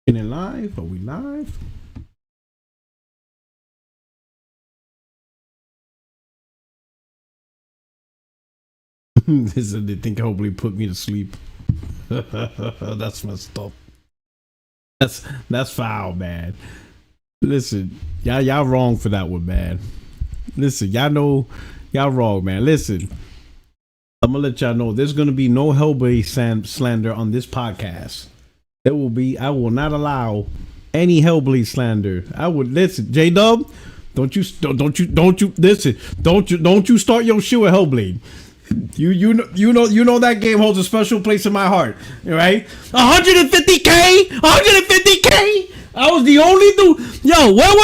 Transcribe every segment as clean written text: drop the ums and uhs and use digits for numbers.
In it live? Are we live? They think hopefully put me to sleep. That's messed up. That's foul, man. Listen, y'all wrong for that one, man. Listen, y'all know y'all wrong, man. Listen, I'm gonna let y'all know there's gonna be no Hellblade slander on this podcast. There will be. I will not allow any Hellblade slander. I would listen, J Dub. Don't you listen. Don't you start your shit with Hellblade. You know that game holds a special place in my heart, right? 150K, 150K. I was the only dude. Where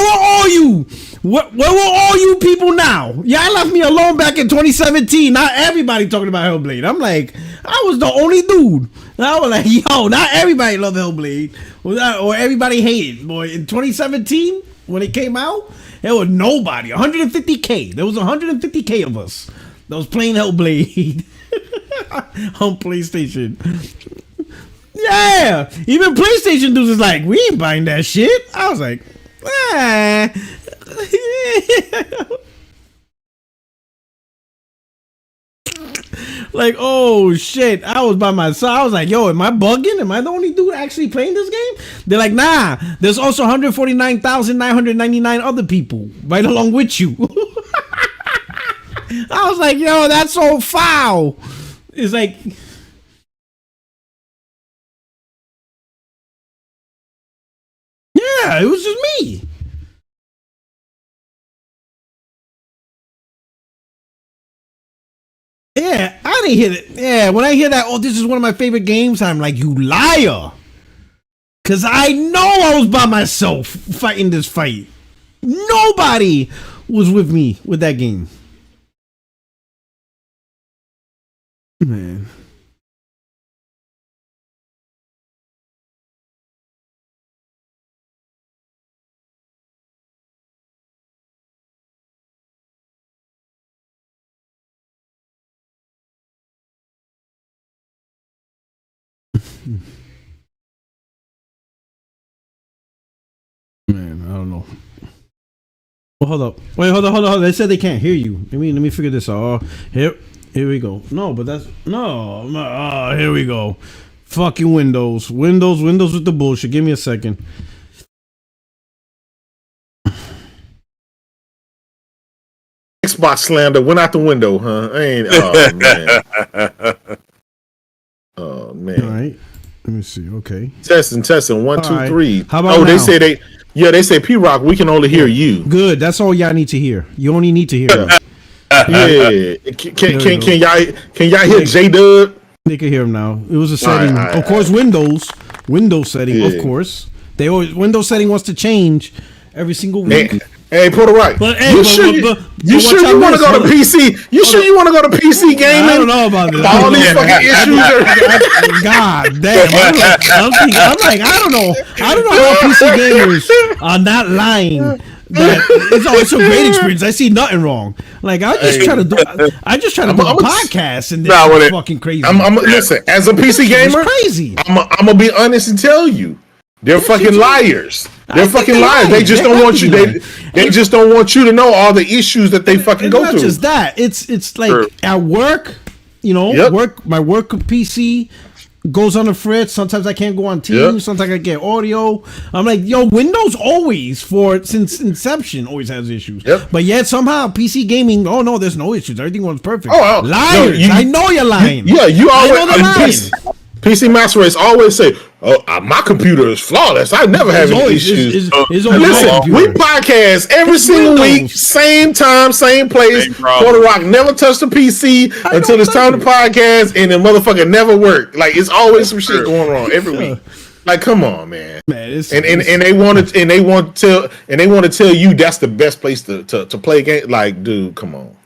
were all you? Where were all you people now? Y'all left me alone back in 2017. Not everybody talking about Hellblade. I'm like, I was the only dude. And I was like, yo, not everybody loved Hellblade, or everybody hated. Boy, in 2017 when it came out, there was nobody. 150K. There was 150K of us that was playing Hellblade on PlayStation. Yeah, even PlayStation dudes is like, we ain't buying that shit. I was like, like, oh shit, I was by myself. I was like, yo, am I bugging? Am I the only dude actually playing this game? They're like, nah, there's also 149,999 other people right along with you. I was like, yo, that's so foul. It's like, yeah, it was just me. Yeah, I didn't hear it. Yeah, when I hear that, oh, this is one of my favorite games, I'm like, you liar. Because I know I was by myself fighting this fight. Nobody was with me with that game. Man. Man, I don't know. Well, hold up. Wait, hold on. They said they can't hear you. Let me figure this out. Here we go. No, but that's no. Here we go. Fucking Windows with the bullshit. Give me a second. Xbox slander went out the window, huh? Oh man. Oh man. All right. Let me see. Okay. Testing. 1, 2, 3. How about now? They say P Rock, we can only hear you. Good. That's all y'all need to hear. You only need to hear me. Yeah. Can y'all hear J Dub? They can hear him now. It was a setting. Of course, Windows setting, of course. They always Windows setting wants to change every single week. Hey, Puerto Right. You sure you want to go to PC? You sure you want to go to PC gaming? I don't know about this. All these fucking issues. God damn! I'm like, I don't know how PC gamers are not lying. That it's a great experience. I see nothing wrong. Like I just try to do a podcast and it's fucking crazy. Listen, as a PC gamer, crazy. I'm gonna be honest and tell you. They're fucking liars. They're fucking liars. They just don't want you. They just don't want you to know all the issues that they fucking go through. Not just that. It's like at work, my work PC goes on the fritz. Sometimes I can't go on Teams. Sometimes I get audio. I'm like, yo, Windows always since inception always has issues. But yet somehow PC gaming, oh no, there's no issues. Everything was perfect. Oh, liars! No, I know you're lying. You always. PC Master Race always say, "Oh, my computer is flawless. I never have any issues." Listen, we podcast every single week, same time, same place. Puerto Rock never touched a PC until it's time to podcast, and the motherfucker never worked. Like it's always some shit going on every week. Like, come on, man. And they want to tell you that's the best place to play a game. Like, dude, come on.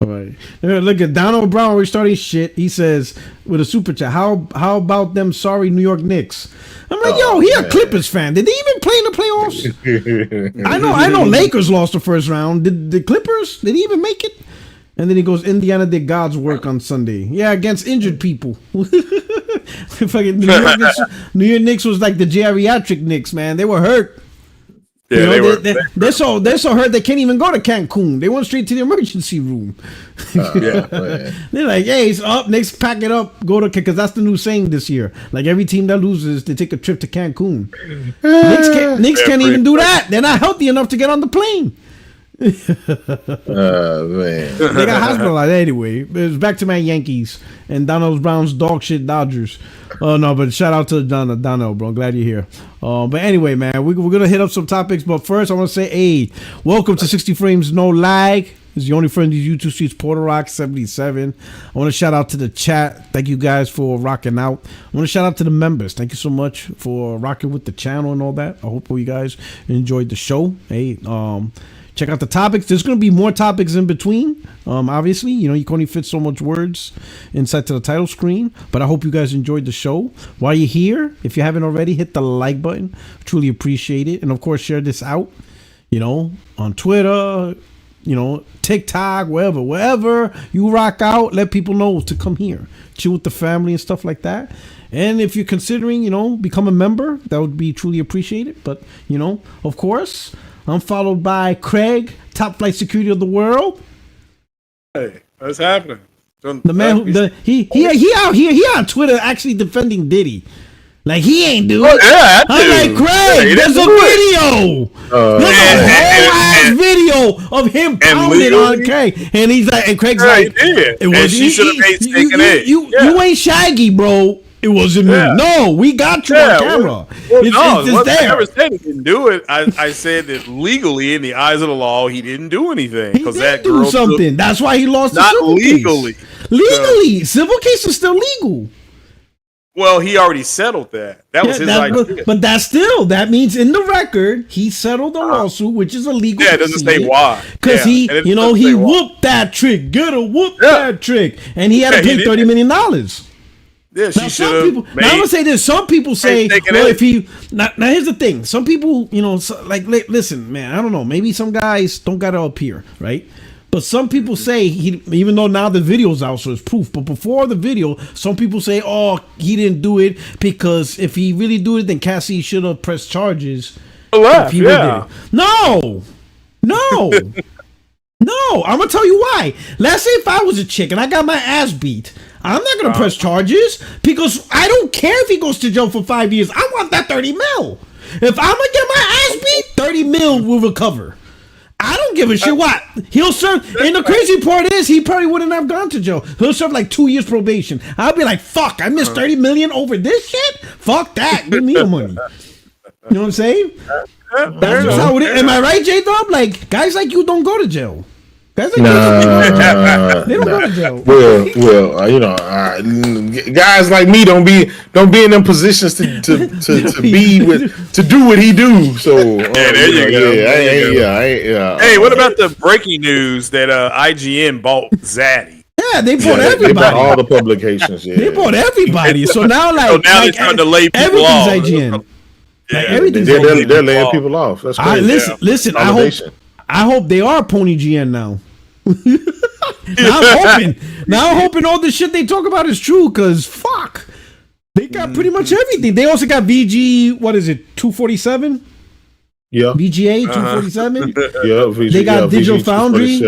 All right. Look at Donald Brown restarting shit. He says with a super chat, how about them sorry New York Knicks? I'm like, he a Clippers fan. Did they even play in the playoffs? I know Lakers lost the first round. Did the Clippers? Did he even make it? And then he goes, Indiana did God's work on Sunday. Yeah, against injured people. Fucking New York Knicks was like the geriatric Knicks, man. They were hurt. Yeah, you know, they're so hurt they can't even go to Cancun. They went straight to the emergency room. They're like, hey, it's up. Knicks, pack it up. Go to, because that's the new saying this year. Like every team that loses, they take a trip to Cancun. Knicks can't even do that. They're not healthy enough to get on the plane. Man. They got hospitalized anyway. It was back to my Yankees and Donald Brown's dog shit Dodgers. Oh no, but shout out to Donnell, bro. Glad you're here. But anyway, man, we're gonna hit up some topics. But first, I want to say, hey, welcome to 60 Frames No Lag. It's the only friend these YouTube streets, PorterRock77. I want to shout out to the chat. Thank you guys for rocking out. I want to shout out to the members. Thank you so much for rocking with the channel and all that. I hope you guys enjoyed the show. Hey, check out the topics. There's going to be more topics in between. Obviously, you know, you can only fit so much words inside to the title screen. But I hope you guys enjoyed the show. While you're here, if you haven't already, hit the like button. Truly appreciate it. And of course, share this out, you know, on Twitter, you know, TikTok, wherever you rock out. Let people know to come here, chill with the family and stuff like that. And if you're considering, you know, become a member, that would be truly appreciated. But, you know, of course, I'm followed by Craig, top flight security of the world. Hey, what's happening? The man, he out here, he on Twitter actually defending Diddy. Like he ain't do it. Yeah, I'm like, Craig, there's a video. There's a whole ass video of him pounding on Craig, and he's like, and Craig's like, it was you should have made steak and egg. You ain't Shaggy, bro. It wasn't me. No, we got you on camera. It's there. I never said he didn't do it. I said that legally, in the eyes of the law, he didn't do anything. He did do something. That's why he lost the civil legally. Case. Legally, civil case is still legal. Well, he already settled that. That was his idea. But that means in the record, he settled the lawsuit, which is illegal. Yeah, it doesn't say why. Because he whooped that trick. Get a whoop that trick. And he had to pay $30 million. Yeah, now, I'm gonna say this. Some people say, well, if he now here's the thing. Some people, you know, like listen, man. I don't know. Maybe some guys don't gotta appear, right? But some people say even though now the video's out, so it's proof. But before the video, some people say, oh, he didn't do it because if he really do it, then Cassie should have pressed charges. No. I'm gonna tell you why. Let's say if I was a chick and I got my ass beat, I'm not gonna press charges because I don't care if he goes to jail for 5 years. I want that 30 mil. If I'm gonna get my ass beat, 30 mil will recover. I don't give a shit what. He'll serve, and the crazy part is he probably wouldn't have gone to jail. He'll serve like 2 years probation. I'll be like, fuck, I missed 30 million over this shit? Fuck that. Give me the money. You know what I'm saying? That's just how it is. Am I right, J-Dub? Like, guys like you don't go to jail. Guys like they don't go to jail. Well, you know, guys like me don't be in them positions to be with to do what he do. So there you go. Hey, what about the breaking news that IGN bought Zaddy? Yeah, they bought everybody. They bought all the publications. Yeah. They bought everybody. So now, like, they're trying to lay people off. Everything's IGN. Yeah, everything's they're laying people off. That's crazy. Listen. I hope they are Pony GN now. Now I'm hoping all the shit they talk about is true, because fuck, they got pretty much everything. They also got VG, what is it, 247? Yeah. VGA 247? Yeah, they got Digital Foundry.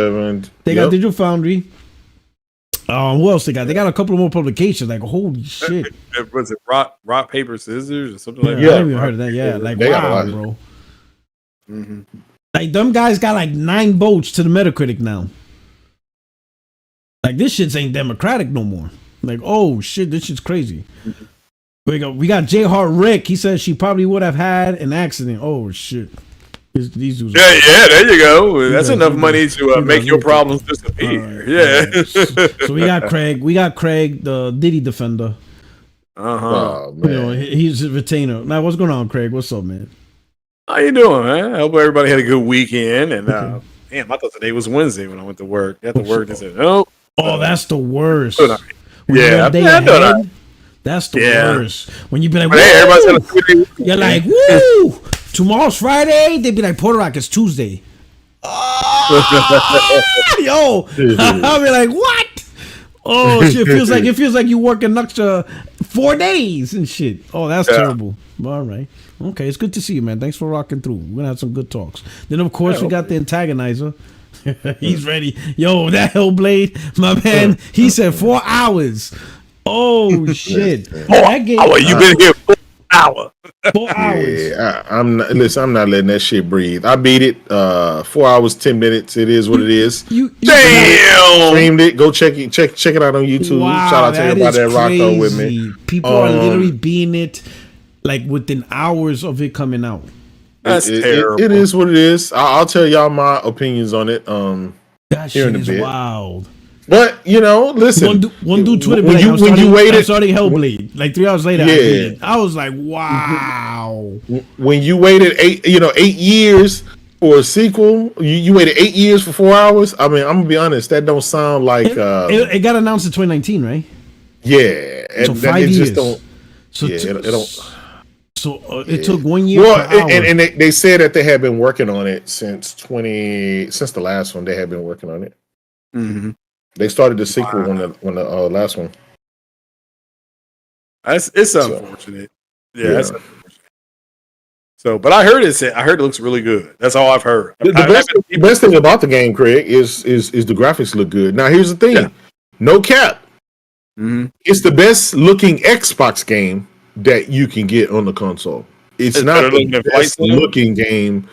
They got Digital Foundry. Who else they got? They got a couple more publications. Like, holy shit. Was it rock, paper, scissors or something like that? Yeah, I haven't heard of that. Yeah, like, wow, bro. Mm-hmm. Like, them guys got like 9 votes to the Metacritic now. Like, this shit ain't democratic no more. Like, oh shit, this shit's crazy. We got J Hart Rick. He says she probably would have had an accident. Oh shit. These dudes there you go. That's enough money to make your problems disappear. Right. So we got Craig, the Diddy defender. Oh, man. You know, he's a retainer. Now, what's going on, Craig? What's up, man? How you doing, man? I hope everybody had a good weekend. And damn, I thought today was Wednesday when I went to work. I got to work and said, oh, that's the worst. Yeah, that's the worst. When you be like, woo! Hey, everybody's you're like, woo! Tomorrow's Friday. They'd be like, Puerto Rock is Tuesday. Yo, I'll be like, what? Oh shit! It feels like you work an extra 4 days and shit. Oh, that's terrible. All right. Okay, it's good to see you, man. Thanks for rocking through. We're gonna have some good talks. Then of course we got the antagonizer. He's ready. Yo, that Hellblade, my man. He said 4 hours. Oh shit! That game. Oh, you been here 4 hours. 4 hours. Yeah, I'm not letting that shit breathe. I beat it. 4 hours, 10 minutes. It is what it is. Damn. Streamed it. Go check it out on YouTube. Wow, Shout out to everybody that rocked on with me. People are literally beating it like within hours of it coming out. That's terrible. It is what it is. I'll tell y'all my opinions on it. That shit is wild. But listen. One dude tweeted when you waited, I'm starting Hellblade. Like 3 hours later, I was like, wow. When you waited 8 years for a sequel, you waited 8 years for 4 hours. I mean, I'm gonna be honest. That don't sound like. It got announced in 2019, right? Yeah. So 5 years. Just don't. So it don't. So it took 1 year. Well, and they said that they had been working on it since the last one. They had been working on it. Mm-hmm. They started the sequel when the last one. It's unfortunate. Yeah, that's unfortunate. So, but I heard it looks really good. That's all I've heard. The best thing about the game, Craig, is the graphics look good. Now, here's the thing. Yeah. No cap. Mm-hmm. It's the best looking Xbox game that you can get on the console. It's not the best looking game.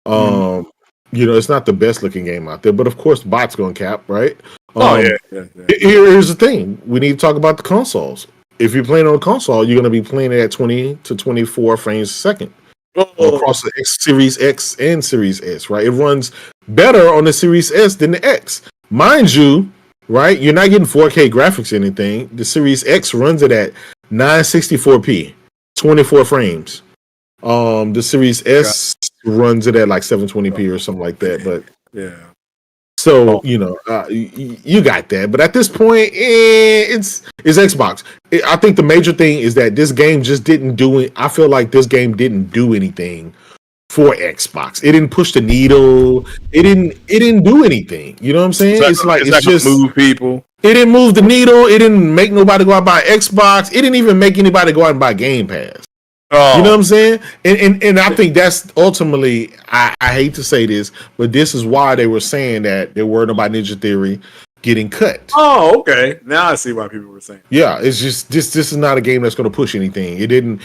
It's not the best looking game out there, but of course, bots gonna cap, right? Here's the thing: we need to talk about the consoles. If you're playing on a console, you're gonna be playing it at 20 to 24 frames a second across the Series X and Series S, right? It runs better on the Series S than the X, mind you. Right, you're not getting 4K graphics or anything. The Series X runs it at 964p, 24 frames. The Series S runs it at like 720p or something like that. But so you got that. But at this point, it's Xbox. I think the major thing is that this game just didn't do it. I feel like this game didn't do anything for Xbox. It didn't push the needle. It didn't do anything. You know what I'm saying? It's just move people. It didn't move the needle. It didn't make nobody go out and buy Xbox. It didn't even make anybody go out and buy Game Pass. You know what I'm saying? And I think that's ultimately, I hate to say this, but this is why they were saying that they're worried about Ninja Theory getting cut. Oh, okay. Now I see why people were saying. Yeah, it's just this is not a game that's going to push anything. It didn't,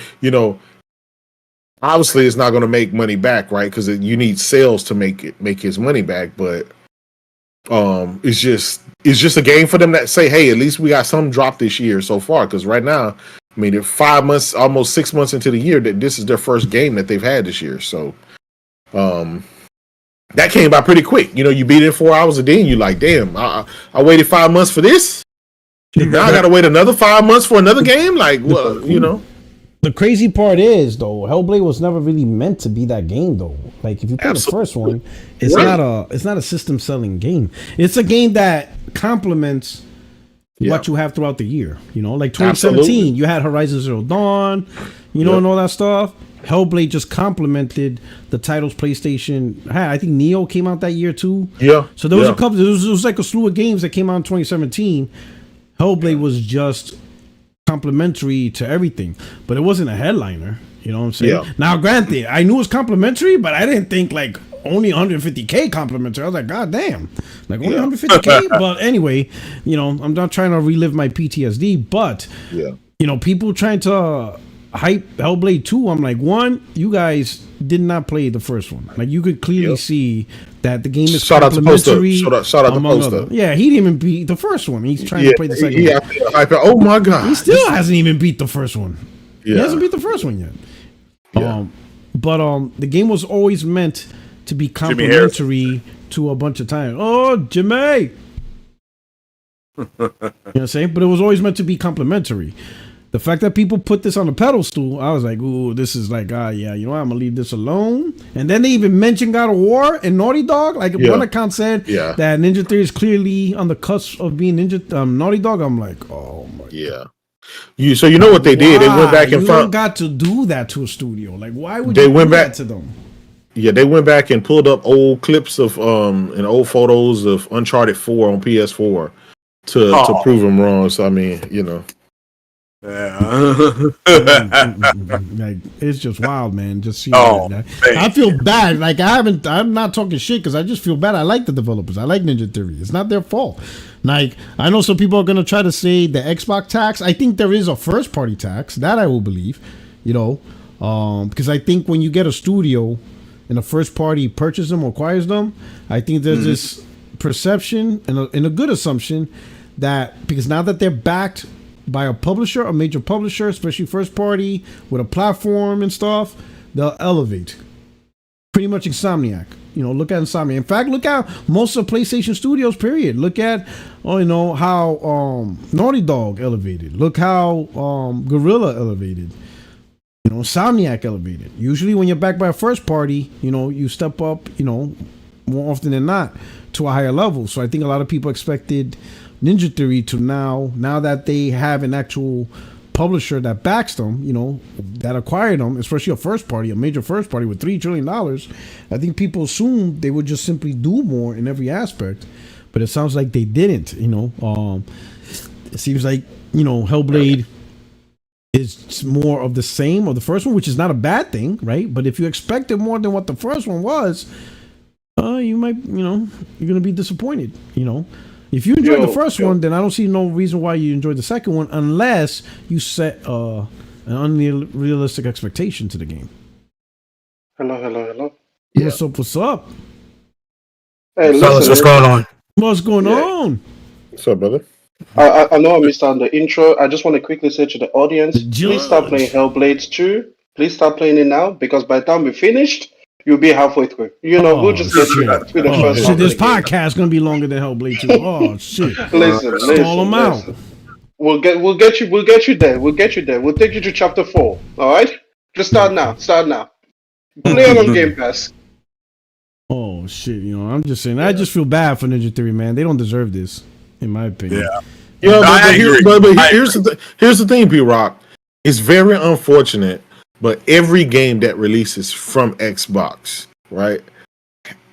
obviously, it's not going to make money back, right? Because you need sales to make his money back. But it's just a game for them that say, hey, at least we got some drop this year so far. Because right now, I mean, they're 5 months, almost 6 months into the year, that this is their first game that they've had this year. So that came by pretty quick. You beat it in 4 hours a day, and you're like, damn, I waited 5 months for this. Now I got to wait another 5 months for another game. Like, well, The crazy part is, though, Hellblade was never really meant to be that game, though. Like, if you play the first one, it's not a system selling game. It's a game that complements what you have throughout the year. Like 2017, you had Horizon Zero Dawn, and all that stuff. Hellblade just complemented the titles PlayStation had. I think Neo came out that year too. Yeah. So there was a couple. There was like a slew of games that came out in 2017. Hellblade was just complimentary to everything, but it wasn't a headliner. You know what I'm saying? Yeah. Now, granted, I knew it was complimentary, but I didn't think like only 150K complimentary. I was like, God damn, like only 150K. But anyway, I'm not trying to relive my PTSD, but people trying to hype Hellblade 2. I'm like, one, you guys did not play the first one. Like, you could clearly see that the game is complimentary. Shout out to Poster. Yeah, he didn't even beat the first one. He's trying to play the second one. Oh my God. He still hasn't even beat the first one. Yeah. He hasn't beat the first one yet. Yeah. But the game was always meant to be complimentary to a bunch of times. Oh, Jimmy! You know what I'm saying? But it was always meant to be complimentary. The fact that people put this on a pedestal, I was like, ooh, this is like, I'm going to leave this alone. And then they even mentioned God of War and Naughty Dog. Like, one account said that Ninja Theory is clearly on the cusp of being Naughty Dog. I'm like, oh, my God. So you know what they did? They went back and found. You got to do that to a studio. Like, why would you do that to them? Yeah, they went back and pulled up old clips of and old photos of Uncharted 4 on PS4 to prove them wrong. So, I mean, Yeah. Like, it's just wild, man. Just see. Man. I feel bad. Like I'm not talking shit because I just feel bad. I like the developers. I like Ninja Theory. It's not their fault. Like, I know some people are gonna try to say the Xbox tax. I think there is a first party tax that I will believe. Because I think when you get a studio and a first party purchases them or acquires them, I think there's this perception and a good assumption that because now that they're backed by a publisher, a major publisher, especially first party with a platform and stuff, they'll elevate. Pretty much Insomniac. Look at Insomniac. In fact, look at most of PlayStation Studios, period. Look at how Naughty Dog elevated. Look how Guerrilla elevated. Insomniac elevated. Usually when you're backed by a first party, you step up, more often than not to a higher level. So I think a lot of people expected Ninja Theory to now that they have an actual publisher that backs them, that acquired them, especially a major first party with $3 trillion, I think people assumed they would just simply do more in every aspect. But it sounds like they didn't, It seems like, Hellblade is more of the same of the first one, which is not a bad thing, right? But if you expected more than what the first one was, you might, you're gonna be disappointed. If you enjoyed the first one, then I don't see no reason why you enjoyed the second one, unless you set an unrealistic expectation to the game. Hello. Yeah. What's up? Hey, Fellas, what's going on? What's going on? What's up, brother? I know I missed out on the intro. I just want to quickly say to the audience, please start playing Hellblade 2. Please start playing it now, because by the time we finished, you'll be halfway through. We'll just get through the first shit, this podcast is gonna be longer than Hellblade 2. Oh shit! Listen. Stall them out. We'll get you there. We'll take you to chapter 4. All right? Just start now. Play it on Game Pass. Oh shit! I'm just saying. I just feel bad for Ninja Theory, man. They don't deserve this, in my opinion. But here's the thing, P-Rock. It's very unfortunate, but every game that releases from Xbox, right,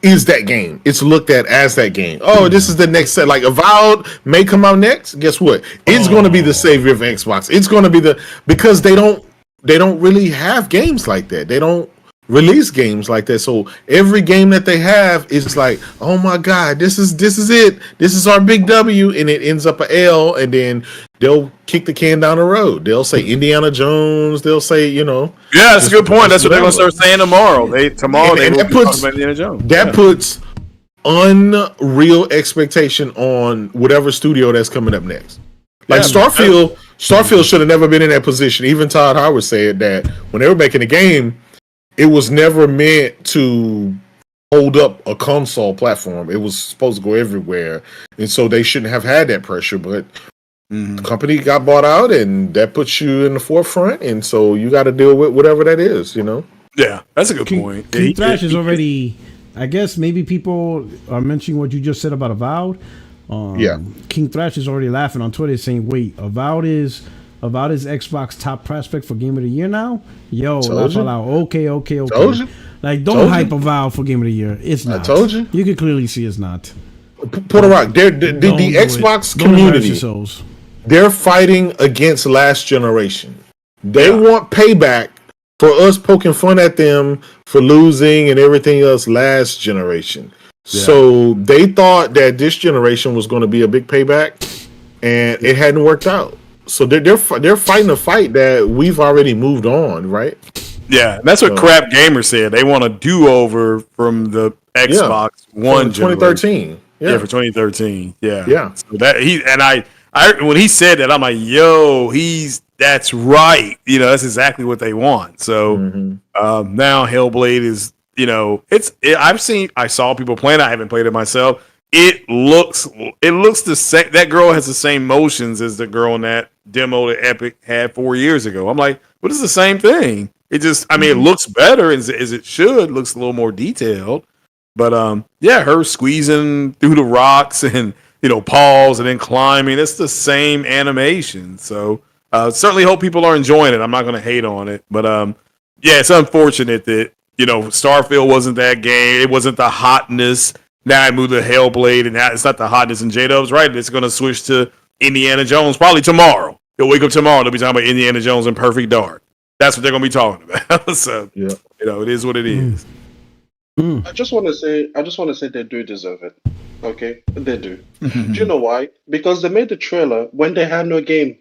is that game. It's looked at as that game. Oh, this is the next set. Like Avowed may come out next. Guess what? It's going to be the savior of Xbox. It's going to be because they don't really have games like that. They don't release games like that. So every game that they have is like, oh my god, this is it. This is our big W, and it ends up a L, and then they'll kick the can down the road. They'll say Indiana Jones. They'll say, Yeah, that's a good point. That's what they're gonna start saying tomorrow. That puts unreal expectation on whatever studio that's coming up next. Like Starfield should have never been in that position. Even Todd Howard said that when they were making the game, it was never meant to hold up a console platform. It was supposed to go everywhere. And so they shouldn't have had that pressure. But the company got bought out, and that puts you in the forefront. And so you got to deal with whatever that is, Yeah, that's a good point. King Thrash is already, I guess maybe people are mentioning what you just said about Avowed. King Thrash is already laughing on Twitter saying, wait, Avowed is Xbox top prospect for Game of the Year now? Yo, okay. Like, don't hype Avowed for Game of the Year. It's not. I told you. You can clearly see it's not. Puerto Rock, the Xbox community, they're fighting against last generation. They want payback for us poking fun at them for losing and everything else last generation. Yeah. So they thought that this generation was going to be a big payback, and it hadn't worked out. So they're fighting a fight that we've already moved on, right? Yeah, that's what Crap Gamer said. They want a do-over from the Xbox One 2013. Yeah, for 2013. Yeah. So that I when he said that, I'm like, yo, that's right. That's exactly what they want. So now Hellblade is, I saw people playing. I haven't played it myself. It looks the same. That girl has the same motions as the girl in that demo that Epic had 4 years ago. I'm like, but it's the same thing. It just, it looks better as it should. Looks a little more detailed. But her squeezing through the rocks and pause and then climbing. It's the same animation. So certainly hope people are enjoying it. I'm not going to hate on it, but it's unfortunate that Starfield wasn't that game. It wasn't the hotness. Now I moved to Hellblade, and now it's not the hotness. And J-Dub's right. It's going to switch to Indiana Jones probably tomorrow. They'll wake up tomorrow. They'll be talking about Indiana Jones and Perfect Dark. That's what they're gonna be talking about. So it is what it is. I just want to say they do deserve it. Okay, they do. Do you know why? Because they made the trailer when they had no game.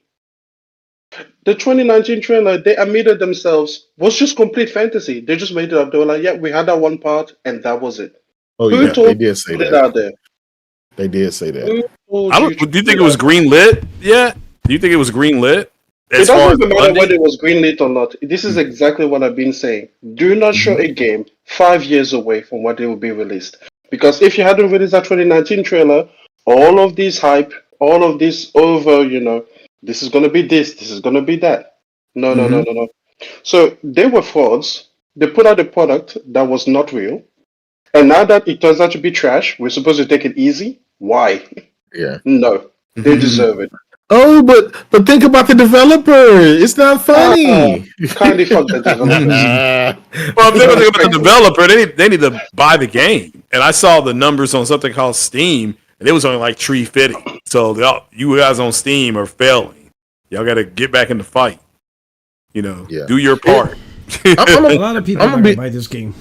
The 2019 trailer, they admitted themselves, was just complete fantasy. They just made it up. They were like, yeah, we had that one part, and that was it. Oh, Who yeah, they did say that. Out there? They did say that. Do you think it was green lit yet? Do you think it was green lit? It doesn't even matter whether it was green lit or not. This is exactly what I've been saying. Do not show a game 5 years away from when it will be released. Because if you hadn't released that 2019 trailer, all of this hype, all of this this is going to be this is going to be that. No. So they were frauds. They put out a product that was not real. And now that it turns out to be trash, we're supposed to take it easy? Why? Yeah. No. They deserve it. Oh, but think about the developer. It's not funny. Kindly fuck the developer. Well, if they're going to think about the developer, they need to buy the game. And I saw the numbers on something called Steam, and it was only like $350. So you guys on Steam are failing. Y'all got to get back in the fight. Do your part. A lot of people are going to buy this game.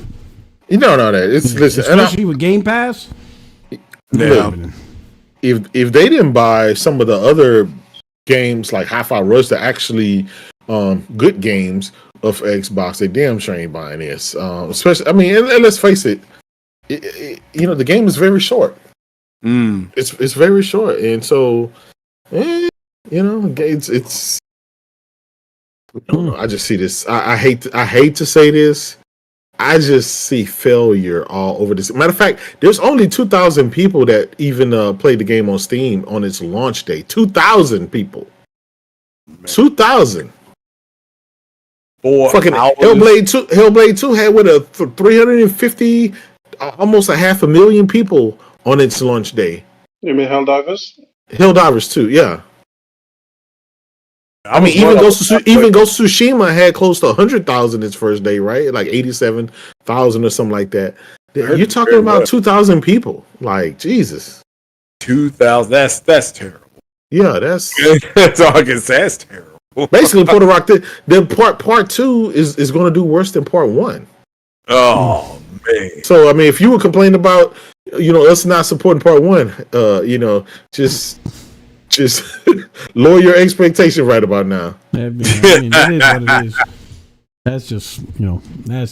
You don't know that. Especially with Game Pass. Yeah. If they didn't buy some of the other games like Hi-Fi Rush, that actually good games of Xbox, they damn sure ain't buying this. Especially, and let's face it, the game is very short. It's very short, and so it's. I just see this. I hate to say this. I just see failure all over this. Matter of fact, there's only 2,000 people that even played the game on Steam on its launch day. 2,000 people. 2,000. Fucking Hellblade 2 had with a 350, almost 500,000 people on its launch day. You mean Helldivers? Helldivers 2, yeah. Even Ghost of Tsushima had close to 100,000 its first day, right? Like 87,000 or something like that. You're talking about 2,000 people. Like, Jesus. 2,000. That's terrible. Yeah, that's all I can say. That's terrible. Basically, Puerto Rock. The part 2 is going to do worse than part 1. Oh man. So if you were complaining about us not supporting part 1, just lower your expectation right about now. It is what it is. That's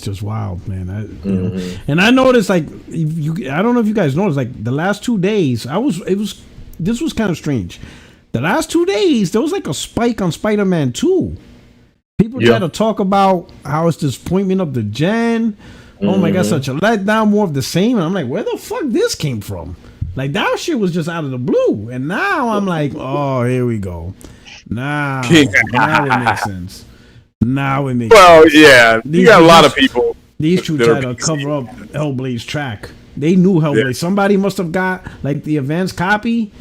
just wild, man. And I noticed, like, I don't know if you guys noticed, like, the last 2 days, this was kind of strange. The last 2 days, there was like a spike on Spider-Man 2. People try to talk about how it's disappointment of the gen. Oh my God, such a letdown, more of the same. And I'm like, where the fuck this came from? Like, that shit was just out of the blue. And now I'm like, oh, here we go. Now it makes sense. Now it makes sense. Well, yeah. You got a lot of people. These two try to cover up Hellblade's track. They knew Hellblade. Yeah. Somebody must have got, like, the advanced copy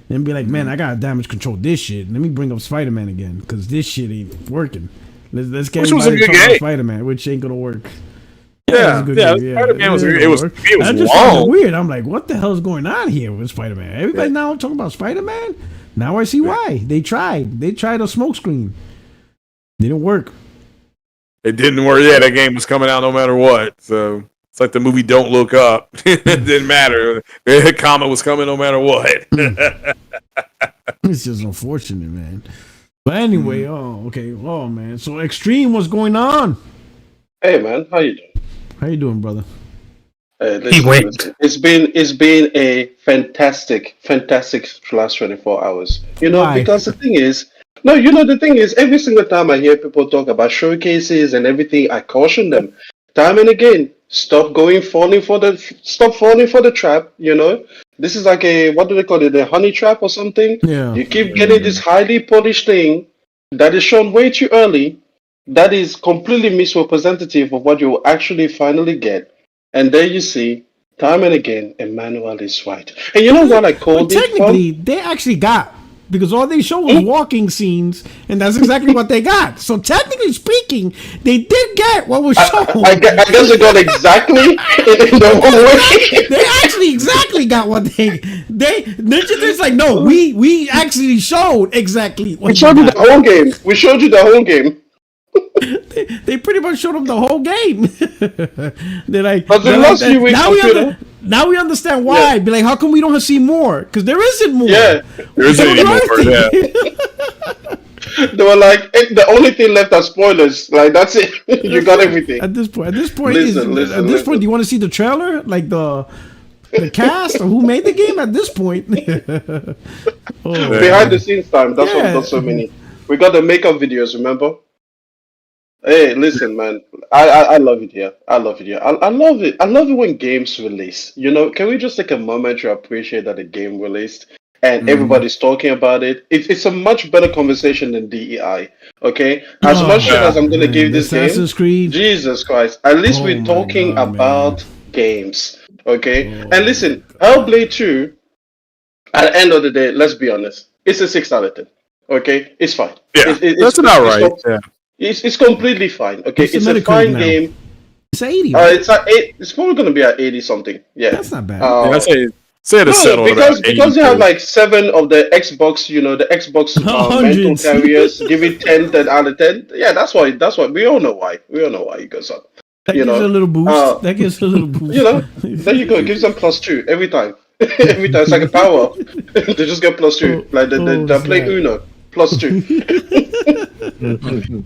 and be like, man, I got to damage control this shit. Let me bring up Spider-Man again because this shit ain't working. Let's get everybody talking about Spider-Man, which ain't going to work. Yeah, Spider-Man was I just found it weird. I'm like, what the hell is going on here with Spider-Man? Everybody now talking about Spider-Man? Now I see why. They tried a smokescreen. Didn't work. It didn't work. Yeah, that game was coming out no matter what. So it's like the movie Don't Look Up. It didn't matter. The comic was coming no matter what. It's just unfortunate, man. But anyway, oh man. So Extreme, what's going on? Hey man, how you doing? How you doing, brother? Listen. It's been a fantastic last 24 hours. Why? Because the thing is, every single time I hear people talk about showcases and everything, I caution them time and again. Stop falling for the trap. This is like what do they call it? A honey trap or something. Yeah. You keep getting this highly polished thing that is shown way too early. That is completely misrepresentative of what you will actually finally get. And there you see, time and again, Emmanuel is right. And you know what I called it? Technically, they actually got because all they showed was walking scenes, and that's exactly what they got. So technically speaking, they did get what was shown. I guess they got exactly in the wrong way. They actually exactly got what they Ninja Theory's like, no, we actually showed exactly what we showed you the whole game. We showed you the whole game. They pretty much showed them the whole game. They're like, but the last few weeks now we understand why. Yeah. Be like, how come we don't see more? Because there isn't more. Yeah, there isn't any more. Yeah. They were like, the only thing left are spoilers. Like that's it. You got everything. At this point, listen, do you want to see the trailer? Like the cast or who made the game? At this point, behind the scenes time. That's what got so many. We got the makeup videos. Remember? Hey, listen, man. I love it here. I love it here. I love it. I love it when games release. You know, can we just take a moment to appreciate that the game released and everybody's talking about it? It's a much better conversation than DEI. Okay, as much as I'm gonna give this Assassin's game, Creed. Jesus Christ, at least we're talking about games. Okay, and listen, Hellblade 2. At the end of the day, let's be honest, it's a 6 out of 10. Okay, it's fine. Yeah, that's about right. It's completely fine. Okay, it's a fine game. It's 80. It's at 8. It's probably gonna be at 80 something. Yeah, that's not bad. I say to settle because you have like 7 of the Xbox, the Xbox mental carriers give it 10 out of 10. Yeah, that's why we all know why. We all know why it goes up. That gives a little boost. That gives a little boost. There you go. It gives them +2 every time. Every time it's like a power. They just get +2. Like they play Uno +2.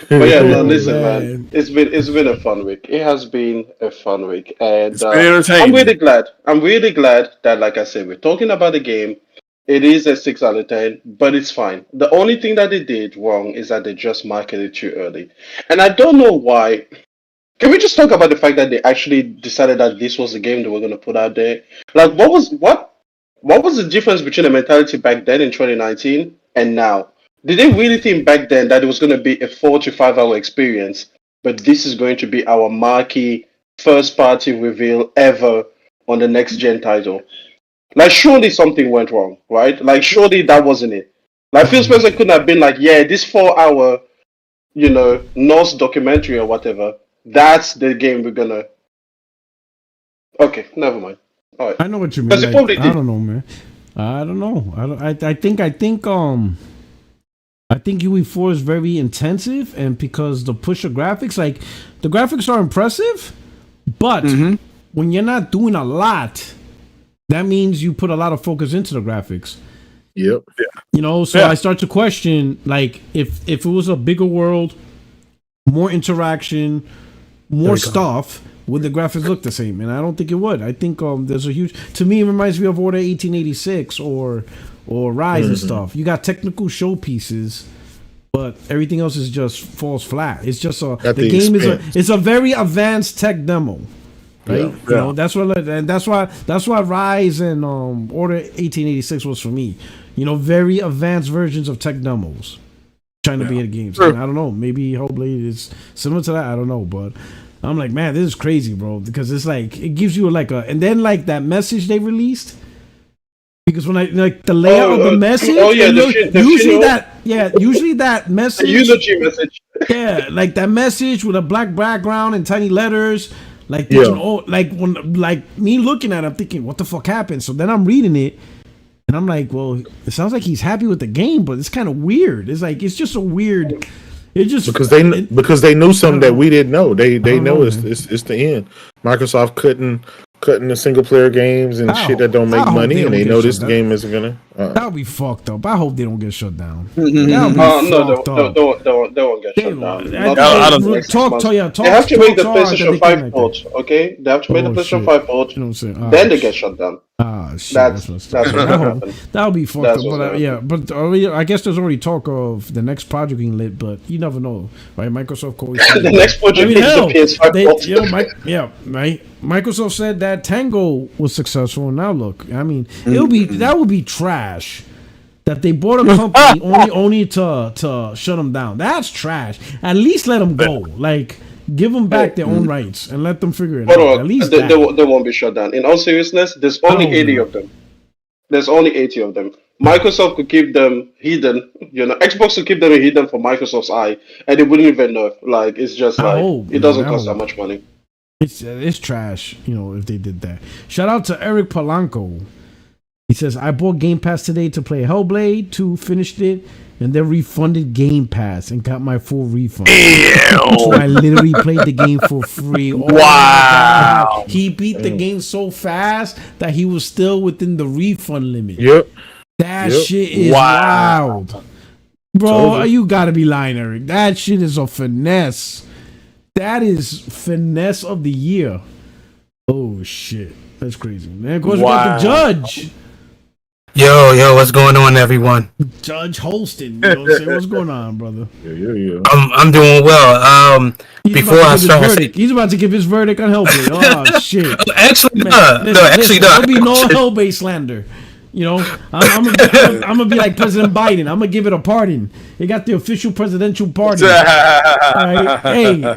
But yeah, no, listen, man. It's been a fun week. It has been a fun week, and I'm really glad. I'm really glad that, like I said, we're talking about the game. It is a 6 out of 10, but it's fine. The only thing that they did wrong is that they just marketed it too early, and I don't know why. Can we just talk about the fact that they actually decided that this was the game they were going to put out there? Like, what was the difference between the mentality back then in 2019 and now? Did they really think back then that it was going to be a 4 to 5 hour experience, but this is going to be our marquee first party reveal ever on the next gen title? Like, surely something went wrong, right? Like, surely that wasn't it. Like, Phil Spencer couldn't have been like, yeah, this 4 hour, Norse documentary or whatever, that's the game we're gonna. Okay, never mind. All right. I know what you mean. Like, I don't know, man. I don't know. I think UE4 is very intensive, and because the push of graphics, like the graphics are impressive, but when you're not doing a lot, that means you put a lot of focus into the graphics. Yep. Yeah. So I start to question, like, if it was a bigger world, more interaction, more stuff, would the graphics look the same? And I don't think it would. I think there's a huge. To me, it reminds me of Order 1886 or Rise and stuff. You got technical showpieces, but everything else is just falls flat. It's just the game it's a very advanced tech demo, right? Yeah. That's why Rise and Order 1886 was for me. Very advanced versions of tech demos trying to be in games. I don't know. Maybe Hellblade is similar to that. I don't know, but I'm like, man, this is crazy, bro. Because it's like it gives you and then like that message they released. Because when the layout of the message, usually that message, the eulogy message, like that message with a black background and tiny letters, like me looking at it, I'm thinking, what the fuck happened? So then I'm reading it, and I'm like, well, it sounds like he's happy with the game, but it's kind of weird. It's like it's just a weird. It just because they knew something that we didn't know. They know it's the end. Microsoft couldn't the single player games and shit that don't make money, and they know this game isn't gonna. That'll be fucked up. I hope they don't get shut down. No, they won't get shut down. Talk. They have to make the PlayStation 5 port. Okay, they have to make the PlayStation 5 port. Then they get shut down. Shit. That's what happened. That'll be fucked up. But I guess there's already talk of the next project being lit, but you never know, right? Microsoft always the next project is the PS5 port. Right. Microsoft said that Tango was successful, and now look, I mean, that would be trash that they bought a company only to shut them down. That's trash. At least let them go. Like, give them back their own rights and let them figure it out. At least they won't be shut down. In all seriousness, there's only 80 of them. There's only 80 of them. Microsoft could keep them hidden. Xbox could keep them hidden for Microsoft's eye, and they wouldn't even know. Like it's just like it doesn't cost that much money. It's trash, if they did that. Shout out to Eric Polanco. He says, I bought Game Pass today to play Hellblade 2, finished it, and then refunded Game Pass and got my full refund. So I literally played the game for free. Wow. He beat the game so fast that he was still within the refund limit. Yep. That shit is wild. Bro, you gotta be lying, Eric. That shit is a finesse. That is finesse of the year. Oh, shit. That's crazy, man. Of course, we got the judge. Yo, what's going on, everyone? Judge Holston, what's going on, brother? Yeah. I'm doing well. Before I start, he's about to give his verdict on Hellblade. Oh shit! Actually, no. There'll be no Hellblade slander. I'm gonna be like President Biden. I'm gonna give it a pardon. They got the official presidential pardon. Right? Hey,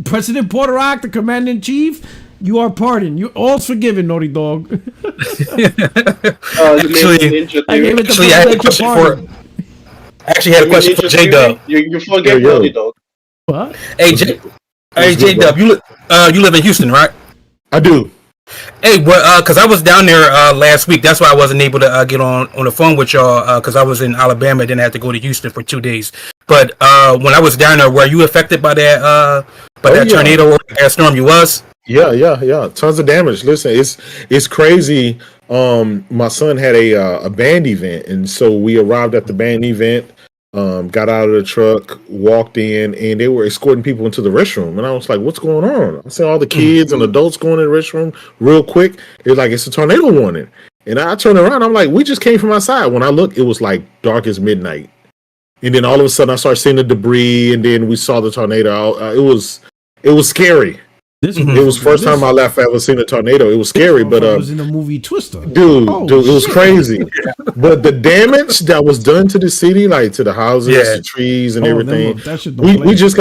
President Porter Rock, the commander in chief. You are pardoned. You all's forgiven, Naughty Dog. I actually had a question for J Dub. You forget Naughty Dog. What? Hey J Dub, you live in Houston, right? I do. Hey, because I was down there last week. That's why I wasn't able to get on the phone with y'all because I was in Alabama. Then I had to go to Houston for 2 days. But when I was down there, were you affected by that tornado or that storm? You was? Yeah. Tons of damage. Listen, it's crazy. My son had a band event, and so we arrived at the band event. Got out of the truck, walked in, and they were escorting people into the restroom. And I was like, what's going on? I saw all the kids and adults going in the restroom real quick. It was like, it's a tornado warning. And I turned around, I'm like, we just came from outside. When I looked, it was like dark as midnight. And then all of a sudden I started seeing the debris, and then we saw the tornado. It was scary. It was first time I left ever seen a tornado. It was scary, but it was in the movie Twister. Dude, it was crazy. But the damage that was done to the city, like to the houses, the trees, and everything. We just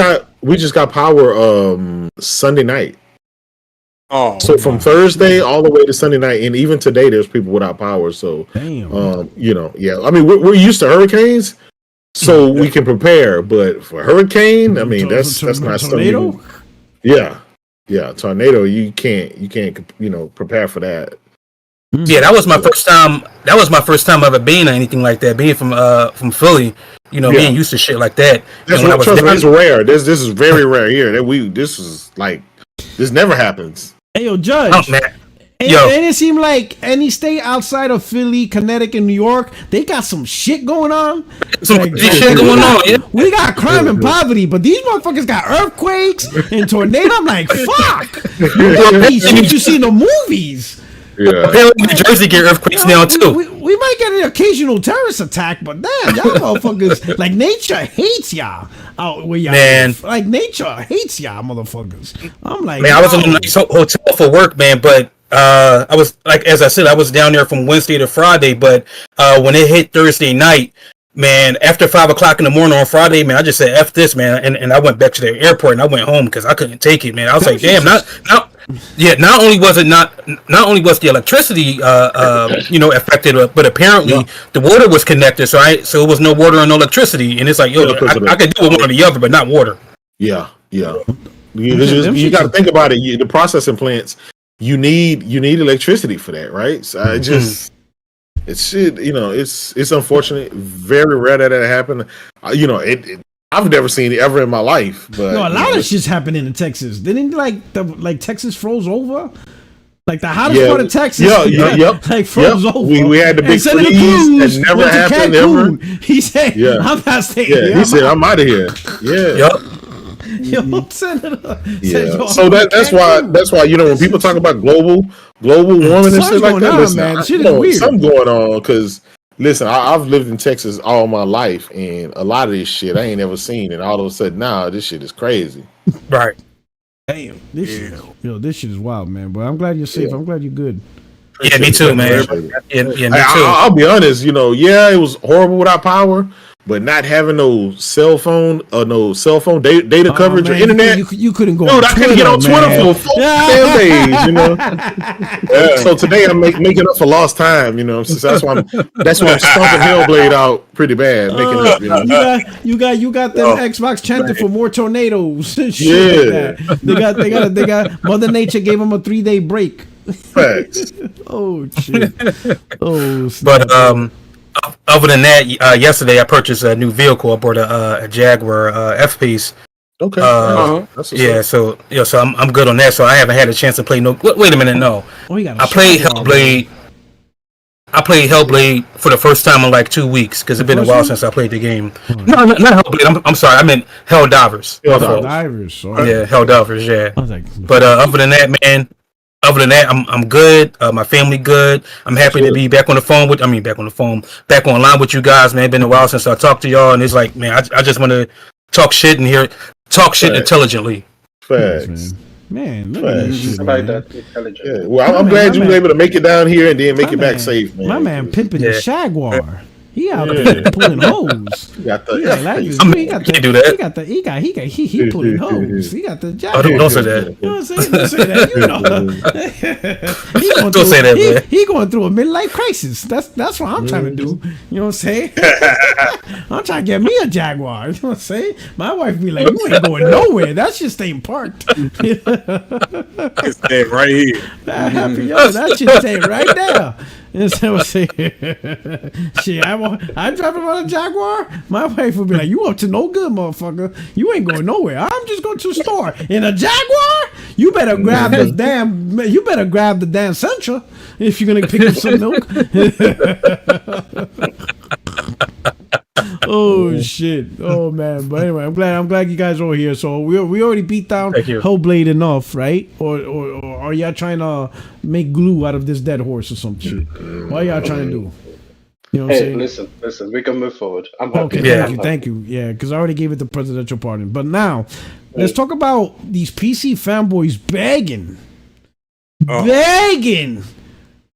got power Sunday night. Oh, so from Thursday all the way to Sunday night, and even today, there's people without power. So, I mean, we're used to hurricanes, so we can prepare. But for hurricane, I mean, that's not tornado. Something. Yeah, tornado. You can't, prepare for that. Yeah, that was my first time. That was my first time ever being or anything like that. Being from Philly, being used to shit like that. It's rare. This is very rare here. This never happens. Hey, yo, Judge. Oh, man. And it seemed like any state outside of Philly, Connecticut, New York, they got some shit going on. We got crime and poverty, but these motherfuckers got earthquakes and tornadoes. I'm like, fuck. You see in the movies. Yeah. Apparently, New Jersey get earthquakes now too. We might get an occasional terrorist attack, but damn, y'all motherfuckers, like nature hates y'all out where y'all live. Like nature hates y'all motherfuckers. I'm like, man, I was in a nice hotel for work, man, but I was like, as I said, I was down there from Wednesday to Friday, but when it hit Thursday night, man, after 5 o'clock in the morning on Friday, man, I just said F this, man, and I went back to the airport and I went home because I couldn't take it, man. I was like, damn, not only was the electricity affected, but apparently the water was connected, so it was no water and no electricity, and it's like, yo, I could do one or the other, but not water. Yeah. You got to think about it. The processing plants, you need electricity for that, right? So it's unfortunate, very rare that it happened. I've never seen it ever in my life. But a lot of shit's happening in Texas. Didn't Texas froze over? Like the hottest part of Texas, froze over. We had the big freeze that never happened ever. He said, "I'm not staying." Yeah, he said, "I'm out of here." Yeah. Yo, Senator. So that's why when people talk about global warming and shit like that, listen, man. Shit is weird. Something going on because. Listen, I've lived in Texas all my life, and a lot of this shit I ain't never seen, and all of a sudden now this shit is crazy. Right? Damn, this shit is wild, man. But I'm glad you're safe. I'm glad you're good. Yeah, me too, man. Yeah, me too. I'll be honest. It was horrible without power, but not having no cell phone data coverage or internet. You couldn't go. Dude, I couldn't get on Twitter for 4 damn days. You know. So today I'm making up for lost time. You know, so that's why I'm stomping Hellblade out pretty bad. Making up. You know? You got them Xbox chanting for more tornadoes. Shit like that. They got Mother Nature gave them a 3-day break. Facts. Oh shit. Oh. But other than that, yesterday I purchased a new vehicle. I bought a Jaguar F-Pace. Okay. So I'm good on that. So I haven't had a chance to play no. Wait a minute, no. I played Hellblade. I played Hellblade for the first time in like 2 weeks because it's been a while since I played the game. No, not Hellblade. I'm sorry. I meant Helldivers. Helldivers. Yeah, Helldivers. Yeah. I was like, but other than that, man. Other than that, I'm good. My family good. I'm happy to be back on the back online with you guys, man. It's been a while since I talked to y'all, and it's like, man, I just want to talk shit intelligently. Facts. Man, look at that shit, about that intelligent. Yeah. Well, I'm glad you were able to make it down here and then make it back safe, man. My man pimping the Jaguar. He out there pulling hoes. He got the. Can't do that. He pulling hoes. He got the Jaguar. Don't say that. You know what I'm saying? Don't say that. You know. Don't say that, man. He going through a midlife crisis. That's what I'm trying to do. You know what I'm saying? I'm trying to get me a Jaguar. You know what I'm saying? My wife be like, you ain't going nowhere. That shit staying parked. It's staying right here. That shit staying right there. You know what I'm saying? Shit, I'm driving around a Jaguar. My wife would be like, "You up to no good, motherfucker? You ain't going nowhere. I'm just going to the store in a Jaguar. You better grab the damn. You better grab the damn Sentra if you're gonna pick up some milk." Oh shit! Oh man! But anyway, I'm glad you guys are all here. So we already beat down Hellblade enough, right? Or are y'all trying to make glue out of this dead horse or some shit? What are y'all trying to do? You know what I'm saying? Listen. We can move forward. I'm happy. Okay, thank you. Yeah, because I already gave it the presidential pardon. But now, let's talk about these PC fanboys begging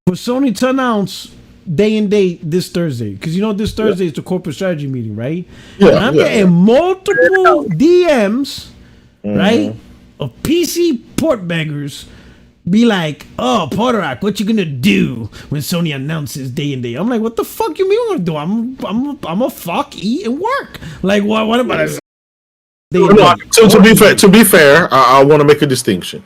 for Sony to announce day and date this Thursday, because you know this Thursday is the corporate strategy meeting, right? And I'm getting multiple DMs, right, of PC port beggars be like, "Oh, Porterac, what you gonna do when Sony announces day and date?" I'm like, "What the fuck you mean I'm gonna do? I'm a fuck, eat, and work. Like, what about it?" So to be fair, I want to make a distinction.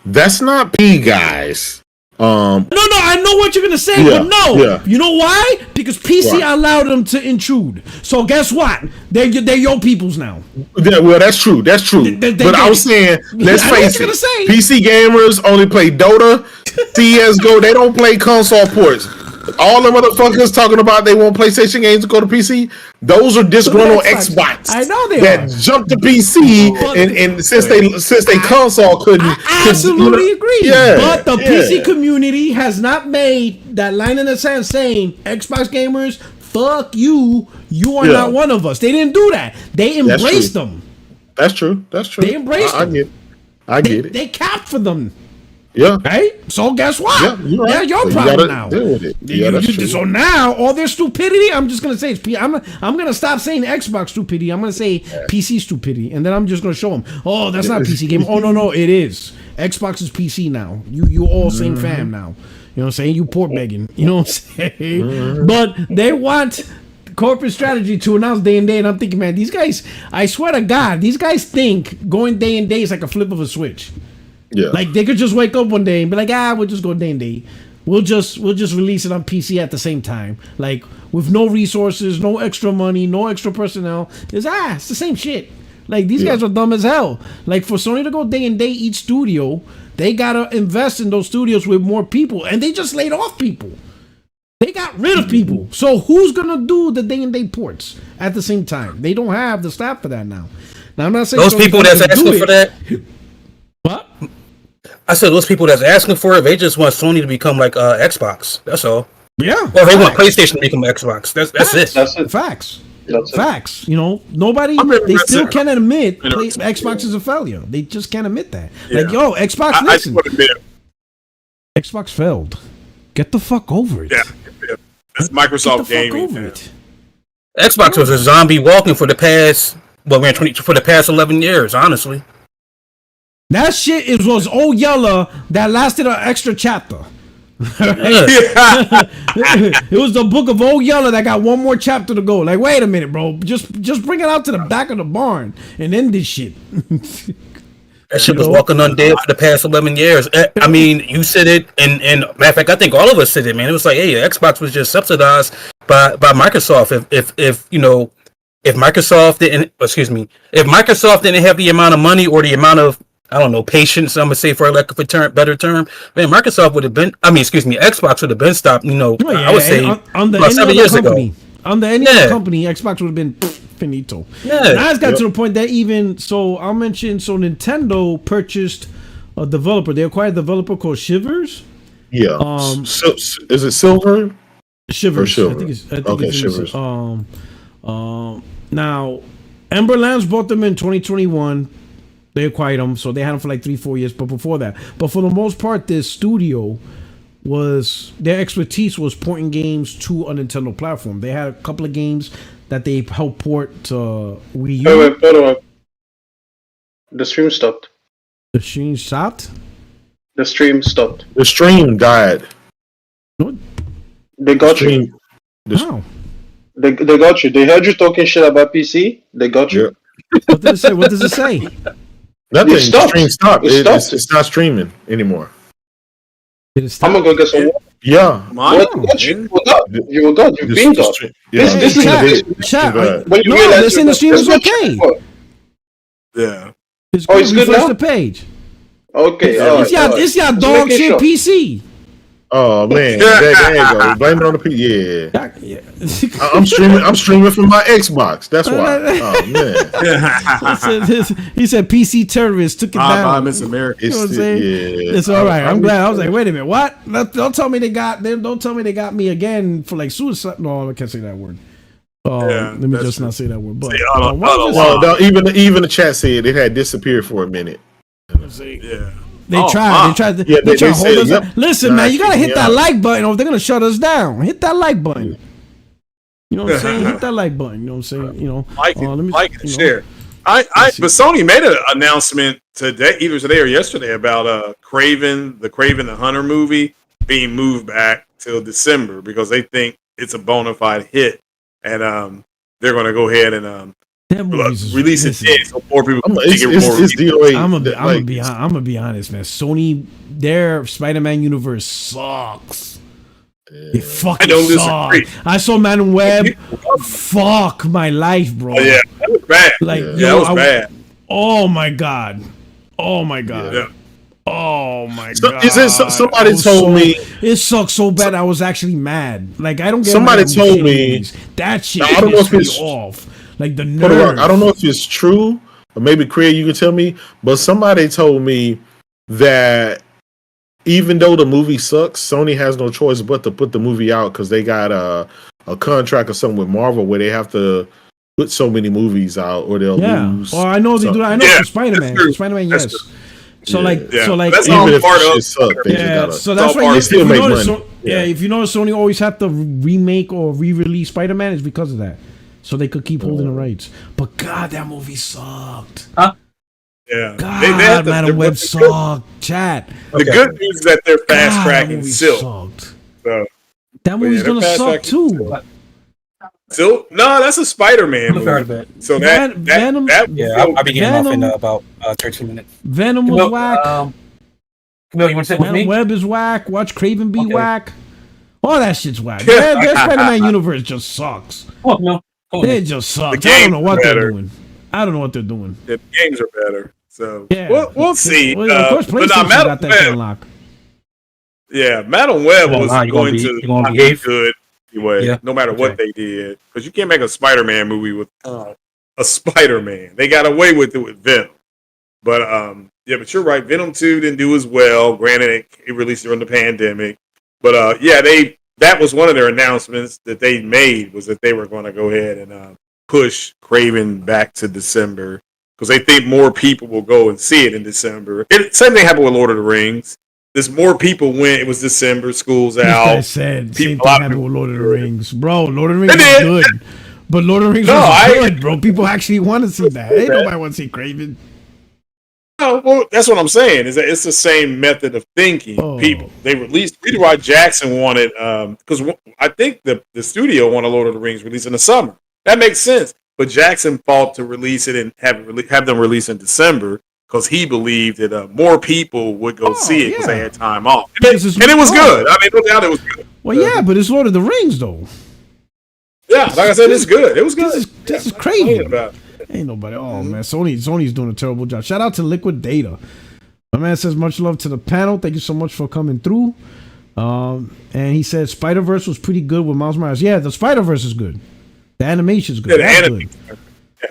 That's not P guys. No, I know what you're gonna say, but no. You know why? Because PC allowed them to intrude. So guess what? They're your peoples now. Yeah, well, that's true. But I was saying, let's face it. PC gamers only play Dota, CS:GO. They don't play console ports. All the motherfuckers talking about they want PlayStation games to go to PC. Those are disgruntled Xbox. I know they that jumped to PC, and since they console couldn't. I absolutely agree. Yeah, but the PC community has not made that line in the sand saying Xbox gamers, fuck you. You are not one of us. They didn't do that. They embraced them. That's true. They embraced them. I get it. They capped for them. Yeah. Right? So guess what? Yeah, you're right. They're your problem now. Deal with it. Yeah, that's true. So now all their stupidity, I'm just gonna say I'm gonna stop saying Xbox stupidity. I'm gonna say PC stupidity, and then I'm just gonna show them. Oh, that's not PC game. Oh no, it is. Xbox is PC now. You all same fam now. You know what I'm saying? You port begging. You know what I'm saying? But they want corporate strategy to announce day and day, and I'm thinking, man, these guys. I swear to God, these guys think going day and day is like a flip of a switch. Yeah. Like they could just wake up one day and be like, we'll just go day and day. We'll just release it on PC at the same time. Like with no resources, no extra money, no extra personnel. It's the same shit. Like these guys are dumb as hell. Like for Sony to go day and day each studio, they gotta invest in those studios with more people, and they just laid off people. They got rid of people. So who's gonna do the day and day ports at the same time? They don't have the staff for that now. Now I'm not saying those people that's asking for that. What? I said those people that's asking for it, they just want Sony to become like Xbox. That's all. Yeah. Or they want PlayStation to become Xbox. That's it. That's it. Facts. Facts. You know, nobody. They still can't admit Xbox is a failure. They just can't admit that. Yeah. Like, yo, Xbox, listen. Xbox failed. Get the fuck over it. Yeah. That's Microsoft gaming. Xbox was a zombie walking for the past, for the past 11 years, honestly. That shit was old Yeller that lasted an extra chapter. It was the book of Old Yeller that got one more chapter to go. Like, wait a minute, bro. Just bring it out to the back of the barn and end this shit. That shit was walking undead for the past 11 years. I mean, you said it, and matter of fact, I think all of us said it, man. It was like, hey, Xbox was just subsidized by Microsoft. If Microsoft didn't have the amount of money or the amount of, I don't know, patience, I'm gonna say, for lack of a better term, man, Microsoft would have been. Xbox would have been stopped. I would say about 7 years ago. Under any other company, Xbox would have been finito. Yeah, now it's got to the point that I'll mention. So Nintendo purchased a developer. They acquired a developer called Shivers. Yeah. Is it Silver? Shivers. I think it's Shivers. Now, Emberlands bought them in 2021. They acquired them, so they had them for like 3-4 years. But before that, for the most part, this studio their expertise was porting games to a Nintendo platform. They had a couple of games that they helped port to Wii U. Wait. The stream stopped. The stream stopped? The stream stopped. The stream died. What? They got you. How? They got you. They heard you talking shit about PC. They got you. Yeah. What does it say? Nothing. It stopped. The stream stopped. It's not streaming anymore. Did it stop? I'm gonna go get some water. Yeah. You were God. You've been God. This is chat. when you No, realize this in the stream is okay. Yeah. It's Oh, it's good refresh now? the page. Okay. It's your dog making shit sure. PC. Oh man, there you go. Blame it on the PC. Yeah. Yeah. I'm streaming from my Xbox. That's why. Oh man. He said PC terrorists took it down. I Miss America. You know what I'm saying? Yeah. It's all right. I'm glad. I was like, wait a minute, what? Don't tell me they got me again for like suicide. No, I can't say that word. Let me just not say that word. But no, even the chat said it had disappeared for a minute. Yeah. They tried to hold us up. Listen, man, you gotta hit that like button or they're gonna shut us down. Hit that like button. You know what I'm saying? Hit that like button. You know what I'm saying? Like it and share. But Sony made an announcement either today or yesterday about the Kraven the Hunter movie being moved back till December because they think it's a bona fide hit, and they're gonna go ahead and release it so more people can get more. I'm gonna be honest, man. Sony, their Spider-Man universe sucks. It fucking sucks. I saw Man and Web. Fuck my life, bro. Oh, yeah, that was bad. That was bad. Oh my god. Yeah. Oh my god. Somebody told me it sucks so bad. I was actually mad. Like I don't get. Somebody told me that shit. I don't know if it's off. Like the nerve. I don't know if it's true, or maybe Craig, you can tell me. But somebody told me that even though the movie sucks, Sony has no choice but to put the movie out because they got a contract or something with Marvel where they have to put so many movies out or they'll lose. Oh, I know they do that. I know for Spider-Man. Spider-Man, yes. So that's even all if part shit of suck, so that's why they still make money. If you notice, Sony always have to remake or re-release Spider-Man, it's because of that. So they could keep holding the rights. But God, that movie sucked. Yeah. God, Madam Web sucked. Chat. The good news is that they're fast tracking Silk. So that movie's gonna suck too. Silk? No, that's a Spider-Man movie. So Venom. I'll be getting off in about 13 minutes. Venom was whack. Camille, you want to sit with me? Madam Web is whack. Watch Craven be whack. All that shit's whack. Their Spider-Man universe just sucks. Oh no. They just suck. I don't know what they're doing. The games are better. So we'll see. Well, of course, PlayStation got that unlocked. Yeah, Madam Web was going to be good anyway, no matter what they did. Because you can't make a Spider-Man movie with a Spider-Man. They got away with it with Venom. But but you're right. Venom 2 didn't do as well. Granted, it released during the pandemic. But that was one of their announcements that they made was that they were going to go ahead and push Kraven back to December because they think more people will go and see it in December. Same thing happened with Lord of the Rings. There's more people went. It was December. School's out. I said same thing happened with Lord of the Rings, bro. Lord of the Rings was good. But Lord of the Rings was good, bro. People actually want to see that. Ain't nobody want to see Craven. No, well, that's what I'm saying. Is that it's the same method of thinking. People they released. Reason why Jackson wanted because I think the studio wanted Lord of the Rings released in the summer. That makes sense. But Jackson fought to release it and have them release in December because he believed that more people would go see it because they had time off. And it was good. I mean, no doubt it was good. Well, yeah, but it's Lord of the Rings though. Yeah, like I said, it's good. It was good. This is crazy. Ain't nobody. Oh man, Sony's doing a terrible job. Shout out to Liquid Data. My man says much love to the panel. Thank you so much for coming through. And he said Spider-Verse was pretty good with Miles Morales. Yeah, the Spider-Verse is good. The animation's good. Yeah, that's good. Yeah,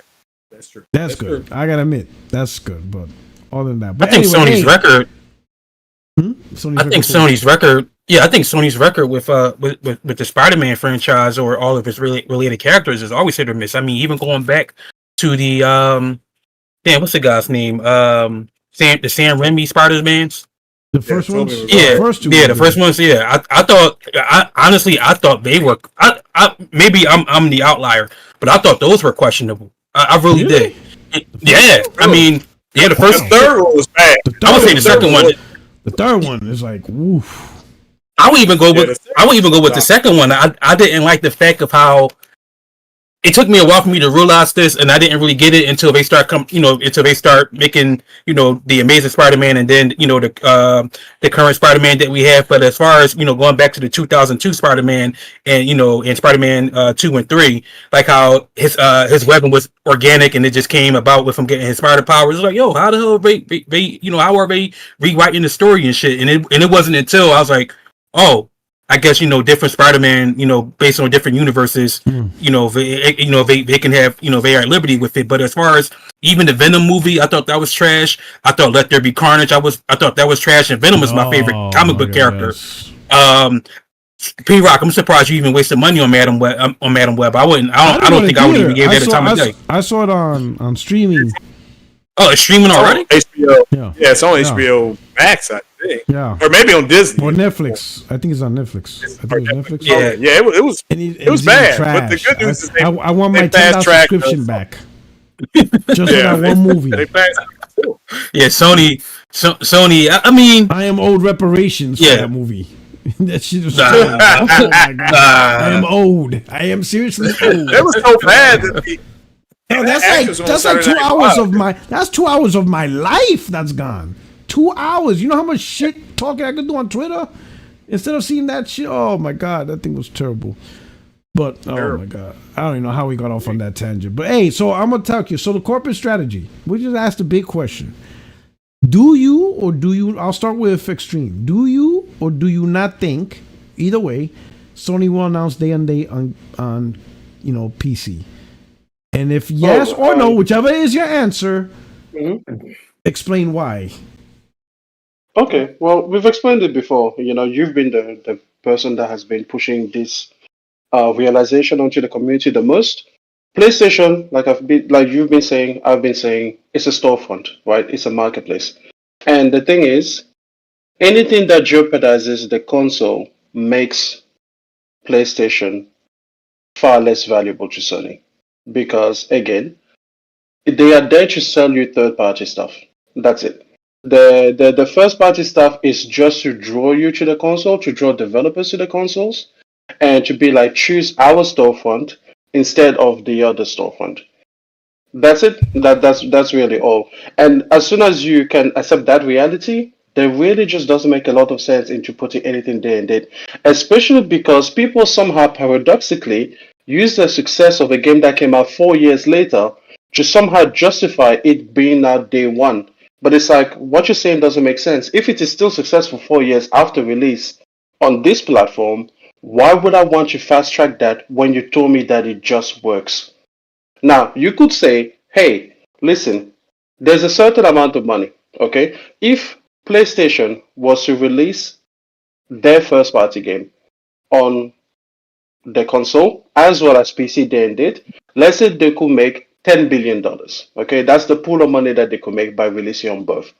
that's true. That's good. True. I gotta admit, that's good. But other than that, I think Sony's record. Sony's record. Yeah, I think Sony's record with the Spider-Man franchise or all of its related characters is always hit or miss. I mean, even going back to the what's the guy's name? Sam Raimi Spider-Mans. The first ones? Yeah, the first ones. Yeah, I thought they were. Maybe I'm the outlier, but I thought those were questionable. I really did. Yeah, I mean, the third one was bad. I would say the second one. The third one is like, woof. I would even go with the second one. I didn't like the fact of how it took me a while for me to realize this, and I didn't really get it until they start making the Amazing Spider-Man, and then the current Spider-Man that we have. But as far as going back to the 2002 Spider-Man and and Spider-Man 2 and 3, like how his weapon was organic and it just came about with him getting his spider powers. It's like, yo, how the hell how are they rewriting the story and shit? And it wasn't until I was like, oh, I guess different Spider-Man, based on different universes, they can have they are at liberty with it. But as far as even the Venom movie, I thought that was trash. I thought Let There Be Carnage, I thought that was trash. And Venom is my favorite comic book character. P-Rock, I'm surprised you even wasted money on Madam Web. I don't think I would even give that a time of day. I saw it on streaming. Oh, it's streaming already? HBO. Yeah, it's on HBO Max, I think. Yeah, or maybe on Disney or Netflix. I think it's on Netflix. Netflix. Yeah, it was. It was bad. But the good news is I want my $10 subscription back. Just for that one movie. Yeah, Sony. I mean, I am owed reparations for that movie. That shit was. Oh my God. I am owed. I am seriously owed. It was so bad that that's like 2 hours of my. That's 2 hours of my life that's gone. 2 hours. You know how much shit talking I could do on Twitter instead of seeing that shit. Oh my God, that thing was terrible. But oh my God, I don't even know how we got off on that tangent. But hey, so I'm gonna tell you. So the corporate strategy. We just asked a big question. Do you or do you? I'll start with Extreme. Do you or do you not think? Either way, Sony will announce day and date on PC. And if yes or no, whichever is your answer, explain why. Okay, well, we've explained it before. You've been the person that has been pushing this realization onto the community the most. PlayStation, like you've been saying, I've been saying, it's a storefront, right? It's a marketplace. And the thing is, anything that jeopardizes the console makes PlayStation far less valuable to Sony. Because again, they are there to sell you third-party stuff. That's it. The first-party stuff is just to draw you to the console, to draw developers to the consoles, and to be like, choose our storefront instead of the other storefront. That's it. That's really all. And as soon as you can accept that reality, there really just doesn't make a lot of sense into putting anything there and then, especially because people somehow paradoxically use the success of a game that came out 4 years later to somehow justify it being out day one. But it's like, what you're saying doesn't make sense. If it is still successful 4 years after release on this platform, why would I want to fast track that when you told me that it just works? Now, you could say, hey, listen, there's a certain amount of money, okay? If PlayStation was to release their first party game on the console as well as PC day and date, let's say they could make $10 billion. Okay, that's the pool of money that they could make by releasing on both.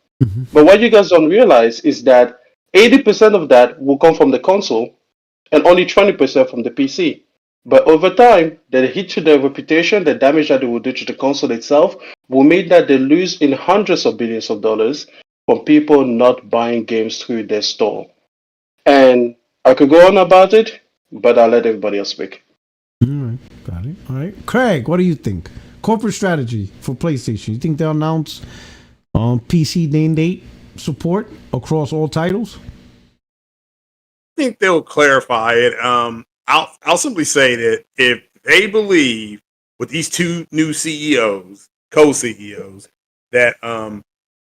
But what you guys don't realize is that 80% of that will come from the console and only 20% from the PC. But over time, the hit to their reputation, the damage that they will do to the console itself, will make that they lose in hundreds of billions of dollars from people not buying games through their store. And I could go on about it, but I'll let everybody else speak. All right, got it. All right, Craig, what do you think? Corporate strategy for PlayStation. You think they'll announce PC day and date support across all titles? I think they'll clarify it. I'll simply say that if they believe with these two new CEOs, co-CEOs, that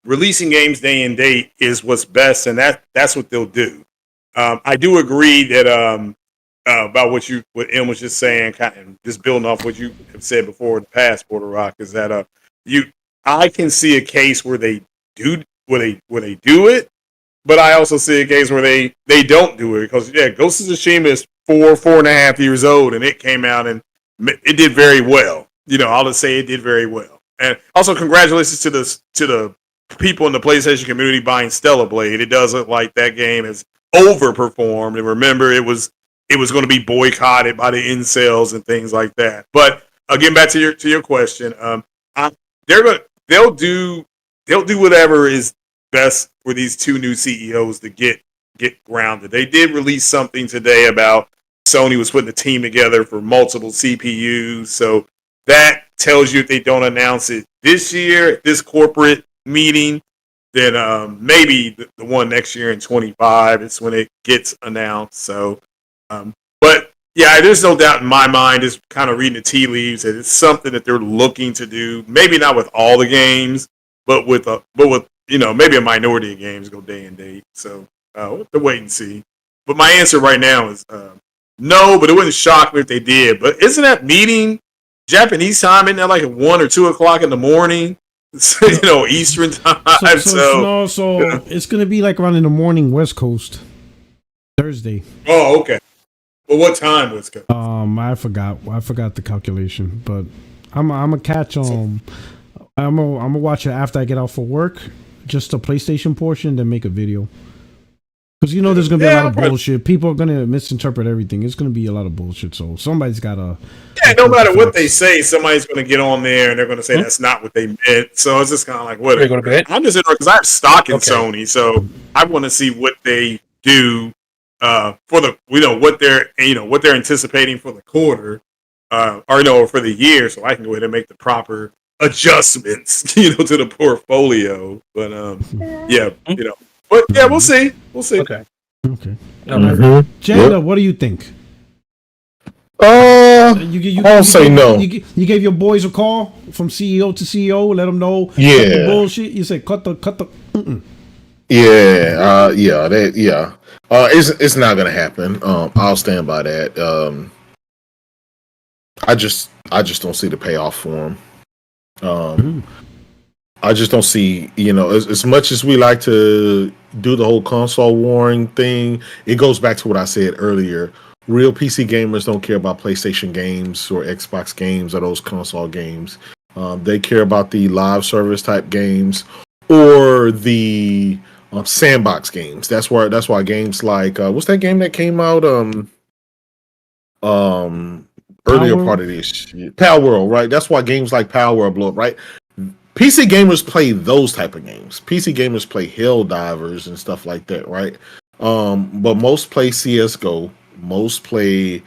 releasing games day and date is what's best, and that's what they'll do. I do agree that about what Em was just saying, kind of just building off what you have said before in the past, Border Rock, is that I can see a case where they do it, but I also see a case where they don't do it because Ghost of Tsushima is 4.5 years old, and it came out and it did very well. I'll just say it did very well. And also congratulations to the people in the PlayStation community buying Stellar Blade. It does look like that game has overperformed, and remember it was going to be boycotted by the incels and things like that. But again, back to your question, they'll do whatever is best for these two new CEOs to get grounded. They did release something today about Sony was putting a team together for multiple CPUs. So that tells you if they don't announce it this year at this corporate meeting, then maybe the one next year in 25 is when it gets announced. So, but yeah, there's no doubt in my mind, just kind of reading the tea leaves, that it's something that they're looking to do. Maybe not with all the games, but with maybe a minority of games go day and date. So we'll have to wait and see. But my answer right now is no, but it wouldn't shock me if they did. But isn't that meeting Japanese time? Isn't that like at 1 or 2 o'clock in the morning? Eastern time. So it's gonna be like around in the morning, West Coast, Thursday. Oh, okay. Well, what time West Coast? I forgot the calculation, but I'm a catch on. I'm gonna watch it after I get out for work, just the PlayStation portion, then make a video. Because there's gonna be a lot of bullshit. People are gonna misinterpret everything. It's gonna be a lot of bullshit. So somebody's gotta. Yeah, no matter what they say, somebody's gonna get on there and they're gonna say that's not what they meant. So it's just kind of like whatever. I'm just interested because I have stock in Sony, so I want to see what they do for the what they're anticipating for the quarter, or for the year, so I can go ahead and make the proper adjustments, to the portfolio. But But yeah, we'll see. Okay. Mm-hmm. Jada, what do you think? I'll say no. You gave your boys a call from CEO to CEO, let them know. Yeah. Cut the bullshit. You said cut the. It's not gonna happen. I'll stand by that. I just don't see the payoff for him. I just don't see, as much as we like to do the whole console warring thing, it goes back to what I said earlier. Real PC gamers don't care about PlayStation games or Xbox games or those console games. They care about the live service type games or the sandbox games. That's why games like what's that game that came out earlier part of this Power World, right? That's why games like Power World blow up, right? PC gamers play those type of games. PC gamers play Helldivers and stuff like that, right? But most play CS:GO. Most play,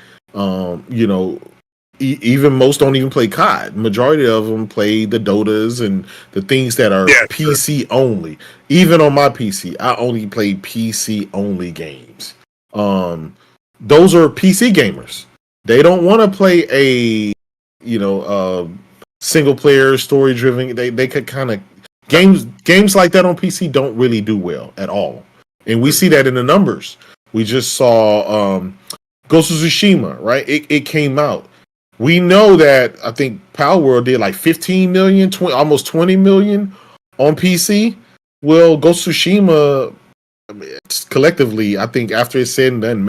even most don't even play COD. Majority of them play the Dotas and the things that are PC only. Even on my PC, I only play PC only games. Those are PC gamers. They don't want to play a, single player story driven. They could kind of games like that on PC don't really do well at all, and we see that in the numbers. We just saw Ghost of Tsushima, right? It came out. We know that I think Power World did like 15 million, almost 20 million on PC. Well, Ghost of Tsushima collectively, I think after it's said and done,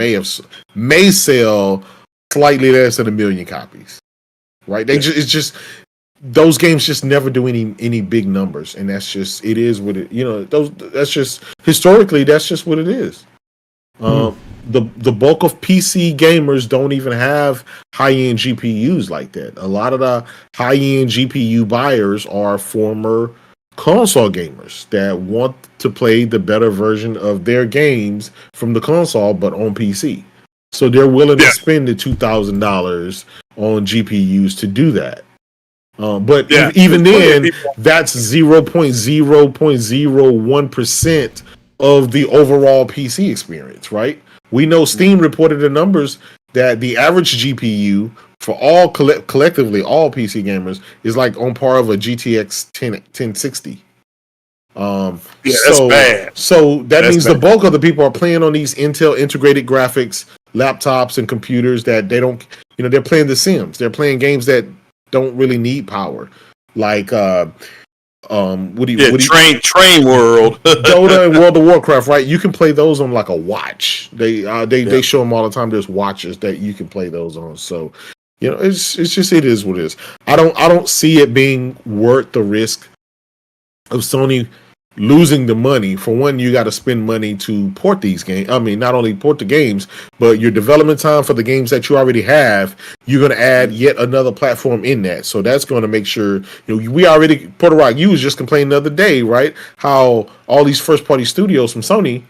may sell slightly less than 1 million copies. Right? It's just those games just never do any big numbers, and that's just it is what it. That's just historically that's just what it is. the bulk of PC gamers don't even have high-end GPUs like that. A lot of the high-end GPU buyers are former console gamers that want to play the better version of their games from the console, but on PC. So they're willing to spend the $2,000 on GPUs to do that. But even then, that's 0.001% of the overall PC experience, right? We know Steam reported the numbers that the average GPU for all collectively all PC gamers is like on par of a GTX 1060. That's bad. So that means the bulk of the people are playing on these Intel integrated graphics laptops and computers that they don't, they're playing The Sims. They're playing games that don't really need power, like Train World, Dota and World of Warcraft, right? You can play those on like a watch. They show them all the time. There's watches that you can play those on. So, it's just, it is what it is. I don't see it being worth the risk of Sony losing the money. For one, you got to spend money to port these games. I mean, not only port the games, but your development time for the games that you already have, you're going to add yet another platform in that. So that's going to make sure, we already, Puerto Rock, you was just complaining the other day, right? How all these first party studios from Sony,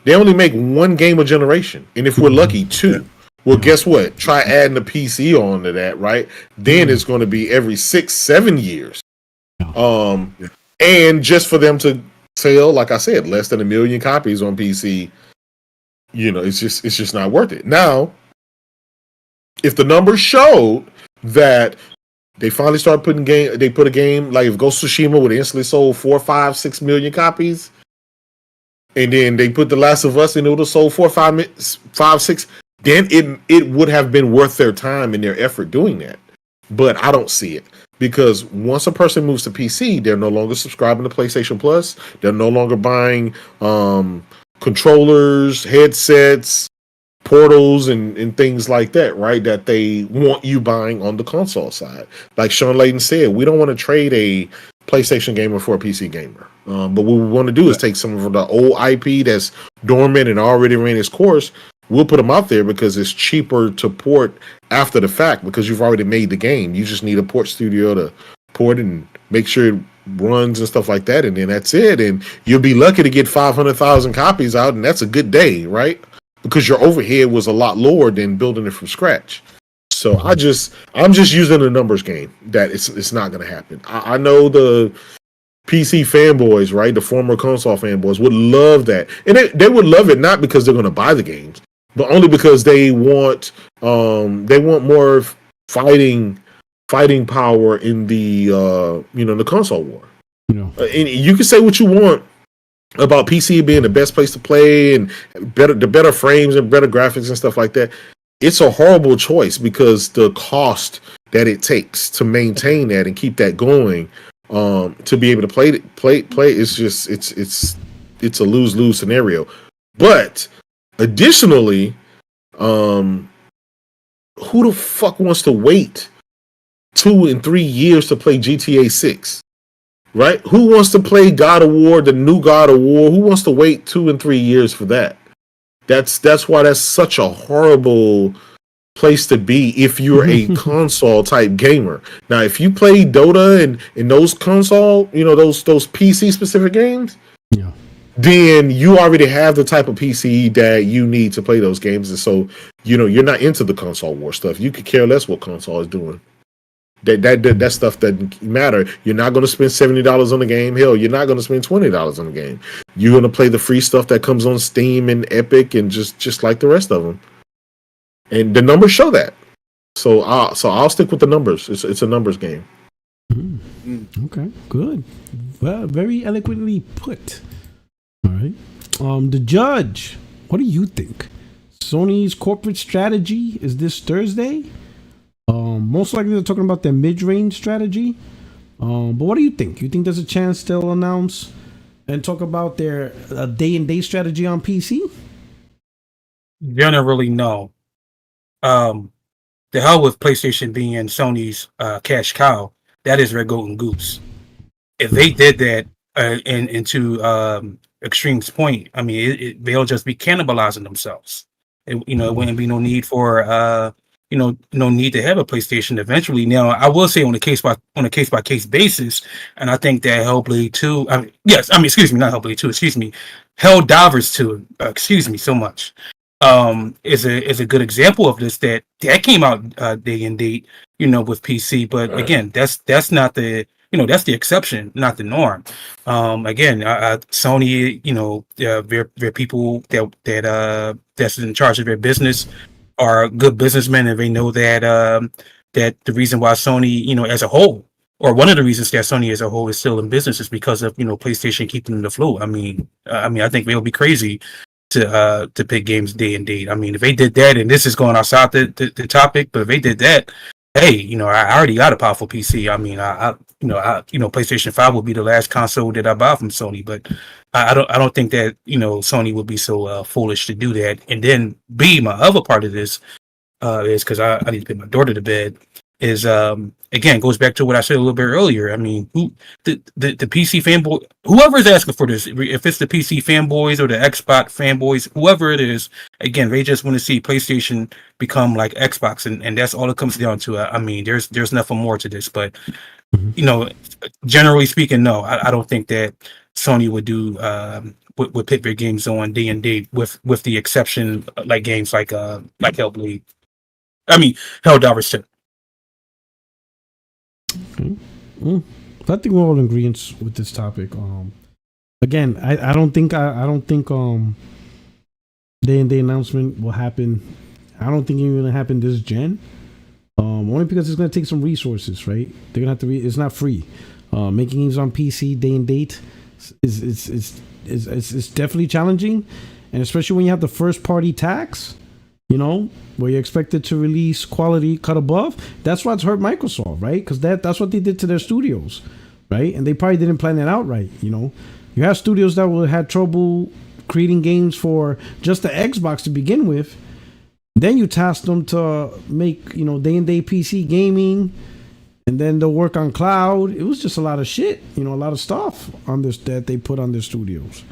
they only make one game a generation. And if we're lucky, two. Well, guess what? Try adding a PC onto that, right? Then it's going to be every 6-7 years. And just for them to sell, like I said, less than 1 million copies on PC, it's just not worth it. Now, if the numbers showed that they finally started they put a game like if Ghost of Tsushima would have instantly sold 4, 5, 6 million copies, and then they put The Last of Us and it would have sold 4, 5, 6, then it would have been worth their time and their effort doing that. But I don't see it. Because once a person moves to PC, they're no longer subscribing to PlayStation Plus. They're no longer buying controllers, headsets, portals, and things like that, right? That they want you buying on the console side. Like Sean Layden said, we don't want to trade a PlayStation gamer for a PC gamer. But what we want to do is take some of the old IP that's dormant and already ran its course. We'll put them out there because it's cheaper to port after the fact because you've already made the game. You just need a port studio to port and make sure it runs and stuff like that, and then that's it. And you'll be lucky to get 500,000 copies out, and that's a good day, right? Because your overhead was a lot lower than building it from scratch. So I'm just using the numbers game that it's not going to happen. I know the PC fanboys, right? The former console fanboys would love that, and they would love it not because they're going to buy the games, but only because they want more fighting power in the the console war. And you can say what you want about PC being the best place to play and better frames and better graphics and stuff like that. It's a horrible choice because the cost that it takes to maintain that and keep that going, to be able to play is just it's a lose-lose scenario. But additionally, who the fuck wants to wait 2 and 3 years to play GTA 6? Right? Who wants to play God of War, the new God of War? Who wants to wait 2 and 3 years for that? That's why that's such a horrible place to be if you're a console type gamer. Now, if you play Dota and those console, those PC specific games, then you already have the type of PC that you need to play those games. And so, you're not into the console war stuff. You could care less what console is doing. That stuff doesn't matter. You're not going to spend $70 on the game. Hell, you're not going to spend $20 on the game. You're going to play the free stuff that comes on Steam and Epic and just like the rest of them. And the numbers show that. So I'll stick with the numbers. It's a numbers game. Okay, good. Well, very eloquently put. All right. The judge. What do you think? Sony's corporate strategy is this Thursday. Most likely they're talking about their mid-range strategy. But what do you think? You think there's a chance they'll announce and talk about their day-and-day strategy on PC? Generally, no. The hell with PlayStation being Sony's cash cow. That is their golden goose. If they did that into Extreme's point, I mean, they'll just be cannibalizing themselves. it wouldn't be no need for no need to have a PlayStation eventually. Now, I will say on a case by case basis, and I think that Hellblade 2, excuse me, not Hellblade 2, excuse me, Helldivers 2, excuse me so much, is a good example of this. That came out day and date, with PC. But again, that's not the that's the exception, not the norm. Again, Sony, their people that's in charge of their business are good businessmen, and they know that that the reason why Sony, as a whole, or one of the reasons that Sony as a whole is still in business is because of PlayStation keeping them afloat. I mean, I think they would be crazy to pick games day and date. I mean, if they did that, and this is going outside the topic, but if they did that, hey, I already got a powerful PC. I mean, PlayStation 5 will be the last console that I buy from Sony, but I don't think that Sony would be so foolish to do that. And then my other part of this is because I need to put my daughter to bed. Is again goes back to what I said a little bit earlier. I mean, the PC fanboy, whoever is asking for this, if it's the PC fanboys or the Xbox fanboys, whoever it is, again, they just want to see PlayStation become like Xbox, and that's all it comes down to. I mean, there's nothing more to this, but generally speaking, no, I don't think that Sony would do would pick their games on day and date, with the exception like games like Hellblade. I mean, Helldivers 2. I think we're all in agreement with this topic. Again, I don't think day and day announcement will happen. I don't think it's going to happen this gen. Only because it's going to take some resources, right? They're going to have to. It's not free. Making games on PC day and date is definitely challenging, and especially when you have the first party tax. Where you're expected to release quality cut above. That's what's hurt Microsoft, right? Because that's what they did to their studios, right? And they probably didn't plan it out right. You have studios that will have trouble creating games for just the Xbox to begin with. Then you task them to make day and day PC gaming, and then they'll work on cloud. It was just a lot of shit, a lot of stuff on this that they put on their studios.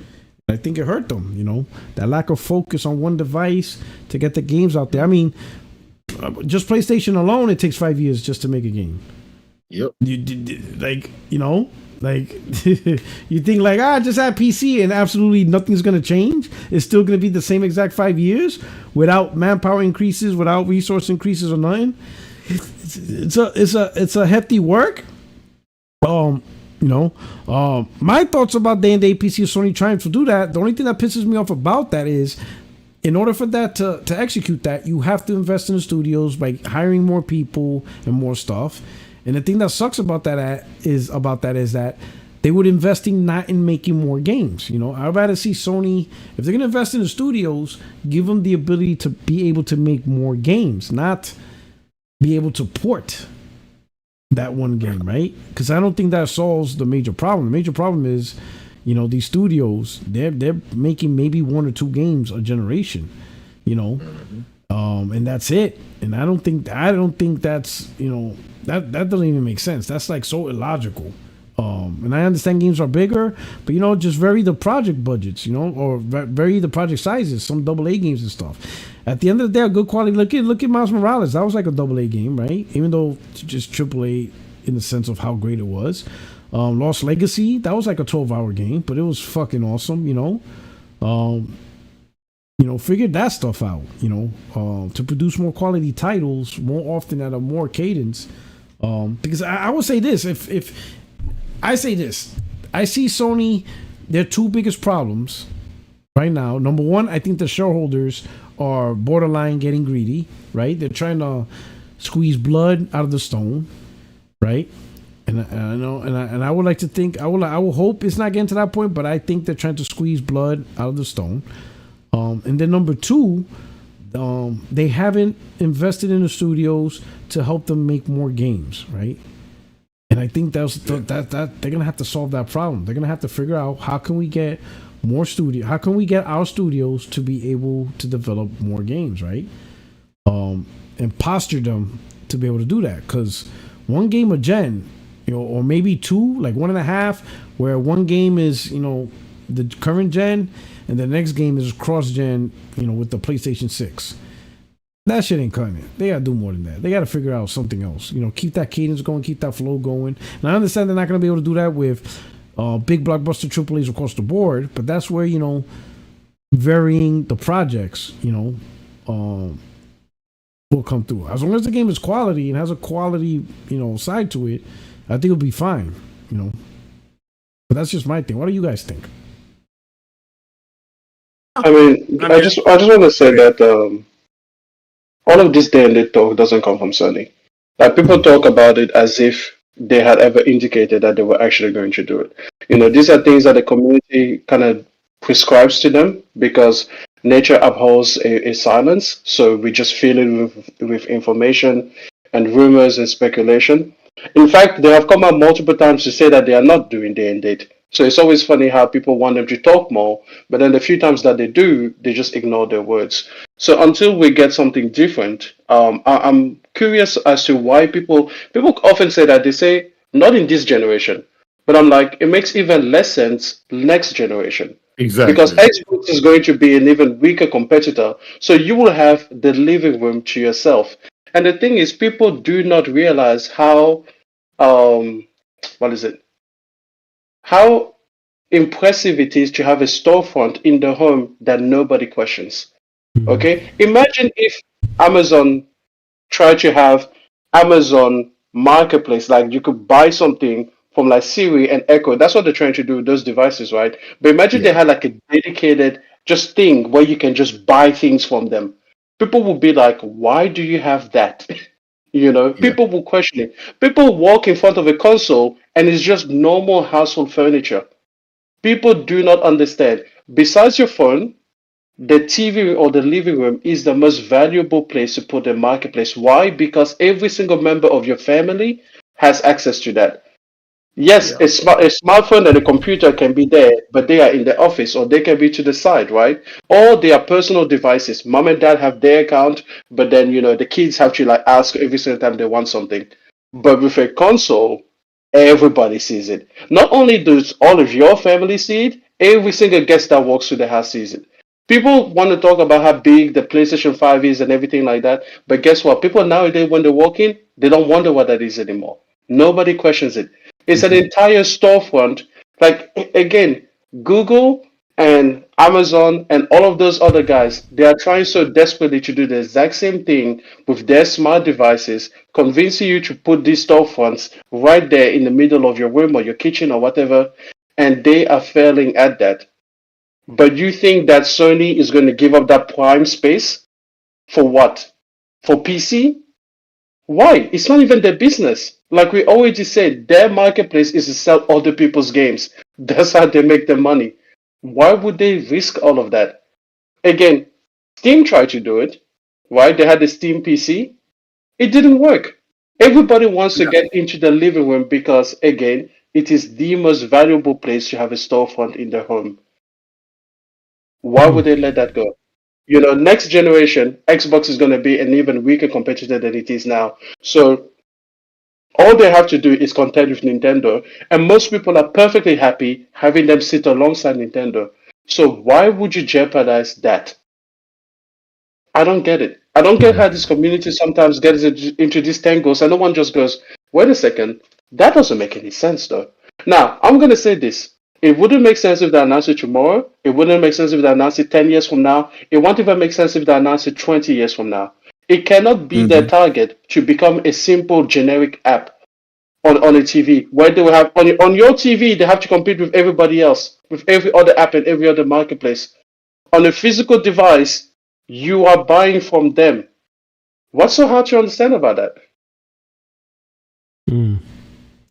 I think it hurt them, that lack of focus on one device to get the games out there. I mean, just PlayStation alone, it takes 5 years just to make a game. Yep. You think just add PC and absolutely nothing's going to change. It's still going to be the same exact 5 years without manpower increases, without resource increases or nothing. It's a hefty work. My thoughts about day and day PC Sony trying to do that. The only thing that pisses me off about that is, in order for that to execute that, you have to invest in the studios by hiring more people and more stuff. And the thing that sucks about that is that they would investing not in making more games. I'd rather see Sony, if they're gonna invest in the studios, give them the ability to be able to make more games, not be able to port that one game, right? Because I don't think that solves the major problem. The major problem is, these studios, they're making maybe one or two games a generation, and that's it. And I don't think that's that doesn't even make sense. That's like so illogical. And I understand games are bigger, but just vary the project budgets, or vary the project sizes. Some AA games and stuff. At the end of the day, a good quality. Look at Miles Morales. That was like a AA game, right? Even though just AAA in the sense of how great it was. Lost Legacy, that was like a 12-hour game, but it was fucking awesome. Figured that stuff out. To produce more quality titles more often at a more cadence. Because I would say this: if I say this, I see Sony. Their two biggest problems right now. Number one, I think the shareholders are borderline getting greedy, right? They're trying to squeeze blood out of the stone, right? And I know, and I would like to think, I will hope it's not getting to that point, but I think they're trying to squeeze blood out of the stone. And then number two, they haven't invested in the studios to help them make more games, right? And I think that they're gonna have to solve that problem. They're gonna have to figure out how can we get our studios to be able to develop more games, right? And posture them to be able to do that. Because one game a gen, or maybe two, like 1.5, where one game is, the current gen, and the next game is cross gen, with the PlayStation 6. That shit ain't cutting it. They gotta do more than that. They gotta figure out something else. Keep that cadence going, keep that flow going. And I understand they're not gonna be able to do that with big blockbuster AAAs across the board, but that's where varying the projects, will come through. As long as the game is quality and has a quality, side to it, I think it'll be fine. But that's just my thing. What do you guys think? I mean, I just want to say that all of this day and date talk doesn't come from Sony. Like, people talk about it as if they had ever indicated that they were actually going to do it. These are things that the community kind of prescribes to them because nature abhors a silence. So we just fill it with information and rumors and speculation. In fact, they have come out multiple times to say that they are not doing day and date. So it's always funny how people want them to talk more, but then the few times that they do, they just ignore their words. So until we get something different, I'm curious as to why people often say that. They say, not in this generation. But I'm like, it makes even less sense next generation. Exactly. Because Xbox is going to be an even weaker competitor. So you will have the living room to yourself. And the thing is, people do not realize how, how impressive it is to have a storefront in the home that nobody questions. Okay? Imagine if Amazon tried to have Amazon Marketplace, like you could buy something from like Siri and Echo. That's what they're trying to do with those devices, right? But imagine they had like a dedicated just thing where you can just buy things from them. People will be like, why do you have that? People will question it. People walk in front of a console and it's just normal household furniture. People do not understand. Besides your phone, the TV or the living room is the most valuable place to put the marketplace. Why? Because every single member of your family has access to that. Yes, a smartphone and a computer can be there, but they are in the office or they can be to the side, right? Or they are personal devices. Mom and dad have their account, but then, the kids have to like ask every single time they want something. But with a console, everybody sees it. Not only does all of your family see it, every single guest that walks through the house sees it. People want to talk about how big the PlayStation 5 is and everything like that, but guess what? People nowadays, when they walk in, they don't wonder what that is anymore. Nobody questions it. It's an entire storefront. Like, again, Google and Amazon and all of those other guys, they are trying so desperately to do the exact same thing with their smart devices, convincing you to put these storefronts right there in the middle of your room or your kitchen or whatever, and they are failing at that. But you think that Sony is going to give up that prime space for what? For PC? Why? It's not even their business. Like we already said, their marketplace is to sell other people's games. That's how they make their money. Why would they risk all of that? Again, Steam tried to do it, right? They had the Steam PC. It didn't work. Everybody wants to get into the living room because, again, it is the most valuable place to have a storefront in their home. Why would they let that go? Next generation, Xbox is going to be an even weaker competitor than it is now. So all they have to do is contend with Nintendo, and most people are perfectly happy having them sit alongside Nintendo. So why would you jeopardize that? I don't get it. I don't get how this community sometimes gets into these tangles, and no one just goes, wait a second, that doesn't make any sense though. Now, I'm going to say this. It wouldn't make sense if they announce it tomorrow. It wouldn't make sense if they announce it 10 years from now. It won't even make sense if they announce it 20 years from now. It cannot be their target to become a simple generic app on a TV. Where they will have on your TV, they have to compete with everybody else, with every other app and every other marketplace. On a physical device, you are buying from them. What's so hard to understand about that?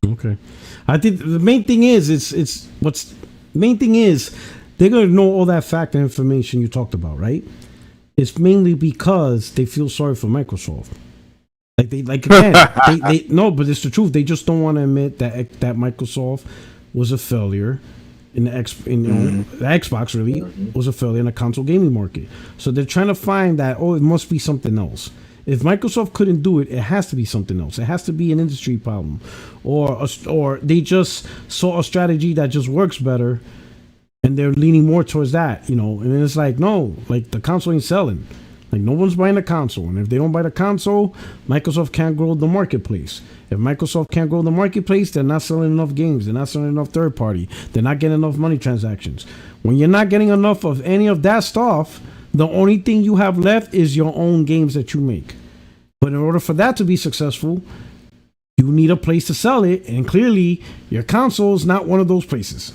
Okay. I think the main thing is they're gonna ignore all that fact and information you talked about, right? It's mainly because they feel sorry for Microsoft. They no, but it's the truth. They just don't want to admit that Microsoft was a failure in the Xbox really was a failure in the console gaming market. So they're trying to find that it must be something else. If Microsoft couldn't do it, it has to be something else. It has to be an industry problem, or they just saw a strategy that just works better, and they're leaning more towards that, and then it's like, no, like the console ain't selling. Like no one's buying the console, and if they don't buy the console, Microsoft can't grow the marketplace. If Microsoft can't grow the marketplace, they're not selling enough games. They're not selling enough third party. They're not getting enough money transactions. When you're not getting enough of any of that stuff, the only thing you have left is your own games that you make. But in order for that to be successful, you need a place to sell it, and clearly your console is not one of those places.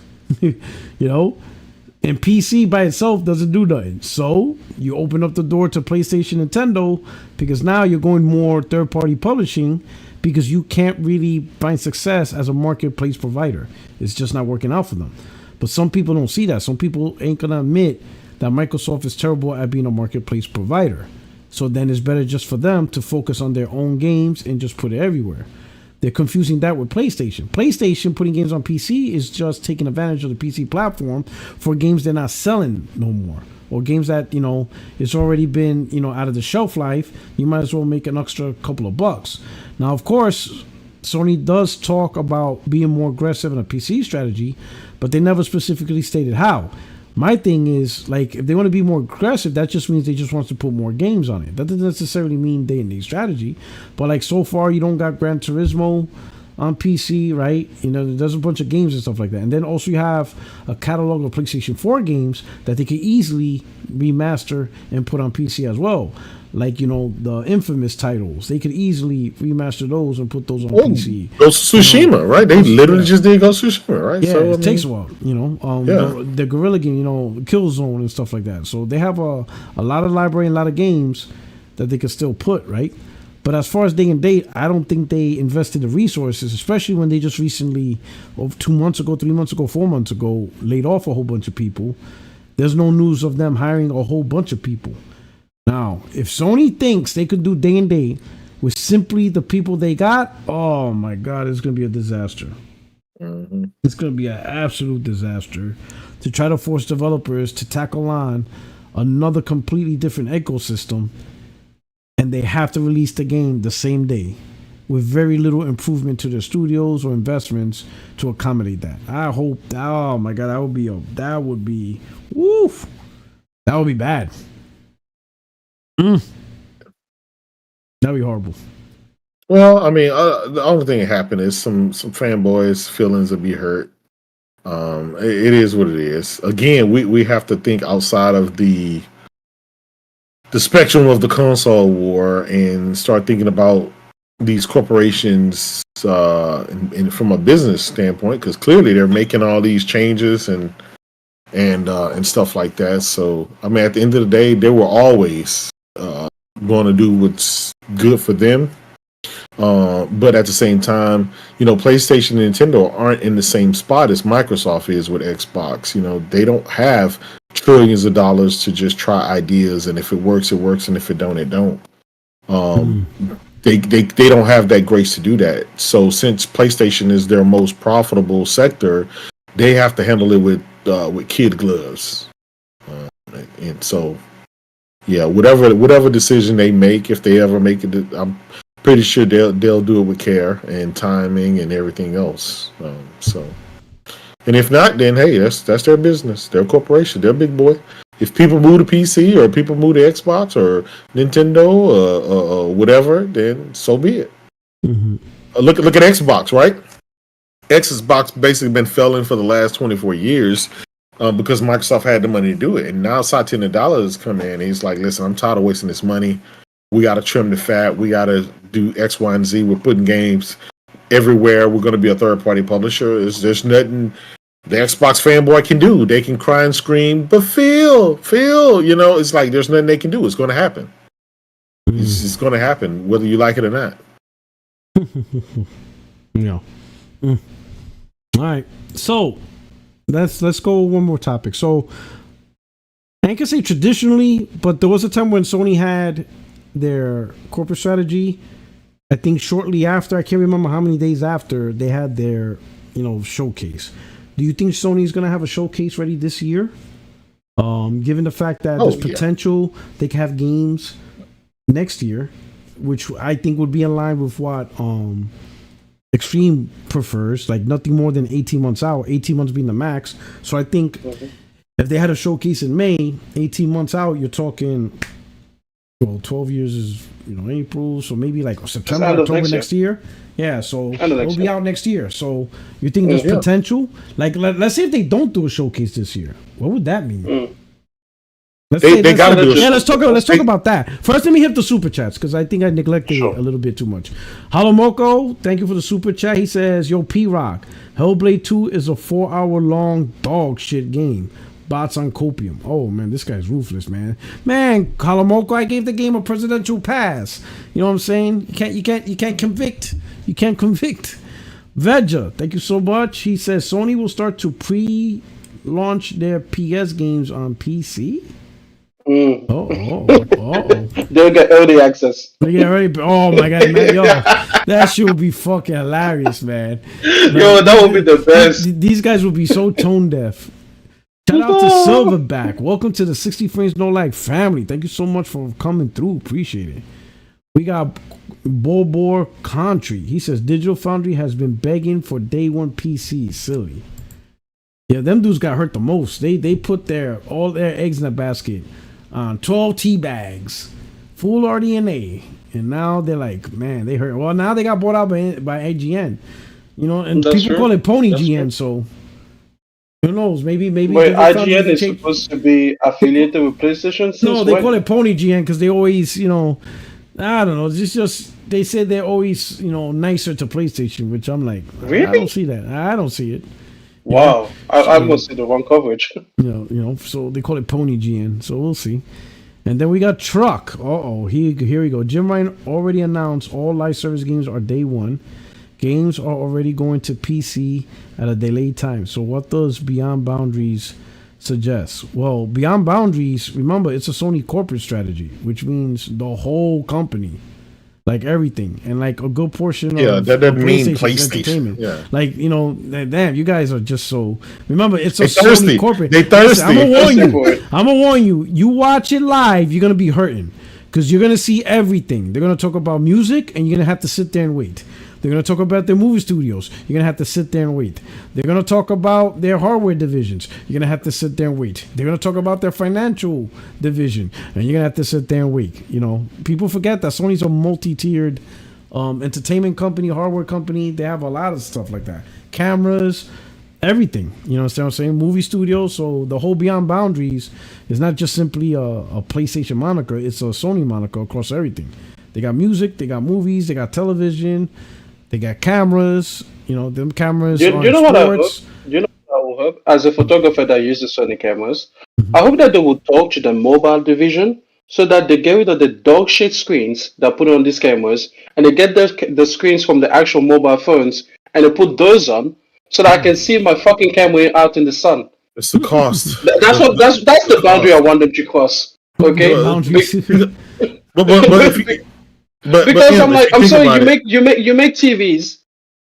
And PC by itself doesn't do nothing. So you open up the door to PlayStation, Nintendo, because now you're going more third-party publishing, because you can't really find success as a marketplace provider. It's just not working out for them. But some people don't see that. Some people ain't gonna admit that Microsoft is terrible at being a marketplace provider. So then it's better just for them to focus on their own games and just put it everywhere. They're confusing that with PlayStation. PlayStation putting games on PC is just taking advantage of the PC platform for games they're not selling no more. Or games that, it's already been, out of the shelf life. You might as well make an extra couple of bucks. Now, of course, Sony does talk about being more aggressive in a PC strategy, but they never specifically stated how. My thing is, like, if they want to be more aggressive, that just means they just want to put more games on it. That doesn't necessarily mean day-and-day strategy. But, like, so far, you don't got Gran Turismo on PC, right? There's a bunch of games and stuff like that. And then also you have a catalog of PlayStation 4 games that they could easily remaster and put on PC as well. Like, the infamous titles. They could easily remaster those and put those on PC. Ghost of Tsushima, right? They literally just did Ghost of Tsushima, right? Yeah, so, it takes a while, the Guerrilla game, Killzone and stuff like that. So they have a lot of library and a lot of games that they could still put, right? But as far as day and date, I don't think they invested the resources, especially when they just recently, 2 months ago, 3 months ago, 4 months ago, laid off a whole bunch of people. There's no news of them hiring a whole bunch of people. Now, if Sony thinks they could do day and date with simply the people they got, oh my God, it's going to be a disaster. Mm-hmm. It's going to be an absolute disaster to try to force developers to tackle on another completely different ecosystem, and they have to release the game the same day with very little improvement to their studios or investments to accommodate that. I hope, oh my God, that would be bad. That'd be horrible. Well, I mean, the only thing that happened is some fanboys' feelings will be hurt. It is what it is. Again, we have to think outside of the spectrum of the console war and start thinking about these corporations from a business standpoint, because clearly they're making all these changes and stuff like that. So, I mean, at the end of the day, they were always going to do what's good for them. But at the same time, PlayStation and Nintendo aren't in the same spot as Microsoft is with Xbox. They don't have trillions of dollars to just try ideas, and if it works, it works, and if it don't, it don't. They don't have that grace to do that. So since PlayStation is their most profitable sector, they have to handle it with kid gloves. And so, yeah, whatever decision they make, if they ever make it, I'm pretty sure they'll do it with care and timing and everything else. And if not, then hey, that's their business, their corporation, their big boy. If people move to PC or people move to Xbox or Nintendo or whatever, then so be it. Mm-hmm. Look at Xbox, right? Xbox basically been failing for the last 24 years because Microsoft had the money to do it. And now Satya Nadella has come in and he's like, listen, I'm tired of wasting this money. We got to trim the fat. We got to do X, Y, and Z. We're putting games everywhere. We're going to be a third-party publisher. There's nothing the Xbox fanboy can do. They can cry and scream, but Phil, it's like there's nothing they can do. It's going to happen. It's going to happen, whether you like it or not. Yeah. All right. So let's go one more topic. So I ain't gonna say traditionally, but there was a time when Sony had their corporate strategy. I think shortly after, I can't remember how many days after, they had their showcase. Do you think Sony's gonna have a showcase ready this year? Given the fact that there's potential they can have games next year, which I think would be in line with what Extreme prefers, like nothing more than 18 months out, 18 months being the max. So I think If they had a showcase in May, 18 months out, you're talking, well, 12 years is, April, so maybe like September, October next year. Yeah, so it'll be out next year. So you think there's potential? Like, let's say if they don't do a showcase this year, what would that mean? They gotta do it. Yeah, let's talk about that. First, let me hit the super chats because I think I neglected it a little bit too much. Halomoko, thank you for the super chat. He says, "Yo, P-Rock, Hellblade 2 is a 4-hour-long dog shit game. Bots on copium." Oh man, this guy's ruthless, man. Man, Halomoko, I gave the game a presidential pass. You know what I'm saying? You can't convict. You can't convict. Veja, thank you so much. He says Sony will start to pre-launch their PS games on PC. They'll get early access. Oh my god, man, yo, that shit would be fucking hilarious, man. Yo, that would be the best. These guys would be so tone deaf. Shout out to Silverback. Welcome to the 60 Frames No Lag family. Thank you so much for coming through. Appreciate it. We got Bobor Country. He says Digital Foundry has been begging for day one PC. Silly. Yeah, them dudes got hurt the most. They put all their eggs in a basket on 12 tea bags, full RDNA, and now they're like, man, they hurt. Well, now they got bought out by AGN, and That's people true. call it Pony That's GN. true. So who knows? Maybe. Wait, IGN is supposed to be affiliated with PlayStation? No, they call it Pony GN because they always, I don't know. It's just they said they're always, nicer to PlayStation, which I'm like, really? I don't see that. I don't see it. Wow, I must see the wrong coverage. So they call it Pony GN. So we'll see. And then we got Truck. Here we go. Jim Ryan already announced all live service games are day one. Games are already going to PC at a delayed time. So what does Beyond Boundaries suggest? Well, Beyond Boundaries, remember, it's a Sony corporate strategy, which means the whole company. Like everything, and like a good portion of that doesn't mean PlayStation entertainment. Yeah. Like, damn, you guys are just so. Remember, it's a Sony corporate. They thirsty. Listen, I'm gonna warn you. You watch it live, you're gonna be hurting because you're gonna see everything. They're gonna talk about music, and you're gonna have to sit there and wait. They're gonna talk about their movie studios. You're gonna have to sit there and wait. They're gonna talk about their hardware divisions. You're gonna have to sit there and wait. They're gonna talk about their financial division, and you're gonna have to sit there and wait. People forget that Sony's a multi-tiered entertainment company, hardware company. They have a lot of stuff like that. Cameras, everything. You know what I'm saying? Movie studios. So the whole Beyond Boundaries is not just simply a PlayStation moniker. It's a Sony moniker across everything. They got music. They got movies. They got television. They got cameras, them cameras. You know what I hope? You know what I will hope? As a photographer that uses Sony cameras, I hope that they will talk to the mobile division so that they get rid of the dog shit screens that put on these cameras and they get the screens from the actual mobile phones and they put those on so that I can see my fucking camera out in the sun. It's the cost. That's the boundary I want them to cross. Okay? Because I'm sorry, you make TVs,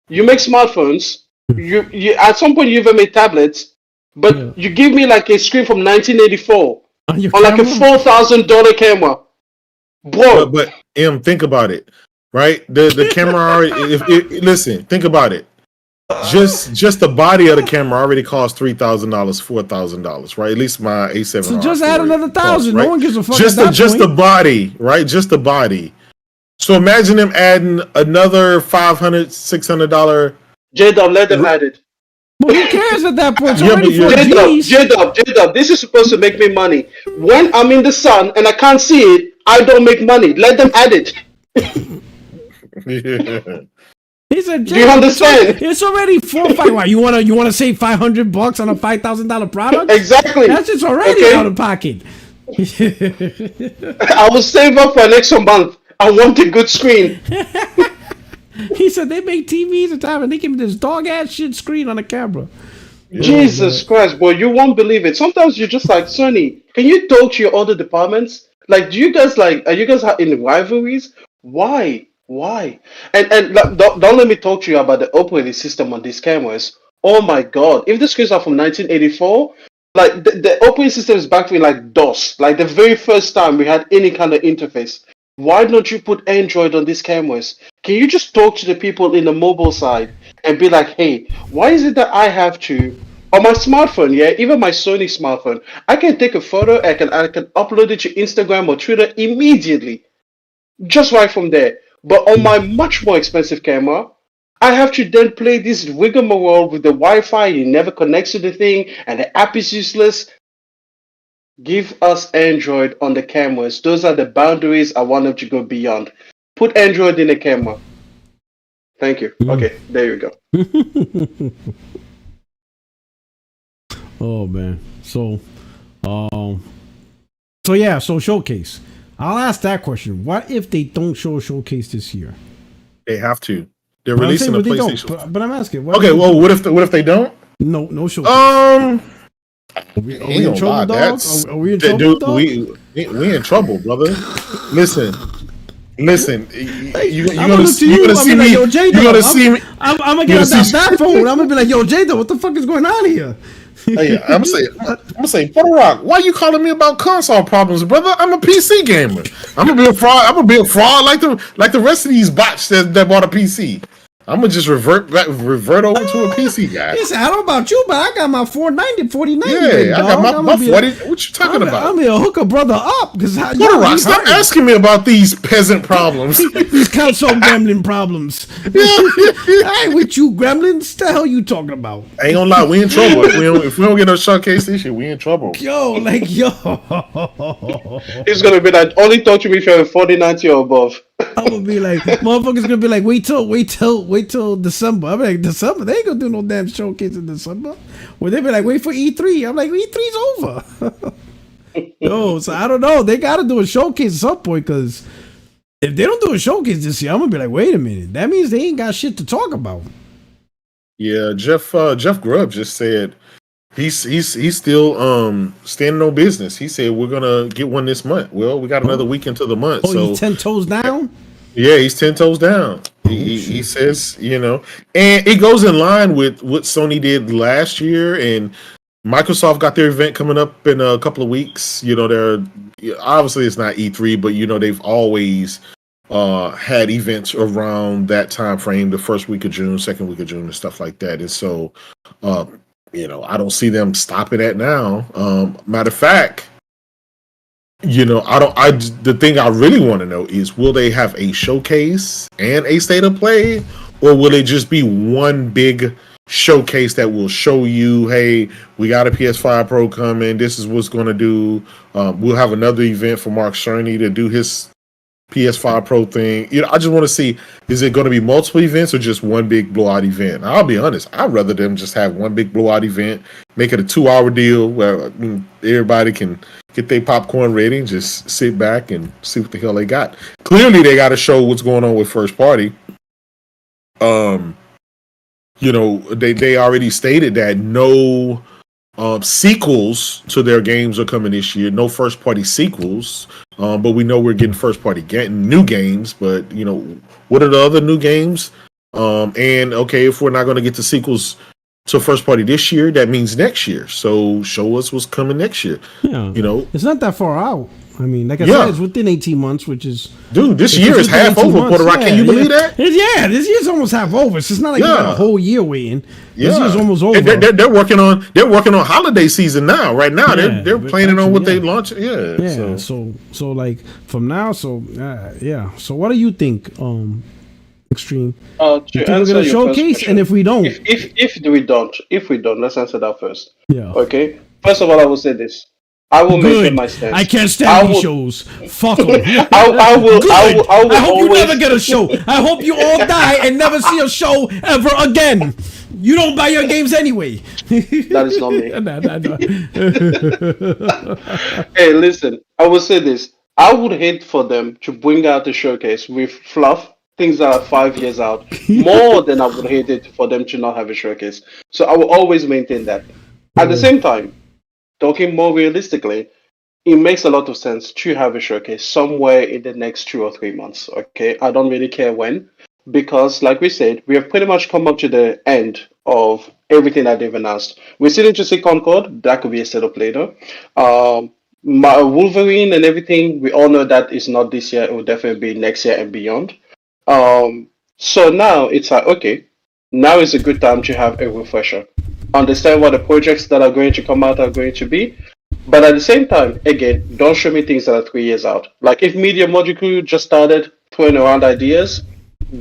you make smartphones, you at some point you even made tablets, but you give me like a screen from 1984 on like a $4,000 camera, bro. But think about it, right? The camera already. Listen, think about it. Just the body of the camera already costs $3,000, $4,000, right? At least my A7. So just add another $1,000. Right? No one gives a fuck. Just the body, right? Just the body. So imagine them adding another $500, $600. J-Dub, let them add it. Well, who cares at that point? J-Dub, this is supposed to make me money. When I'm in the sun and I can't see it, I don't make money. Let them add it. He said, do you understand? It's already 4 or 5. Why, you wanna save $500 on a $5,000 product? Exactly. That's just already out of pocket. I will save up for an extra month. I want a good screen. He said they make TVs at time and they give me this dog ass shit screen on the camera. Jesus Christ, boy, you won't believe it. Sometimes you're just like, Sony, can you talk to your other departments? Like, are you guys in rivalries? Why? And don't let me talk to you about the operating system on these cameras. Oh my God! If the screens are from 1984, like the operating system is back in like DOS, like the very first time we had any kind of interface. Why don't you put Android on these cameras? Can you just talk to the people in the mobile side and be like, hey, why is it that I have to On my smartphone, yeah, even my Sony smartphone, I can take a photo, I can upload it to Instagram or Twitter immediately, just right from there. But on my much more expensive camera, I have to then play this rigmarole with the Wi-Fi. It never connects to the thing, and the app is useless. Give us Android on the cameras. Those are the boundaries I want them to go beyond. Put Android in the camera. Thank you. Okay, there you go. Oh man. So showcase. I'll ask that question. What if they don't show a showcase this year? They have to. They're releasing a PlayStation. But I'm asking. Okay, well, what if they don't? No showcase. Are we in trouble, dog? Are we in trouble, dog? We in trouble, brother. Listen. You're gonna see me. You're gonna see me. I'm gonna get on that phone. I'm gonna be like, yo, Jada, what the fuck is going on here? Hey, I'm gonna say, Puerto Rock, why you calling me about console problems, brother? I'm a PC gamer. I'm gonna be a fraud. I'm gonna be a fraud like the rest of these bots that bought a PC. I'm gonna just revert over to a PC guy. Listen, I don't know about you, but I got my 4090. Yeah, I got my 40. What you talking about? I'm gonna hook a brother up because Puerto Rock, stop asking me about these peasant problems. These console gremlin problems. I ain't with you, gremlins. The hell you talking about? I ain't gonna lie, we in trouble. If we don't get no showcase this year, we in trouble. Yo. It's gonna be like only talk to me if you're 4090 or above. I'm gonna be like, motherfuckers gonna be like, wait till December. I'm like, December? They ain't gonna do no damn showcase in December. Well, they be like, wait for E3. I'm like, E3's over. No, so I don't know. They gotta do a showcase at some point, because if they don't do a showcase this year, I'm gonna be like, wait a minute. That means they ain't got shit to talk about. Yeah, Jeff Grubb just said he's still standing on business. He said we're gonna get one this month. Well, we got another week into the month. So he's 10 toes down? Yeah, he's 10 toes down. He says, and it goes in line with what Sony did last year, and Microsoft got their event coming up in a couple of weeks. They're obviously it's not E3, but they've always had events around that time frame, the first week of June, second week of June, and stuff like that. And so I don't see them stopping that now. Matter of fact, the thing I really want to know is, will they have a showcase and a state of play, or will it just be one big showcase that will show you, hey, we got a PS5 Pro coming, this is what's going to do. We'll have another event for Mark Cerny to do his PS5 Pro thing. I just want to see, is it going to be multiple events or just one big blowout event? I'll be honest, I'd rather them just have one big blowout event, make it a 2-hour deal where everybody can get their popcorn ready and just sit back and see what the hell they got. Clearly, they got to show what's going on with first party. They already stated that no sequels to their games are coming this year. No first party sequels. But we know we're getting first party new games. But what are the other new games? And okay, if we're not going to get the sequels to first party this year, that means next year. So show us what's coming next year. Yeah, it's not that far out. I mean, like I said, it's within 18 months, which is... Dude, this year is half over, Puerto Rock. Can you believe that? This year's almost half over. So it's not like you got a whole year waiting. This year's almost over. They're working on holiday season now. Right now, they're planning on what they launch. Yeah. So like from now, so what do you think, Extreme? To answer your showcase, question, and if we don't, if we don't, let's answer that first. Yeah. Okay. First of all, I will say this. I will mention my stance. I can't stand these shows. Fuck them. I will I hope you never get a show. I hope you all die and never see a show ever again. You don't buy your games anyway. That is not me. Hey, listen. I will say this. I would hate for them to bring out the showcase with fluff, things that are 5 years out, more than I would hate it for them to not have a showcase. So I will always maintain that. At the same time, talking more realistically, it makes a lot of sense to have a showcase somewhere in the next 2 or 3 months. Okay, I don't really care when, because like we said, we have pretty much come up to the end of everything that they've announced. We're still to see Concord. That could be a setup later. My Wolverine and everything, we all know that is not this year. It will definitely be next year and beyond. So now it's like, okay, now is a good time to have a refresher. understand what the projects that are going to come out are going to be. But at the same time, again, don't show me things that are 3 years out. Like if Media Molecule just started throwing around ideas,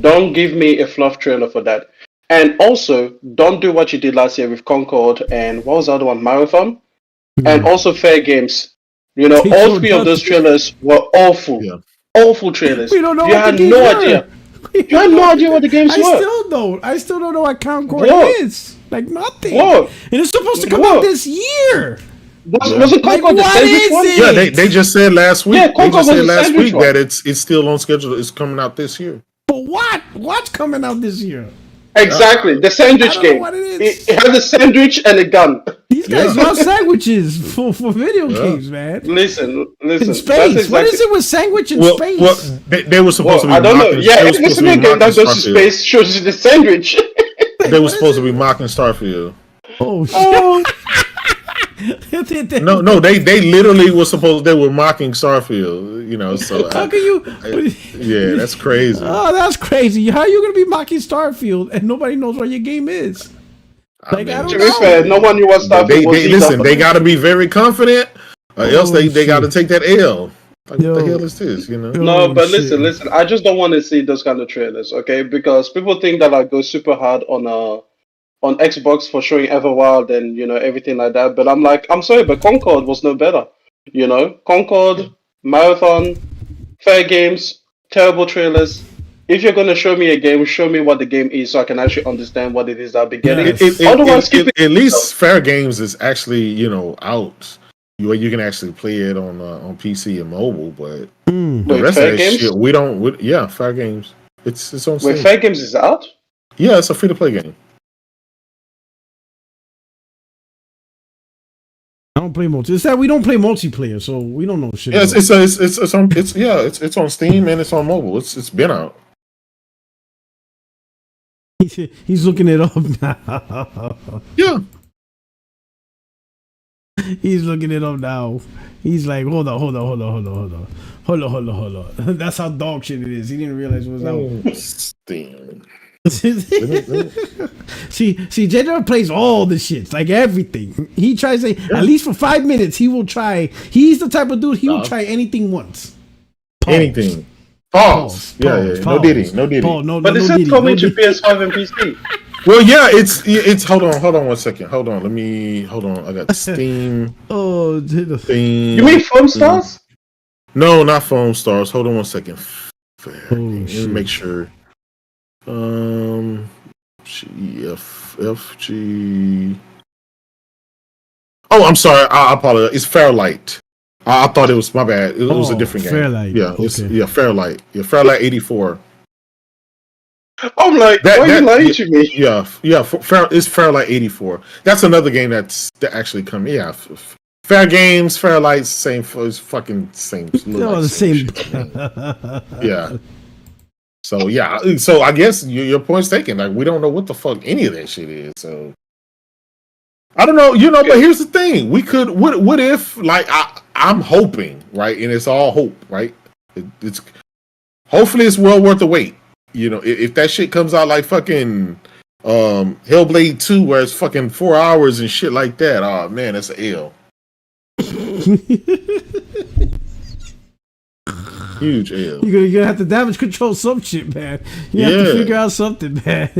don't give me a fluff trailer for that. And also, don't do what you did last year with Concord and what was the other one, Marathon? And also Fair Games. You know, all three of those trailers were awful. Yeah. Awful trailers. We don't know you what had the no games idea. You had no idea what the games were. I still don't know what Concord is. Like nothing. What? And it's supposed to come out this year. Was it Concord the sandwich one? Yeah, they just said last week. Yeah, they just said last week that it's still on schedule. It's coming out this year. But what? What's coming out this year? Exactly, the sandwich game. It has a sandwich and a gun. These guys love sandwiches for video games, man. Listen. In space. What is it with sandwich in space? Well, they were supposed to be. I don't know. Yeah, if it's a game that goes to space, shows you the sandwich. They were supposed to be mocking Starfield. Oh shit. No, they literally were supposed. They were mocking Starfield. You know, so how can you? Yeah, that's crazy. Oh, that's crazy. How are you gonna be mocking Starfield and nobody knows what your game is? Like, I don't know. Fair, no one knew what Starfield was. Listen, they got to be very confident, or else they got to take that L. Like, what the hell is this? You know? No, but listen. I just don't want to see those kind of trailers, okay? Because people think that I go super hard on Xbox for showing Everwild and everything like that. But I'm like, I'm sorry, but Concord was no better. Concord, Marathon, Fair Games, terrible trailers. If you're gonna show me a game, show me what the game is so I can actually understand what it is I'll be getting. At least Fair Games is actually out. You can actually play it on PC and mobile, but the rest of that shit we don't. Fair Games. It's on Steam. Wait, Fair Games is out? Yeah, it's a free to play game. I don't play multi. It's that we don't play multiplayer, so we don't know shit. Yeah, it's on Steam and it's on mobile. It's been out. He's looking it up now. Yeah. He's looking it up now. He's like, hold on. That's how dog shit it is. He didn't realize it was out. Steam. See, Jeddah plays all the shits, like everything. He tries at least for 5 minutes. He will try. He's the type of dude. He will try anything once. Pause. Anything. Pause. Yeah. No Diddy. Pause. But this is coming to PS5 and PC. Well, yeah, it's hold on 1 second. Hold on. I got Steam. Steam. You mean Foam Stars? No, not Foam Stars. Hold on 1 second. Let me make sure. GFFG. Oh, I'm sorry. I apologize. It's Fairlight. I thought it was my bad. It was a different game. Fairlight. Yeah, Fairlight. Yeah, Fairlight 84. I'm like, why are you lying to me? Yeah. It's Fairlight 84. That's another game that actually come. Yeah, Fair Games, Fairlight, same. It's fucking same. No, the same. Yeah. So I guess your point's taken. Like, we don't know what the fuck any of that shit is. So I don't know, But here's the thing: we could. What if, like, I'm hoping, right? And it's all hope, right? It's hopefully it's well worth the wait. If that shit comes out like fucking Hellblade 2, where it's fucking 4 hours and shit like that, oh man, that's an L. Huge L. You're gonna have to damage control some shit, man. You have to figure out something, man.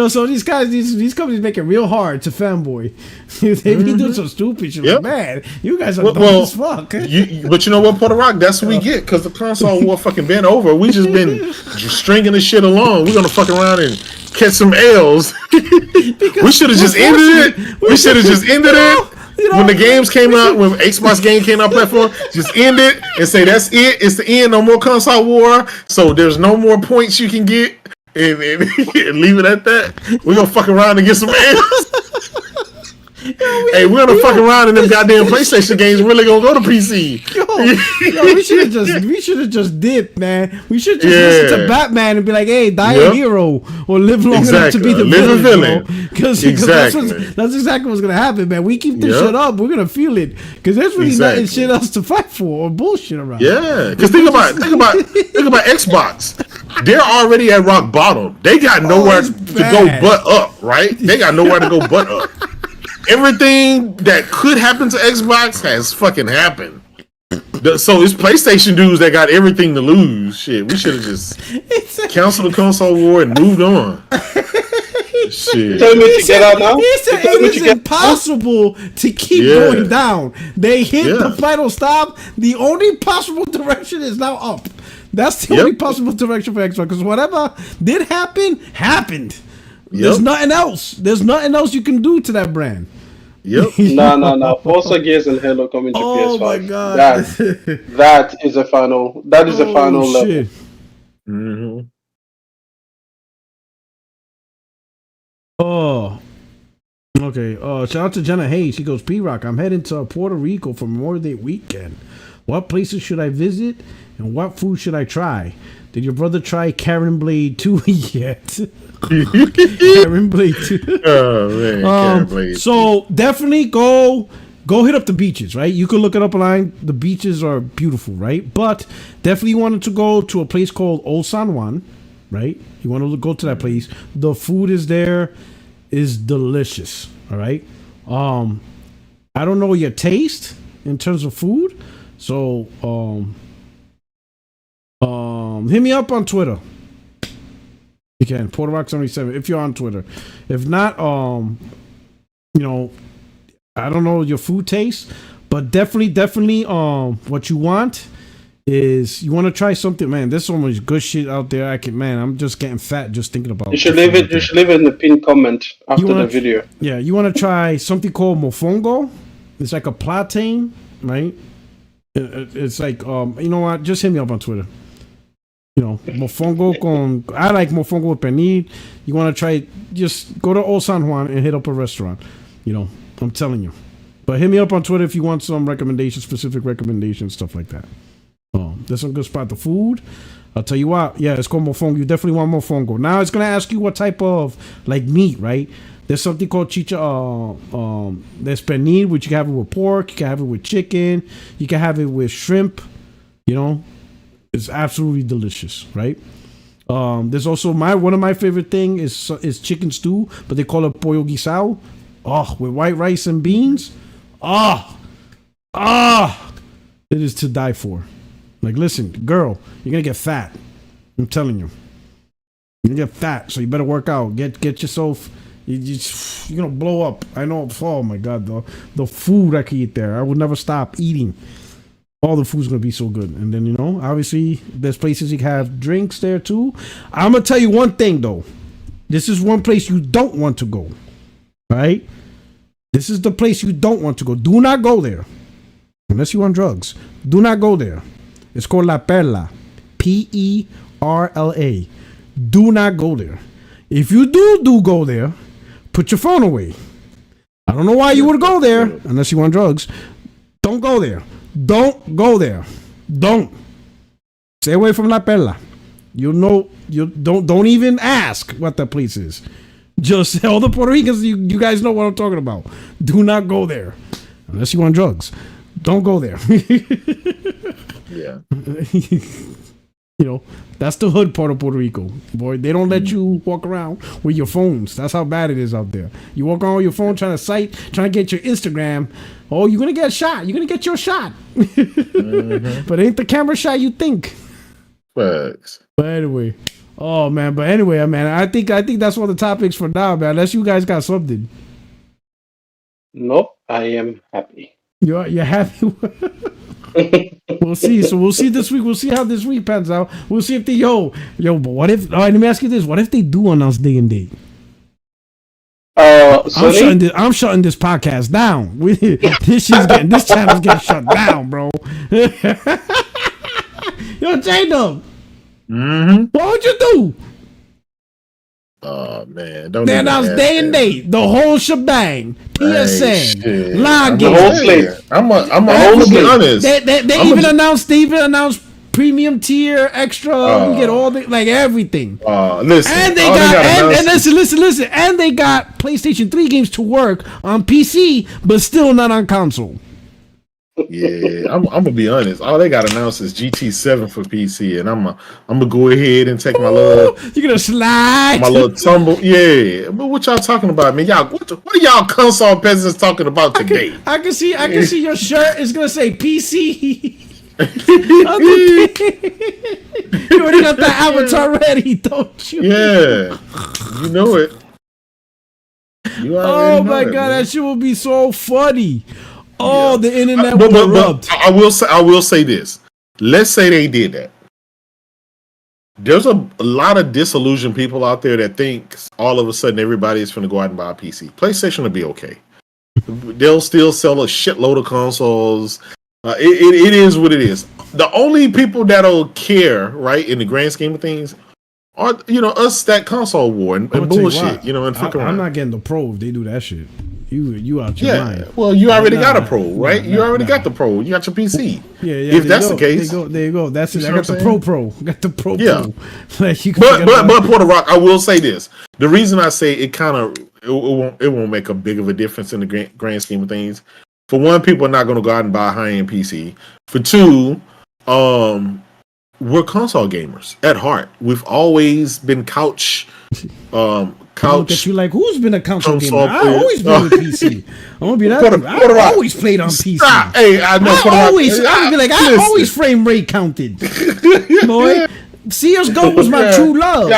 So these guys, these companies make it real hard to fanboy. They be doing some stupid shit. Yep. Man, you guys are dumb as fuck. But you know what, Puerto Rock? That's what we get, because the console war fucking been over. We just been stringing this shit along. We're gonna fuck around and catch some L's. We should have just ended it. We should have just ended it. When the games came out, when Xbox game came out platform, just end it and say that's it. It's the end. No more console war. So there's no more points you can get, and leave it at that. We're gonna fuck around and get some L's. Hey, we're gonna fuck around and them goddamn PlayStation games really gonna go to PC. we should have just dipped, man. We should just listen to Batman and be like, hey, die a hero or live long enough to be the villain. Because that's exactly what's gonna happen, man. We keep this shit up, we're gonna feel it. Because there's really nothing shit else to fight for or bullshit around. Yeah, because think about Xbox. They're already at rock bottom. They got nowhere to go but up, right? They got nowhere to go but up. Everything that could happen to Xbox has fucking happened. So it's PlayStation dudes that got everything to lose. Shit, we should have just canceled the console war and moved on. Shit. Tell me to get out now. It is impossible to keep going down. They hit the final stop. The only possible direction is now up. That's the only possible direction for Xbox. Because whatever did happen, happened. There's nothing else. There's nothing else you can do to that brand. No. Forza Gears and Halo coming to PS5. Oh my god. That is a final. That is a final level. Mm-hmm. Oh. Okay. Shout out to Jenna Hayes. She goes, P-Rock, I'm heading to Puerto Rico for Memorial Day weekend. What places should I visit and what food should I try? Did your brother try Karen Blade 2 yet? Karen Blade 2. Oh man, Karen Blade 2. So definitely go hit up the beaches, right? You can look it up online. The beaches are beautiful, right? But definitely wanted to go to a place called Old San Juan, right? You want to go to that place. The food is delicious, all right? I don't know your taste in terms of food, so hit me up on Twitter. You can PorterRock77 if you're on Twitter. If not, I don't know your food taste, but definitely what you want is you want to try something, man. There's so much good shit out there. I'm just getting fat just thinking about it. You should leave it in the pinned comment after the video. Yeah, you want to try something called mofongo. It's like a plantain, right? It's like you know what? Just hit me up on Twitter. Mofongo I like mofongo with pernil. You want to try it, just go to Old San Juan and hit up a restaurant. I'm telling you. But hit me up on Twitter if you want some recommendations, specific recommendations, stuff like that. There's some good spot. The food, I'll tell you what. Yeah, it's called mofongo. You definitely want mofongo. Now it's gonna ask you what type of meat, right? There's something called chicha. There's pernil, which you can have it with pork. You can have it with chicken. You can have it with shrimp. It's absolutely delicious, right? There's also one of my favorite thing is chicken stew, but they call it pollo guisado. With white rice and beans. It is to die for. Like, listen, girl, you're gonna get fat. I'm telling you, you're gonna get fat, so you better work out. Get yourself. You're gonna blow up. I know. Oh my god, the food I could eat there. I would never stop eating. All the food's gonna be so good. And then obviously there's places you can have drinks there too. I'm gonna tell you one thing though. This is one place you don't want to go. Right? This is the place you don't want to go. Do not go there. Unless you're on drugs. Do not go there. It's called La Perla. Perla. Do not go there. If you do go there, put your phone away. I don't know why you would go there unless you're on drugs. Don't go there. Don't go there. Don't. Stay away from La Perla. You don't even ask what that place is. Just all the Puerto Ricans, you guys know what I'm talking about. Do not go there unless you want drugs. Don't go there. Yeah. That's the hood part of Puerto Rico. Boy, they don't let you walk around with your phones. That's how bad it is out there. You walk around with your phone trying to get your Instagram. Oh, you're going to get shot. You're going to get your shot. Mm-hmm. But it ain't the camera shot you think. Facts. But anyway. Oh, man. But anyway, man, I think that's one of the topics for now, man. Unless you guys got something. Nope. I am happy. You're happy? We'll see. So we'll see this week. We'll see how this week pans out. We'll see if they but what if? All right, let me ask you this: what if they do announce day and date? I'm shutting this podcast down. This channel's getting shut down, bro. Yo, J-Dub. Mm-hmm. What would you do? Oh man, don't they even announced ask day and that. date, the whole shebang. PSN, Hey, login, The whole slate. I'm gonna be honest. They even announced premium tier, extra. You get all the everything. Listen, And they listen. And they got PlayStation 3 games to work on PC, but still not on console. Yeah, I'm gonna be honest. All they got announced is GT7 for PC, and I'm gonna go ahead and take my little. You're gonna slide my little tumble. Yeah, but what y'all talking about, man? Y'all, what are y'all console peasants talking about today? I can see your shirt is gonna say PC. You already got that avatar ready, don't you? Yeah, you know it. Oh my god, that shit will be so funny. Oh, the internet will erupt. I will say this. Let's say they did that. There's a lot of disillusioned people out there that think all of a sudden everybody is going to go out and buy a PC. PlayStation will be okay. They'll still sell a shitload of consoles. It is what it is. The only people that'll care, right, in the grand scheme of things, are us that console war and bullshit. And fuck around. I'm not getting the Pro if they do that shit. You out your mind. Well, you already got a Pro, right? You already got the Pro. You got your PC. Yeah. If that's the case, there you go. That's it. I got the Pro. Got the Pro. Yeah. Pro. But Puerto Rock, I will say this. The reason I say it won't make a big of a difference in the grand scheme of things. For one, people are not going to go out and buy a high-end PC. For two, we're console gamers at heart. We've always been couch. Look at you like, who's been a console gamer? I've always been with PC. I'm gonna be that. I always played on PC. Hey, I know. I always frame rate counted. Boy, CS:GO was my true love.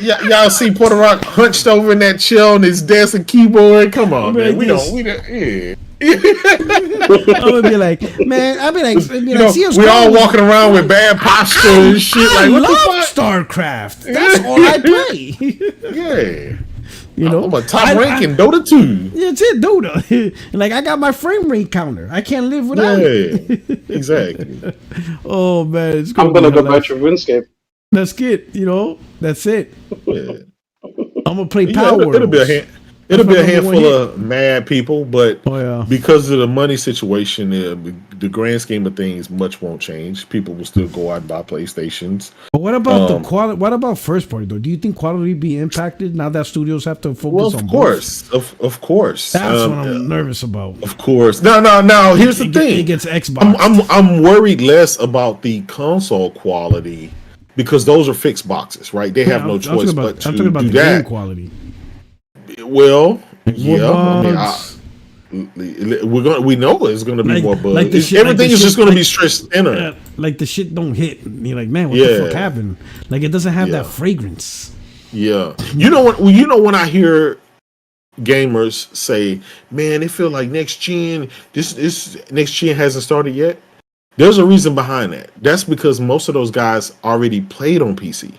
Y'all see Puerto Rock hunched over in that chair on his desk and keyboard. Come on, man. We don't. Yeah. I'm gonna be like, man. I'll be like, we all walking around with bad posture and shit. I love StarCraft. That's all I play. Yeah. I'm a top rank in Dota 2. Yeah, it's it, Dota. Like, I got my frame rate counter. I can't live without it. Exactly. Oh man, I'm gonna go back to RuneScape. That's it. That's it. Yeah. I'm gonna play Power. It'll be a handful of mad people, but Oh, because of the money situation, the grand scheme of things, much won't change. People will still go out and buy PlayStations. But what about the quality? What about first party though? Do you think quality be impacted now that studios have to focus on? Of course. That's what I'm nervous about. Of course. No. Here's the thing. It gets Xbox. I'm worried less about the console quality because those are fixed boxes, right? They have no choice but to do the that. game quality. Well, yeah. We know it's going to be more bugs. Everything is just going to be stretched thinner. Yeah, like the shit don't hit. And you're like, man, what the fuck happened? Like it doesn't have that fragrance. Yeah. You know when I hear gamers say, man, they feel like next gen, this next gen hasn't started yet. There's a reason behind that. That's because most of those guys already played on PC.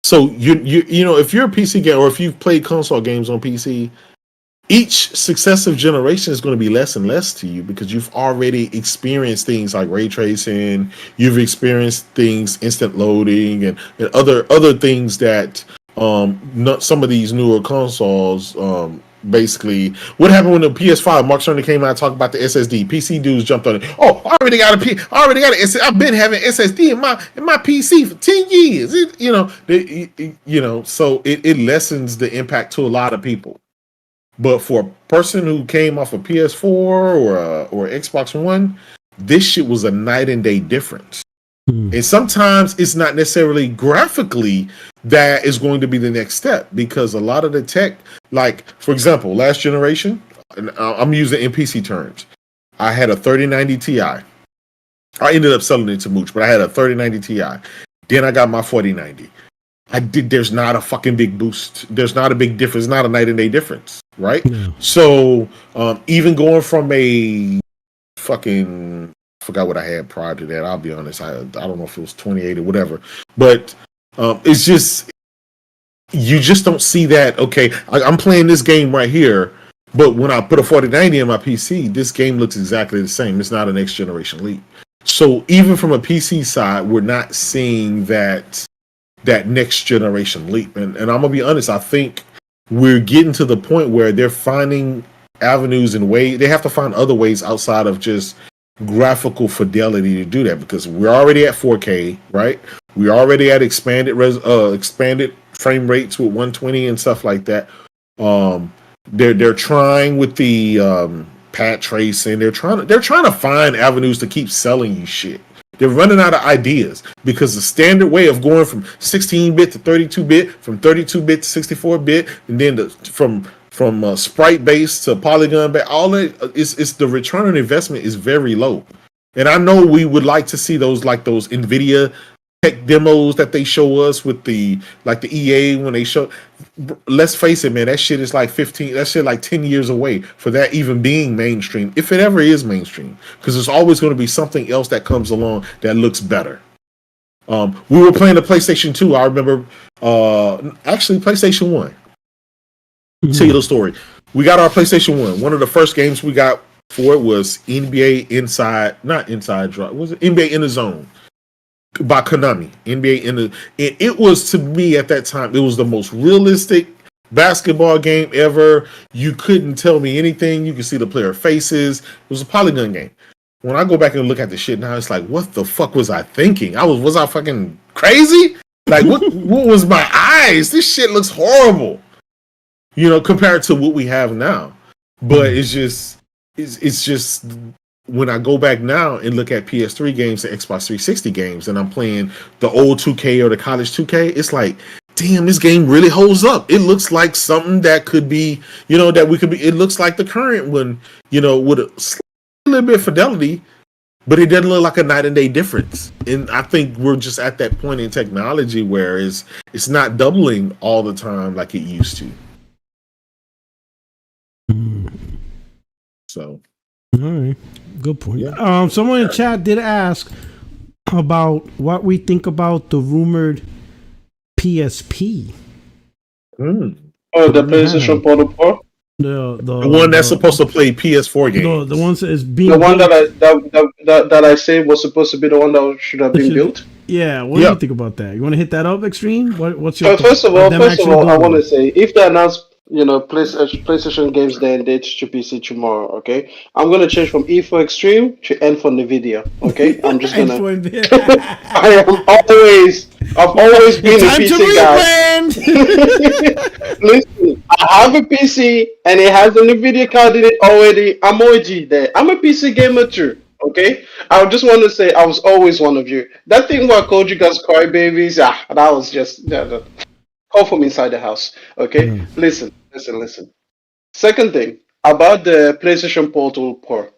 So if you're a PC gamer or if you've played console games on PC, each successive generation is going to be less and less to you because you've already experienced things like ray tracing, you've experienced things, instant loading, and other things that some of these newer consoles basically. What happened when the PS5 Mark Cerny came out and talked about the SSD? PC dudes jumped on it. Oh, I already got an SSD. I've been having SSD in my PC for 10 years. So it lessens the impact to a lot of people. But for a person who came off a PS4 or Xbox One, this shit was a night and day difference. And sometimes it's not necessarily graphically that is going to be the next step because a lot of the tech, like for example, last generation, I'm using in PC terms. I had a 3090 Ti. I ended up selling it to Mooch, but I had a 3090 Ti. Then I got my 4090. There's not a fucking big boost. There's not a big difference. Not a night and day difference, right? Yeah. So even going from a fucking forgot what I had prior to that. I'll be honest. I don't know if it was 28 or whatever, but it's just you just don't see that. Okay, I'm playing this game right here, but when I put a 4090 in my PC, this game looks exactly the same. It's not a next generation leap. So even from a PC side, we're not seeing that that next generation leap. And I'm gonna be honest, I think we're getting to the point where they're finding avenues and ways. They have to find other ways outside of just graphical fidelity to do that, because we're already at 4K, right? We're already at expanded frame rates with 120 and stuff like that. They're trying with the pat tracing. They're trying to find avenues to keep selling you shit. They're running out of ideas, because the standard way of going from 16-bit to 32-bit, from 32-bit to 64-bit, and then from sprite based to polygon based, all that is the return on investment is very low. And I know we would like to see those NVIDIA tech demos that they show us with the EA when they show. Let's face it, man, that shit is like 10 years away for that even being mainstream, if it ever is mainstream, because there's always going to be something else that comes along that looks better. We were playing the PlayStation 2. I remember, actually PlayStation 1. Tell you the story. We got our PlayStation 1. One of the first games we got for it was NBA NBA in the Zone by Konami. It was, to me at that time, it was the most realistic basketball game ever. You couldn't tell me anything. You could see the player faces. It was a polygon game. When I go back and look at the shit now, it's like, what the fuck was I thinking? Was I fucking crazy? Like, what was my eyes? This shit looks horrible. Compared to what we have now. But it's just when I go back now and look at PS3 games and Xbox 360 games, and I'm playing the old 2K or the college 2K, it's like, damn, this game really holds up. It looks like something that could be, it looks like the current one, with a little bit of fidelity, but it doesn't look like a night and day difference. And I think we're just at that point in technology where it's not doubling all the time like it used to. So, all right, good point. Yeah. Someone in chat did ask about what we think about the rumored PSP. Oh, the PlayStation Portal Pro. The one that's supposed to play PS4 games. The one that is being the one that I say was supposed to be the one that should have been built. Yeah, what do you think about that? You want to hit that up, Extreme? What's your first of all, I want to say, if they announce PlayStation games day and date to PC tomorrow, okay? I'm gonna change from E for Extreme to N for NVIDIA, okay? I'm just gonna. I've always been a PC guy. Listen, I have a PC and it has an NVIDIA card in it already. I'm OG there. I'm a PC gamer too. Okay, I just want to say I was always one of you. That thing where I called you guys crybabies, that was just call from inside the house. Okay, listen. Second thing about the PlayStation Portal Pro.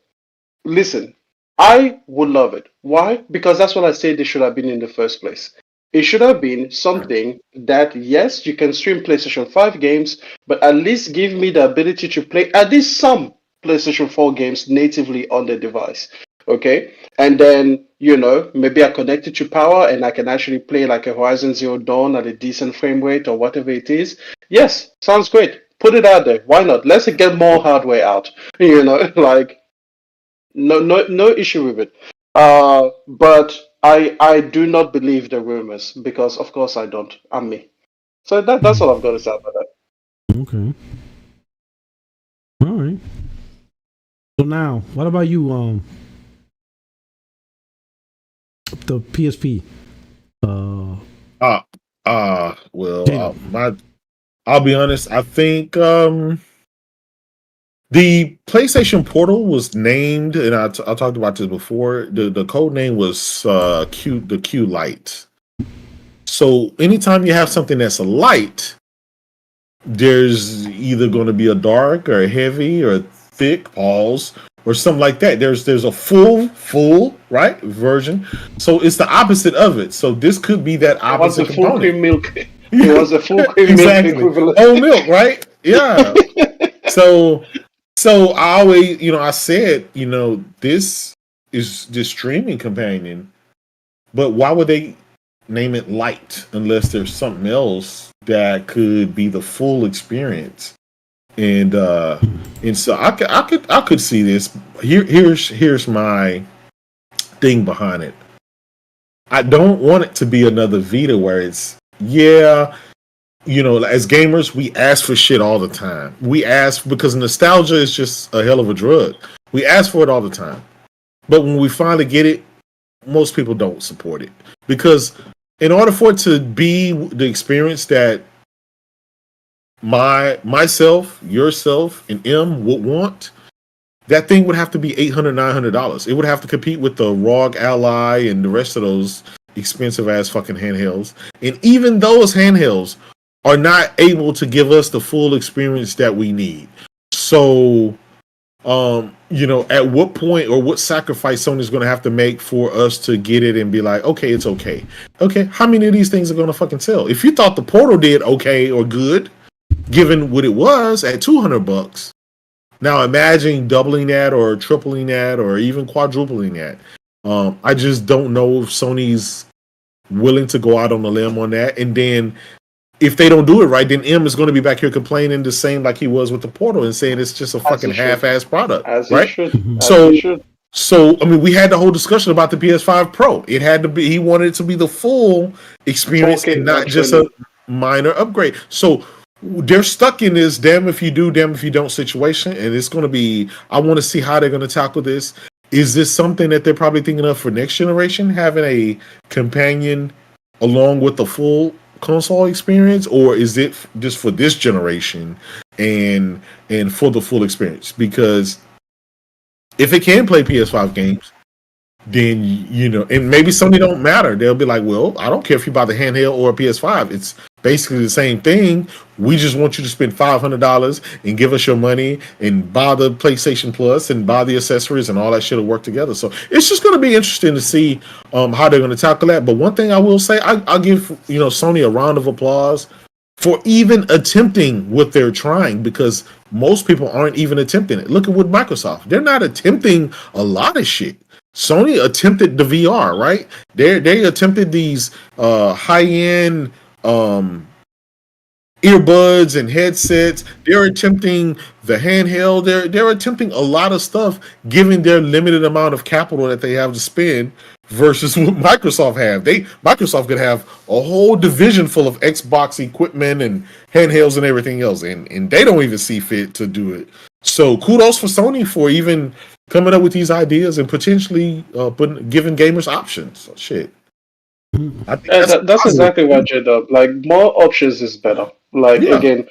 Listen, I would love it. Why? Because that's what I said they should have been in the first place. It should have been something that, yes, you can stream PlayStation 5 games, but at least give me the ability to play at least some PlayStation 4 games natively on the device. Okay, and then maybe I connect it to power and I can actually play like a Horizon Zero Dawn at a decent frame rate or whatever it is. Yes, sounds great. Put it out there. Why not? Let's get more hardware out. Like no issue with it. But I do not believe the rumors, because of course I don't. I'm me. So that's all I've got to say about that. Okay. All right. So now, what about you? The PSP. I'll be honest. I think the PlayStation Portal was named, and I talked about this before. The code name was the Q Lite. So anytime you have something that's a light, there's either going to be a dark or a heavy or a thick pause or something like that. There's a full right version. So it's the opposite of it. So this could be that opposite component. Full cream milk. It was a full cream exactly. milk equivalent. Old milk, right? Yeah. So I always, I said, this is the streaming companion, but why would they name it light unless there's something else that could be the full experience? And so I could see this. Here's my thing behind it. I don't want it to be another Vita where it's yeah, as gamers, we ask for shit all the time. We ask because nostalgia is just a hell of a drug. We ask for it all the time. But when we finally get it, most people don't support it. Because in order for it to be the experience that myself, yourself, and M would want, that thing would have to be $800, $900. It would have to compete with the ROG Ally and the rest of those expensive ass fucking handhelds. And even those handhelds are not able to give us the full experience that we need. So, at what point or what sacrifice Sony's going to have to make for us to get it and be like, okay, it's okay. Okay, how many of these things are going to fucking sell? If you thought the Portal did okay or good, given what it was at $200, now imagine doubling that or tripling that or even quadrupling that. I just don't know if Sony's willing to go out on a limb on that. And then if they don't do it right, then M is going to be back here complaining the same like he was with the Portal and saying it's just a fucking half-ass product, right? So I mean, we had the whole discussion about the PS5 Pro. It had to be. He wanted it to be the full experience and not just a minor upgrade. So they're stuck in this damn if you do, damn if you don't situation, and it's going to be. I want to see how they're going to tackle this. Is this something that they're probably thinking of for next generation, having a companion along with the full console experience, or is it just for this generation and for the full experience? Because if it can play PS5 games, then and maybe Sony don't matter. They'll be like, well, I don't care if you buy the handheld or a PS5. It's basically the same thing. We just want you to spend $500 and give us your money and buy the PlayStation Plus and buy the accessories and all that shit will work together. So it's just going to be interesting to see how they're going to tackle that. But one thing I will say, I'll give Sony a round of applause for even attempting what they're trying, because most people aren't even attempting it. Look at what Microsoft. They're not attempting a lot of shit. Sony attempted the VR, right? They attempted these high-end earbuds and headsets. They're attempting the handheld. They're attempting a lot of stuff, given their limited amount of capital that they have to spend versus what Microsoft have. Microsoft could have a whole division full of Xbox equipment and handhelds and everything else, and they don't even see fit to do it. So kudos for Sony for even coming up with these ideas and potentially giving gamers options. So, shit. I think that's exactly what J-Dub. Like, more options is better. Like, again,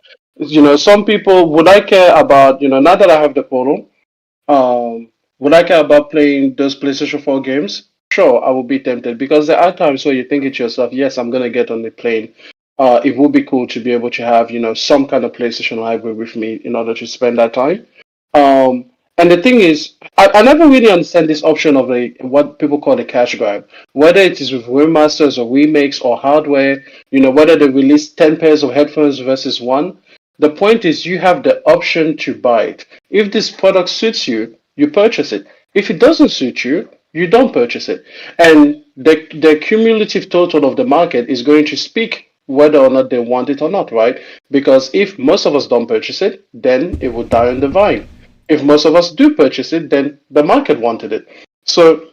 some people, would I care about, now that I have the Portal, would I care about playing those PlayStation 4 games? Sure, I will be tempted, because there are times where you think to yourself, yes, I'm going to get on the plane. It would be cool to be able to have, some kind of PlayStation library with me in order to spend that time. And the thing is, I never really understand this option of what people call a cash grab. Whether it is with remasters or remakes or hardware, whether they release 10 pairs of headphones versus one. The point is you have the option to buy it. If this product suits you, you purchase it. If it doesn't suit you, you don't purchase it. And the cumulative total of the market is going to speak whether or not they want it or not, right? Because if most of us don't purchase it, then it will die on the vine. If most of us do purchase it, then the market wanted it. So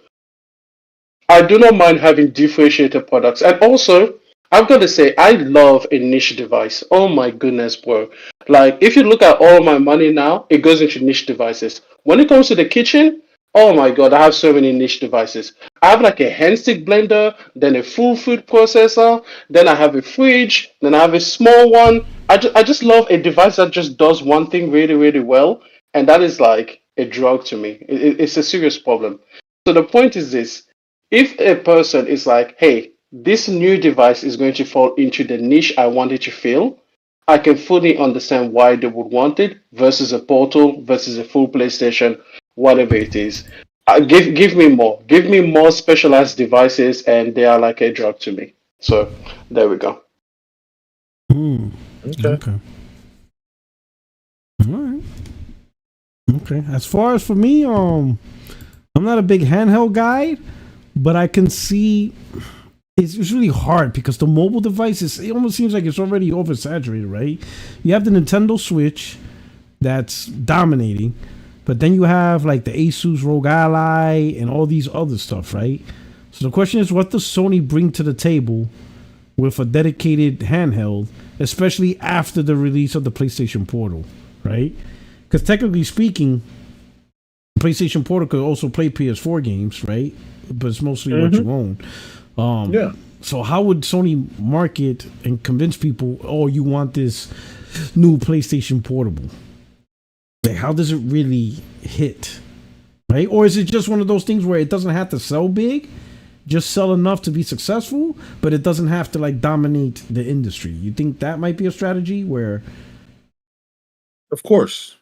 I do not mind having differentiated products. And also, I've got to say, I love a niche device. Oh my goodness, bro. Like, if you look at all my money now, it goes into niche devices. When it comes to the kitchen, oh my God, I have so many niche devices. I have like a hand stick blender, then a full food processor, then I have a fridge, then I have a small one. I just love a device that just does one thing really, really well. And that is like a drug to me. It's a serious problem. So the point is this. If a person is like, hey, this new device is going to fall into the niche I want it to fill, I can fully understand why they would want it versus a Portal, versus a full PlayStation, whatever it is. Give me more. Give me more specialized devices, and they are like a drug to me. So there we go. Okay. All right. Okay. As far as for me, I'm not a big handheld guy, but I can see it's really hard because the mobile devices, it almost seems like it's already oversaturated, right? You have the Nintendo Switch that's dominating, but then you have like the Asus ROG Ally and all these other stuff, right? So the question is, what does Sony bring to the table with a dedicated handheld, especially after the release of the PlayStation Portal, right? Because technically speaking, PlayStation Portal could also play PS4 games, right? But it's mostly what you own. Yeah. So how would Sony market and convince people, oh, you want this new PlayStation Portable? Like, how does it really hit? Right? Or is it just one of those things where it doesn't have to sell big, just sell enough to be successful, but it doesn't have to like dominate the industry? You think that might be a strategy where? Of course.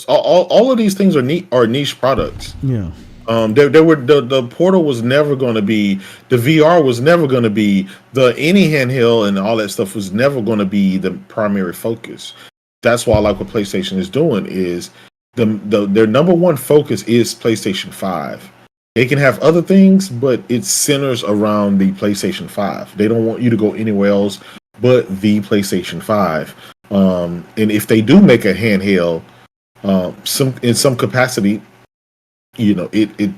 All of these things are niche products. Yeah. There were the Portal was never going to be, the VR was never going to be, the any handheld and all that stuff was never going to be the primary focus. That's why I like what PlayStation is doing is their number one focus is PlayStation 5. They can have other things, but it centers around the PlayStation 5. They don't want you to go anywhere else but the PlayStation 5. And if they do make a handheld, in some capacity, it's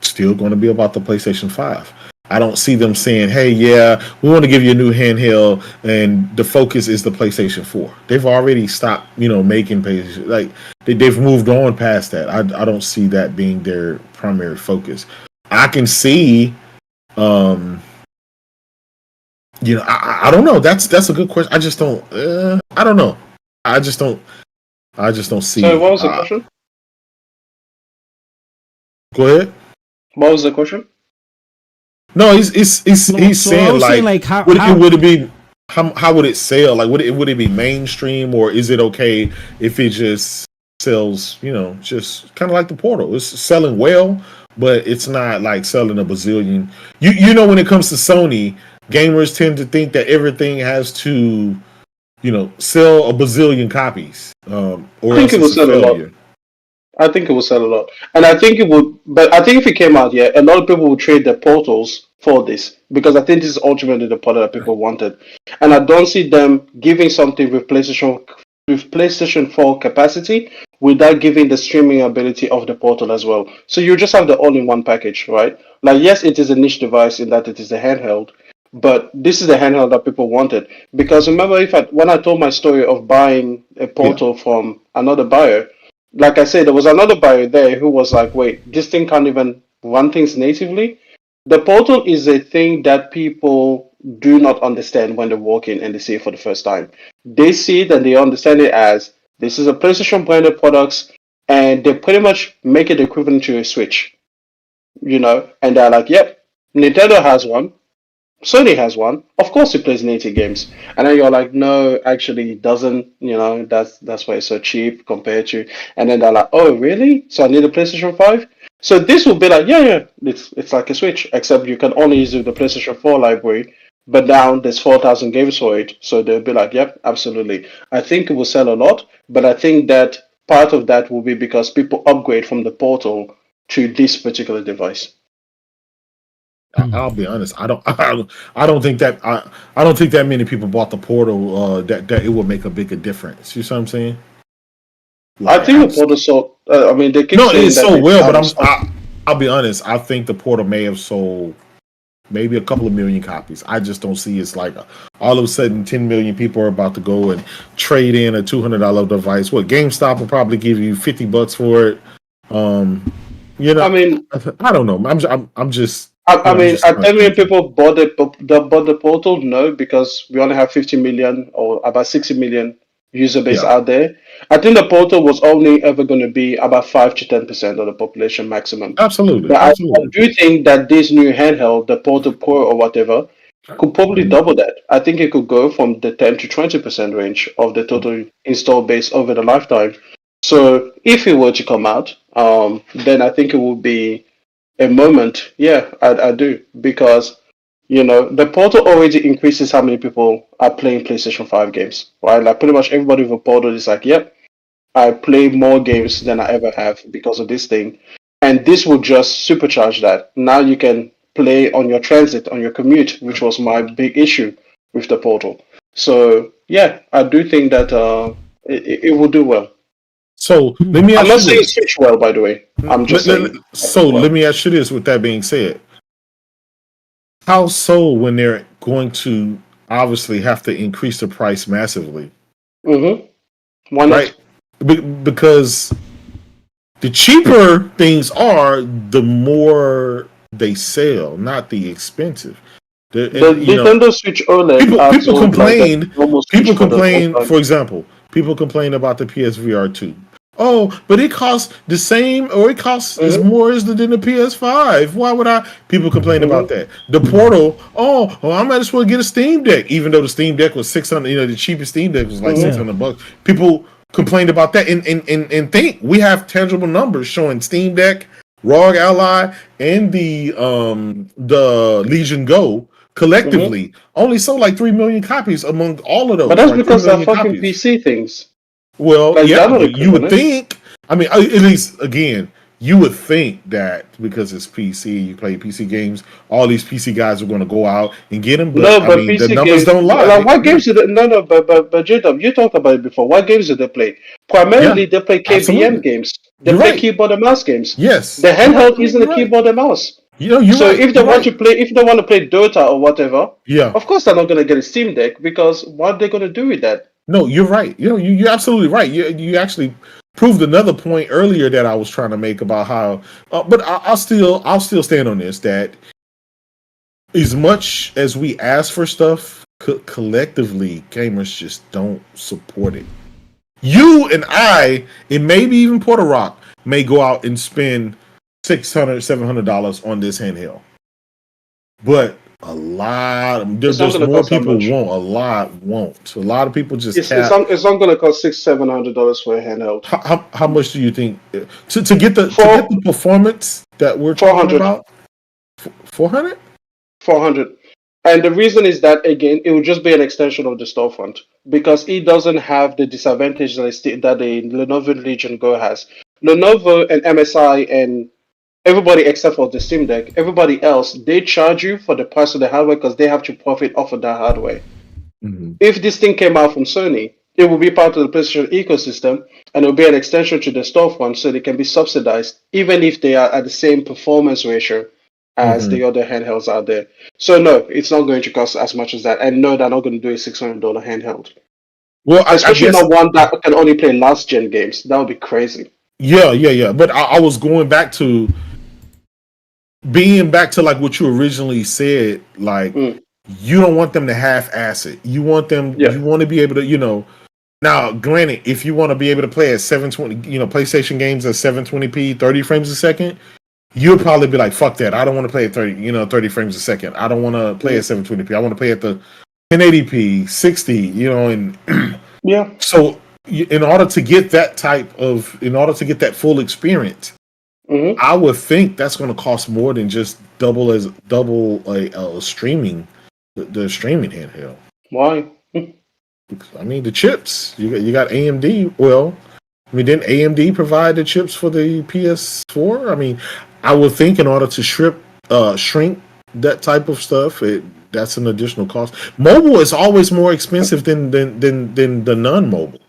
still going to be about the PlayStation 5. I don't see them saying, hey, yeah, we want to give you a new handheld and the focus is the PlayStation 4. They've already stopped, making pages. Like they've moved on past that. I don't see that being their primary focus. I can see, I don't know. That's a good question. I just don't, I don't know. I just don't see. So what was the question? Go ahead. What was the question? No, he's saying like how would it be? How would it sell? Like would it be mainstream, or is it okay if it just sells? Just kind of like the Portal. It's selling well, but it's not like selling a bazillion. When it comes to Sony, gamers tend to think that everything has to, sell a bazillion copies. Or I think it will sell a lot. I think it will sell a lot, and I think it would. But I think if it came out, a lot of people would trade their Portals for this because I think this is ultimately the product that people wanted, and I don't see them giving something with PlayStation 4 capacity without giving the streaming ability of the Portal as well. So you just have the all-in-one package, right? Like, yes, it is a niche device in that it is a handheld, but this is the handheld that people wanted. Because remember, when I told my story of buying a Portal from another buyer. Like I said, there was another buyer there who was like, wait, this thing can't even run things natively. The Portal is a thing that people do not understand when they walk in and they see it for the first time. They see it and they understand it as this is a PlayStation branded products, and they pretty much make it equivalent to a Switch. And they're like, yep, Nintendo has one. Sony has one. Of course it plays native games. And then you're like, no, actually it doesn't, that's why it's so cheap compared to, and then they're like, oh really? So I need a PlayStation 5? So this will be like, yeah, it's like a Switch, except you can only use the PlayStation 4 library, but now there's 4,000 games for it. So they'll be like, yep, absolutely. I think it will sell a lot, but I think that part of that will be because people upgrade from the Portal to this particular device. I'll be honest. I don't think that many people bought the Portal. That it would make a bigger difference. You see what I'm saying? Like, I think the Portal sold. They keep saying it sold well, but I'll be honest. I think the Portal may have sold maybe a couple of million copies. I just don't see it's like all of a sudden 10 million people are about to go and trade in a $200 device. What GameStop will probably give you $50 for it. I don't know. I'm just. Are 10 million people bought the Portal? No, because we only have 50 million or about 60 million user base out there. I think the Portal was only ever going to be about 5 to 10% of the population maximum. Absolutely. But I do think that this new handheld, the Portal Pro or whatever, could probably double that. I think it could go from the 10 to 20% range of the total install base over the lifetime. So if it were to come out, then I think it would be a moment. Yeah, I do, because the Portal already increases how many people are playing PlayStation 5 games, right? Like pretty much everybody with a Portal is like, yep, I play more games than I ever have because of this thing, and this will just supercharge that. Now you can play on your transit, on your commute, which was my big issue with the Portal. So yeah, I do think that it will do well. So let me ask I'm not saying Switch well, by the way. I'm just saying. So let me ask you this. With that being said, How so when they're going to obviously have to increase the price massively? Mm-hmm. Why not? Right? Because the cheaper things are, the more they sell, not the expensive. The Nintendo Switch OLED people complain. People complain. For For example, people complain about the PSVR 2. Oh, but it costs the same, or it costs as more as than the PS5. Why would I? People complain about that. The Portal. Oh, well, I might as well get a Steam Deck, even though the Steam Deck was 600. You know, the cheapest Steam Deck was like $600. People complained about that, and think we have tangible numbers showing Steam Deck, ROG Ally, and the Legion Go collectively only sold like 3 million copies among all of those. But that's because they're fucking PC things. Well, like, yeah, you would think. I mean, at least again, you would think that because it's PC, you play PC games, all these PC guys are going to go out and get them. But, I mean, PC the numbers don't lie. Like, what games did they, but J-Dub, you talked about it before. What games did they play? Primarily, they play KBM games. They play keyboard and mouse games. Yes, the handheld isn't a keyboard and mouse. So if they want to play, if they want to play Dota or whatever, of course they're not going to get a Steam Deck because what are they going to do with that? No, you're right. You're absolutely right. You actually proved another point earlier that I was trying to make about how. But I'll still stand on this, that as much as we ask for stuff, collectively gamers just don't support it. You and I, and maybe even Porter Rock, may go out and spend $600, $700 on this handheld, but a lot. There's more people won't. A lot won't. A lot of people just. It's not going to cost $600-$700 for a handheld. How much do you think to get the performance that we're talking about? 400. 400. And the reason is that again, it will just be an extension of the storefront because it doesn't have the disadvantage that the Lenovo Legion Go has. Lenovo and MSI and everybody except for the Steam Deck, everybody else, they charge you for the price of the hardware because they have to profit off of that hardware. Mm-hmm. If this thing came out from Sony, it will be part of the PlayStation ecosystem and it will be an extension to the storefront so they can be subsidized even if they are at the same performance ratio as the other handhelds out there. So no, it's not going to cost as much as that. And no, they're not going to do a $600 handheld. Well, especially not one that can only play last gen games. That would be crazy. Yeah. But I was going back to like what you originally said, like you don't want them to half-ass it. You want them. You want to be able to, Now, granted, if you want to be able to play at 720, PlayStation games at 720p, 30 frames a second, you'll probably be like, "Fuck that! I don't want to play at 30 frames a second. I don't want to play at 720p. I want to play at the 1080p, 60." And So, in order to get that full experience. I would think that's going to cost more than just double a streaming, the streaming handheld. Why? I mean, the chips. You got AMD. Well, I mean, didn't AMD provide the chips for the PS4? I mean, I would think in order to shrink that type of stuff, that's an additional cost. Mobile is always more expensive than the non-mobile.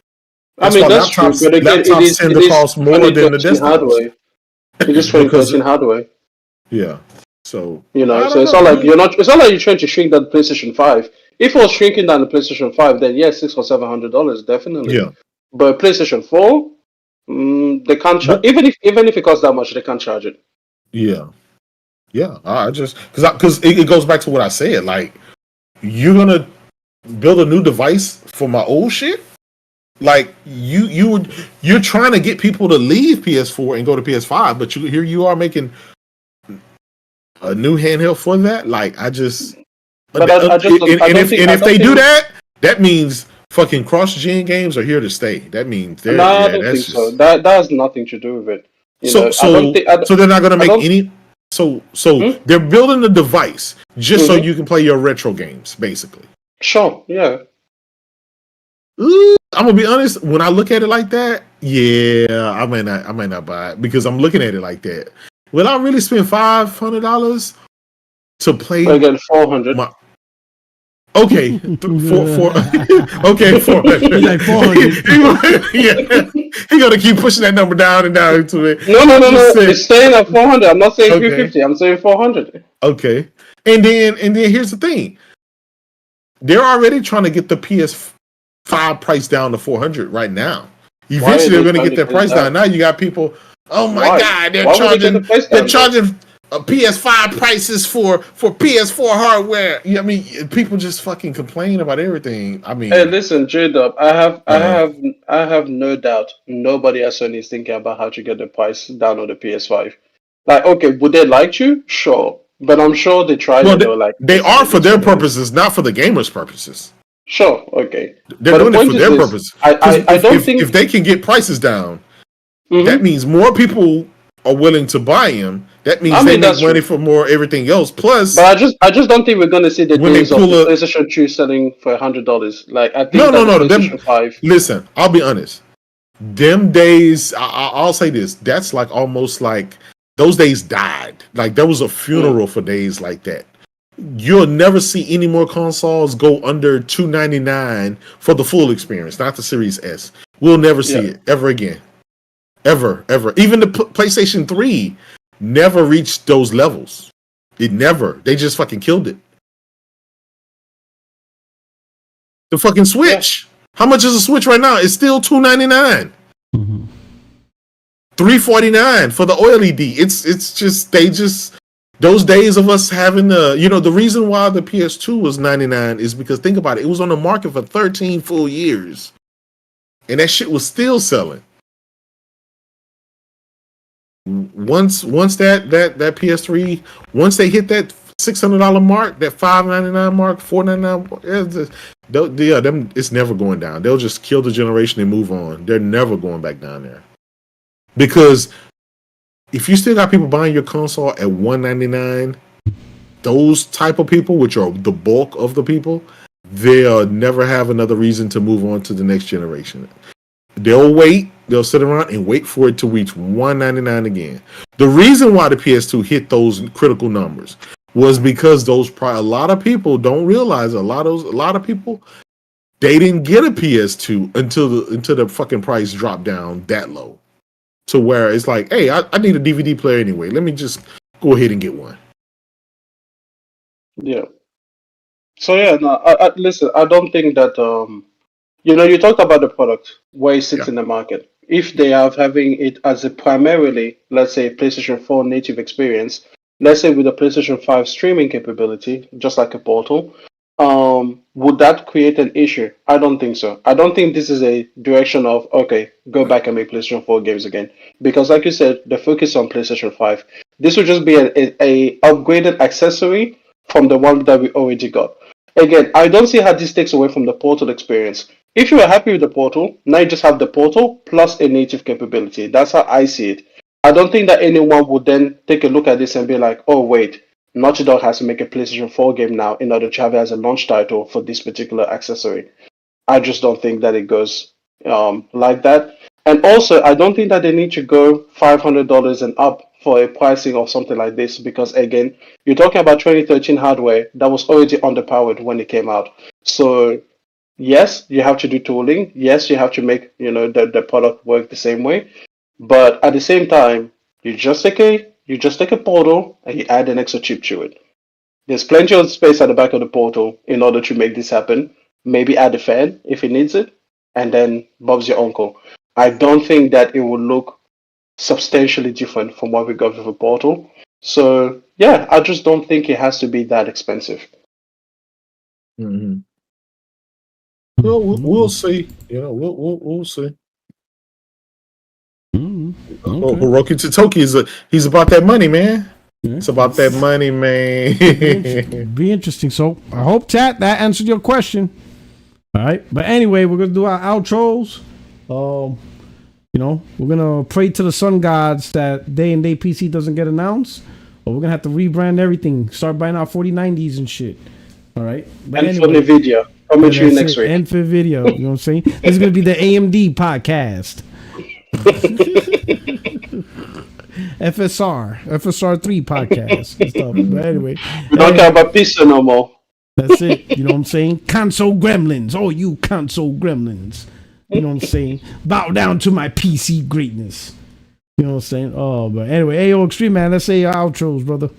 That's true. But again, laptops tend to cost more than the desktop hardware. It's just 20% hardware. Yeah. So so it's not like it's not like you're trying to shrink that PlayStation 5. If it was shrinking down the PlayStation 5, then yes, $600 or $700 definitely. Yeah. But PlayStation 4, they can't charge. Even if it costs that much, they can't charge it. Yeah. I just because it goes back to what I said. Like, you're gonna build a new device for my old shit. Like you're trying to get people to leave PS4 and go to PS5, but here you are making a new handheld for that. Like, if they do that, that means fucking cross-gen games are here to stay. That means I don't think so. That has nothing to do with it. So they're not gonna make any. So they're building a device just so you can play your retro games, basically. Sure. Yeah. I'm gonna be honest. When I look at it like that, I might not buy it because I'm looking at it like that. Will I really spend $500 to play? Again, 400. Okay, okay, 400. Like 400. He gonna keep pushing that number down and down to it. No. It's staying at 400. I'm not saying 350. I'm saying 400. Okay. And then here's the thing. They're already trying to get the PS5 price down to $400 right now. Eventually they're going to get that price down. Now you got people, oh my God, they're charging a PS5 prices for PS4 hardware. I mean, people just fucking complain about everything. I mean, hey, listen, J-Dub, I have no doubt nobody at Sony is thinking about how to get the price down on the PS5. Like, okay, would they like you? Sure. But I'm sure they tried and they were like... They are for their purposes, not for the gamers' purposes. Sure, okay. They're doing it for their purpose. I don't think... If they can get prices down, that means more people are willing to buy them. That means they make money for more everything else. Plus... But I just don't think we're going to see the days of the PlayStation 2 selling for $100. Like, I think no. PlayStation 5... Listen, I'll be honest. Them days, I'll say this. That's like almost like... Those days died. Like, there was a funeral for days like that. You'll never see any more consoles go under $299 for the full experience, not the Series S. We'll never see it ever again. Ever. Even the PlayStation 3 never reached those levels. It never. They just fucking killed it. The fucking Switch. How much is a Switch right now? It's still $299. Mm-hmm. $349 for the OLED. It's just those days of us having the reason why the PS2 was $99 is because think about it was on the market for 13 full years, and that shit was still selling. Once that PS3, once they hit that $600 mark, that $599 mark, $499, it's never going down. They'll just kill the generation and move on. They're never going back down there. Because if you still got people buying your console at $199, those type of people, which are the bulk of the people, they'll never have another reason to move on to the next generation. They'll sit around and wait for it to reach $199 again. The reason why the PS2 hit those critical numbers was because a lot of people don't realize a lot of people, they didn't get a PS2 until the fucking price dropped down that low. To where it's like, hey, I need a DVD player anyway. Let me just go ahead and get one. Yeah. So listen, I don't think that you talked about the product where it sits in the market. If they are having it as a primarily, let's say, PlayStation 4 native experience, let's say with a PlayStation 5 streaming capability, just like a Portal, would that create an issue? I don't think so. I don't think this is a direction of, okay, go back and make PlayStation 4 games again. Because like you said, the focus on PlayStation 5. This would just be a upgraded accessory from the one that we already got. Again, I don't see how this takes away from the Portal experience. If you are happy with the Portal, now you just have the Portal plus a native capability. That's how I see it. I don't think that anyone would then take a look at this and be like, oh, wait, Naughty Dog has to make a PlayStation 4 game now in order to have it as a launch title for this particular accessory. I just don't think that it goes like that. And also, I don't think that they need to go $500 and up for a pricing of something like this because, again, you're talking about 2013 hardware that was already underpowered when it came out. So, yes, you have to do tooling. Yes, you have to make the product work the same way. But at the same time, you just take a Portal and you add an extra chip to it. There's plenty of space at the back of the Portal in order to make this happen. Maybe add a fan if it needs it, and then Bob's your uncle. I don't think that it will look substantially different from what we got with a Portal. So, yeah, I just don't think it has to be that expensive. Mm-hmm. Well, we'll see. We'll see. Mm-hmm. Okay. Hiroki Totoki he's about that money, man. Yeah. It's about that money, man. Be interesting. So I hope that answered your question. All right, but anyway, we're gonna do our outros. We're gonna pray to the sun gods that Day and Day PC doesn't get announced, or we're gonna have to rebrand everything, start buying our 4090s and shit. All right, but and anyway, for the video, coming to you next week. And for video, you know what I'm saying? This is gonna be the AMD podcast. FSR3 podcast and stuff. But anyway, we don't care about pizza no more. That's it. You know what I'm saying? Console gremlins. Oh, you console gremlins. You know what I'm saying? Bow down to my PC greatness. You know what I'm saying? Oh, but anyway, AO Extreme, man. Let's say your outros, brother.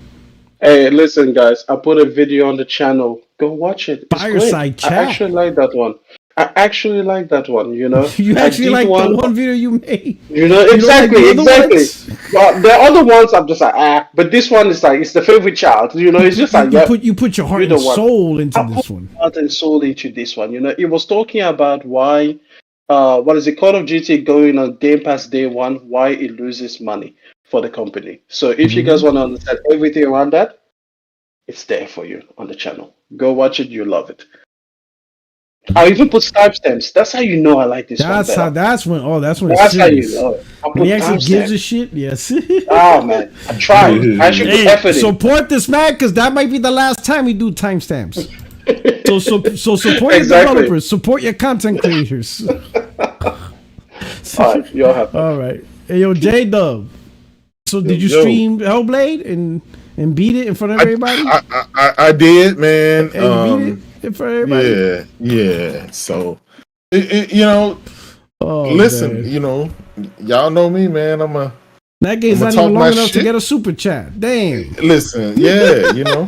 Hey, listen, guys. I put a video on the channel. Go watch it. It's Fireside great. chat. I actually like that one. I actually like that one. You know, You actually like the one video you made. You know, exactly. Well, the other ones I'm just like but this one is like it's the favorite child. You know, it's just like you put your heart and soul into this one. Heart and soul into this one. You know, it was talking about why, what is it, Call of Duty going on Game Pass day one? Why it loses money for the company. So if you guys want to understand everything around that, it's there for you on the channel. Go watch it. You'll love it. I even put timestamps. That's how you know I like this one. That's when. That's it's how you know it. When he actually gives a shit. Yes. Oh man, I tried. I should put effort in. Support this man because that might be the last time we do timestamps. so support your developers. Support your content creators. All right, you'll have. All right. Hey, yo, J Dub. So did you stream Hellblade and beat it in front of everybody? I did, man. And beat it for everybody. Yeah. So, you know, listen, man. You know, y'all know me, man. That game's not even long enough to get a super chat. Damn. Listen, yeah, you know,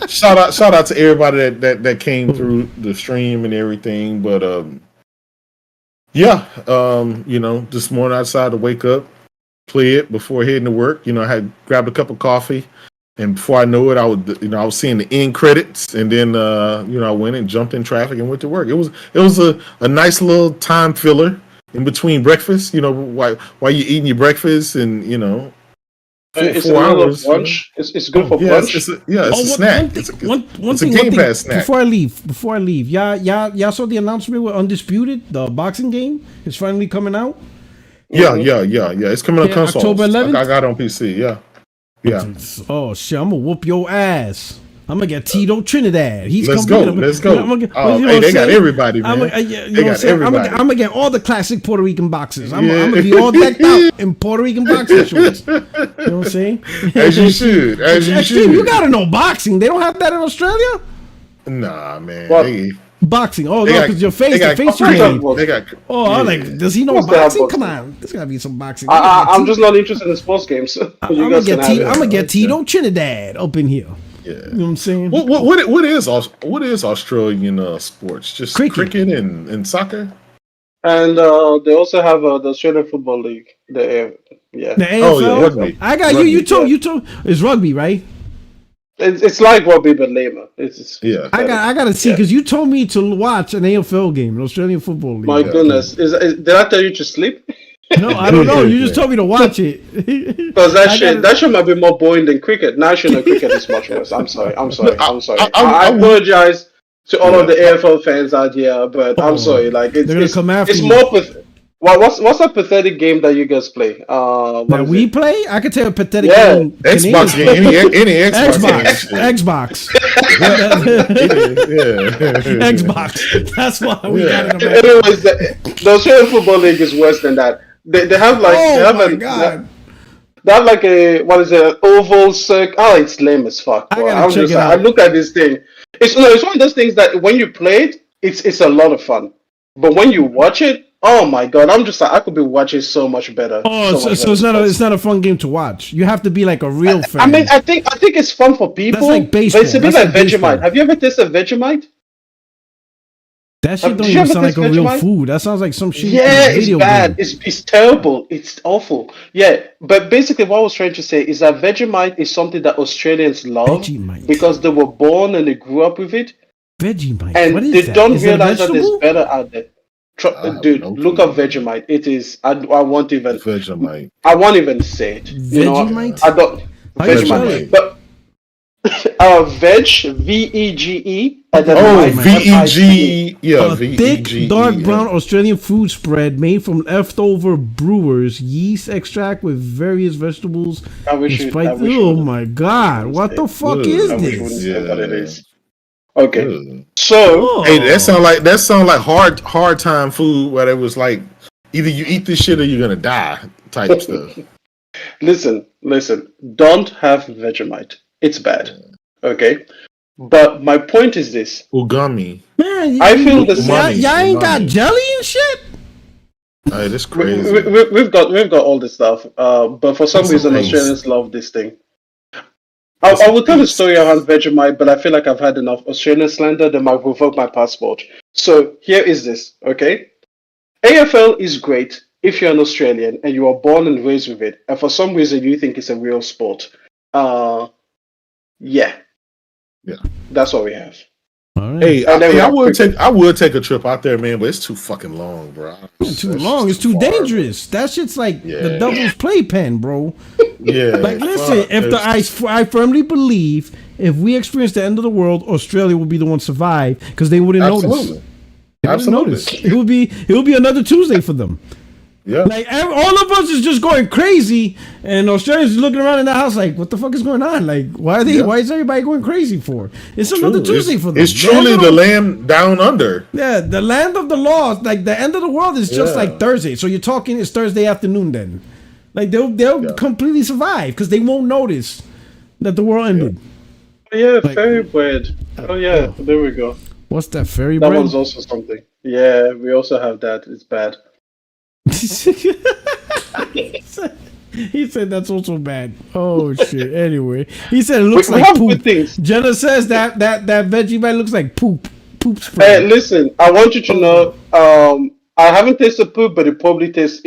shout out to everybody that came through the stream and everything. But you know, this morning I decided to wake up, play it before heading to work. You know, I had grabbed a cup of coffee. And before I know it, I was seeing the end credits, and then you know, I went and jumped in traffic and went to work. It was a nice little time filler in between breakfast. You know, while you eating your breakfast, and you know, it's 4 hours. Lunch. It's good for brunch. It's a snack. It's a Game Pass snack. Before I leave, y'all saw the announcement with Undisputed, the boxing game. It's finally coming out. Yeah. It's coming on console. October 11th. I got it on PC. Yeah. Oh shit! I'm gonna whoop your ass. I'm gonna get Tito Trinidad. Let's go. Hey, they got everybody, man. I'm gonna get all the classic Puerto Rican boxes. I'm gonna be all decked out in Puerto Rican boxing shorts. You know what I'm saying? As you should. You gotta know boxing. They don't have that in Australia. Nah, man. Boxing. Oh no, because your face, the face you made. I'm like, does he know boxing? Come on, there's gotta be some boxing. I'm just not interested in sports games. I'm gonna get Tito Trinidad up in here. Yeah, you know what I'm saying. What is Australian sports? Just cricket and soccer. And they also have the Australian Football League. The AFL. Rugby. I got rugby, you told it's rugby, right? It's like rugby but lamer. I gotta see because you told me to watch an AFL game, an Australian Football League. My goodness, did I tell you to sleep? No, I don't know. You just told me to watch it. Because that shit might be more boring than cricket. National cricket is much worse. I'm sorry. I apologize to all of the AFL fans out here, but I'm sorry. Like it's more. What's a pathetic game that you guys play? That we play? I could tell a pathetic game. Xbox game. Any Xbox. Xbox. That's why we got it. Anyways, the Australian Football League is worse than that. They have like they have like a oval circle. Oh, it's lame as fuck. I look at this thing. It's one of those things that when you play it, it's a lot of fun. But when you watch it, oh my god! I'm just like I could be watching so much better. So it's not a fun game to watch. You have to be like a real fan. I mean, I think it's fun for people. That's like baseball. But it's a bit like Vegemite. Have you ever tasted Vegemite? That shit don't even sound like a real food. That sounds like some shit. Yeah, it's bad. It's terrible. It's awful. Yeah, but basically what I was trying to say is that Vegemite is something that Australians love because they were born and they grew up with it. Vegemite, and they don't realize that there's better out there. Dude, look up Vegemite. It is. I won't even. Vegemite. I won't even say it. Vegemite. I don't. Vegemite. But veg VEGE. VEG. Yeah, thick dark brown Australian food spread made from leftover brewers yeast extract with various vegetables. Oh my god! What the fuck is this? Okay, so hey, that sound like hard time food where it was like either you eat this shit or you're gonna die type stuff. Listen, don't have Vegemite. It's bad. Okay, but my point is this: Ugami. Man, I feel the same. Y'all ain't got jelly and shit. Hey, that's crazy. We've got all this stuff, but for some reason Australians love this thing. I will tell a story around Vegemite, but I feel like I've had enough Australian slander that might revoke my passport. So here is this, okay? AFL is great if you're an Australian and you are born and raised with it, and for some reason you think it's a real sport. Yeah. That's what we have. All right. Hey, I would take a trip out there, man, but it's too fucking long, bro. It's too long. It's too dangerous. That shit's like the devil's playpen, bro. Yeah. Like, listen, I firmly believe if we experience the end of the world, Australia will be the one to survive because they wouldn't notice. It would be another Tuesday for them. Yeah. Like all of us is just going crazy, and Australians looking around in the house like, "What the fuck is going on? Like, why are they? Why is everybody going crazy for? It's another Tuesday for them. It's truly the land down under. Yeah, the land of the lost. Like the end of the world is just like Thursday. So you're talking it's Thursday afternoon then. Like they'll completely survive because they won't notice that the world ended. Yeah, fairy bread. Oh yeah, there we go. What's that fairy bread? That one's also something. Yeah, we also have that. It's bad. He said that's also bad. Oh shit. Anyway, he said it looks like poop. Jenna says that Vegemite looks like poop. Poop spray. Hey, listen, I want you to know. I haven't tasted poop, but it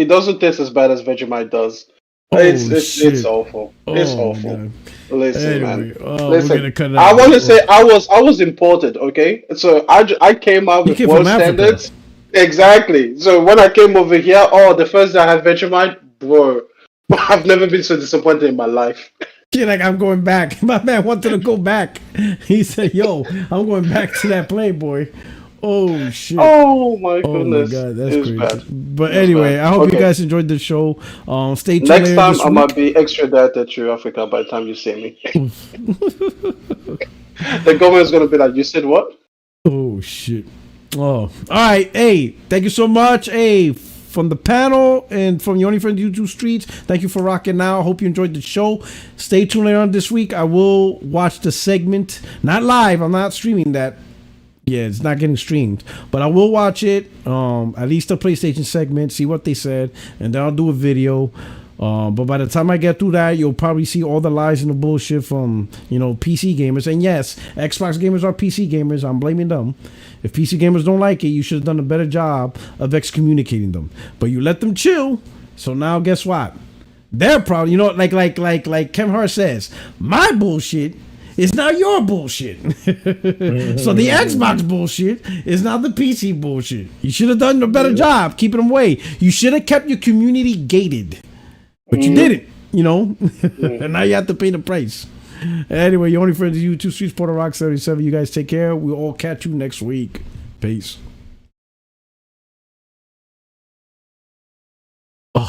doesn't taste as bad as Vegemite does. It's awful. It's awful. God. Listen, anyway, man. Listen, I want to say I was imported. Okay, so I came out with world standards. Exactly. So when I came over here, the first day I had Vegemite, bro, I've never been so disappointed in my life. Yeah, like I'm going back. My man wanted to go back. He said, "Yo, I'm going back to that Playboy." Oh shit! Oh my goodness! Oh my god, that's crazy. Bad. But anyway, I hope you guys enjoyed the show. Stay tuned. Next time I might be extradited to Africa by the time you see me. The government's gonna be like, "You said what?" Oh shit! Oh, all right. Hey, thank you so much. Hey, from the panel and from your only friend YouTube Streets, thank you for rocking now. I hope you enjoyed the show. Stay tuned later on this week. I will watch the segment, not live. I'm not streaming that. Yeah, it's not getting streamed, but I will watch it. At least the PlayStation segment, see what they said, and then I'll do a video. But by the time I get through that, you'll probably see all the lies and the bullshit from PC gamers. And yes, Xbox gamers are PC gamers. I'm blaming them. If PC gamers don't like it, you should have done a better job of excommunicating them. But you let them chill. So now guess what? They're probably like Kevin Hart says, my bullshit is now your bullshit. So the Xbox bullshit is now the PC bullshit. You should have done a better job keeping them away. You should have kept your community gated. But you didn't, and now you have to pay the price. Anyway, your only friends, YouTube Streets, PorterRock77. You guys take care. We'll all catch you next week. Peace.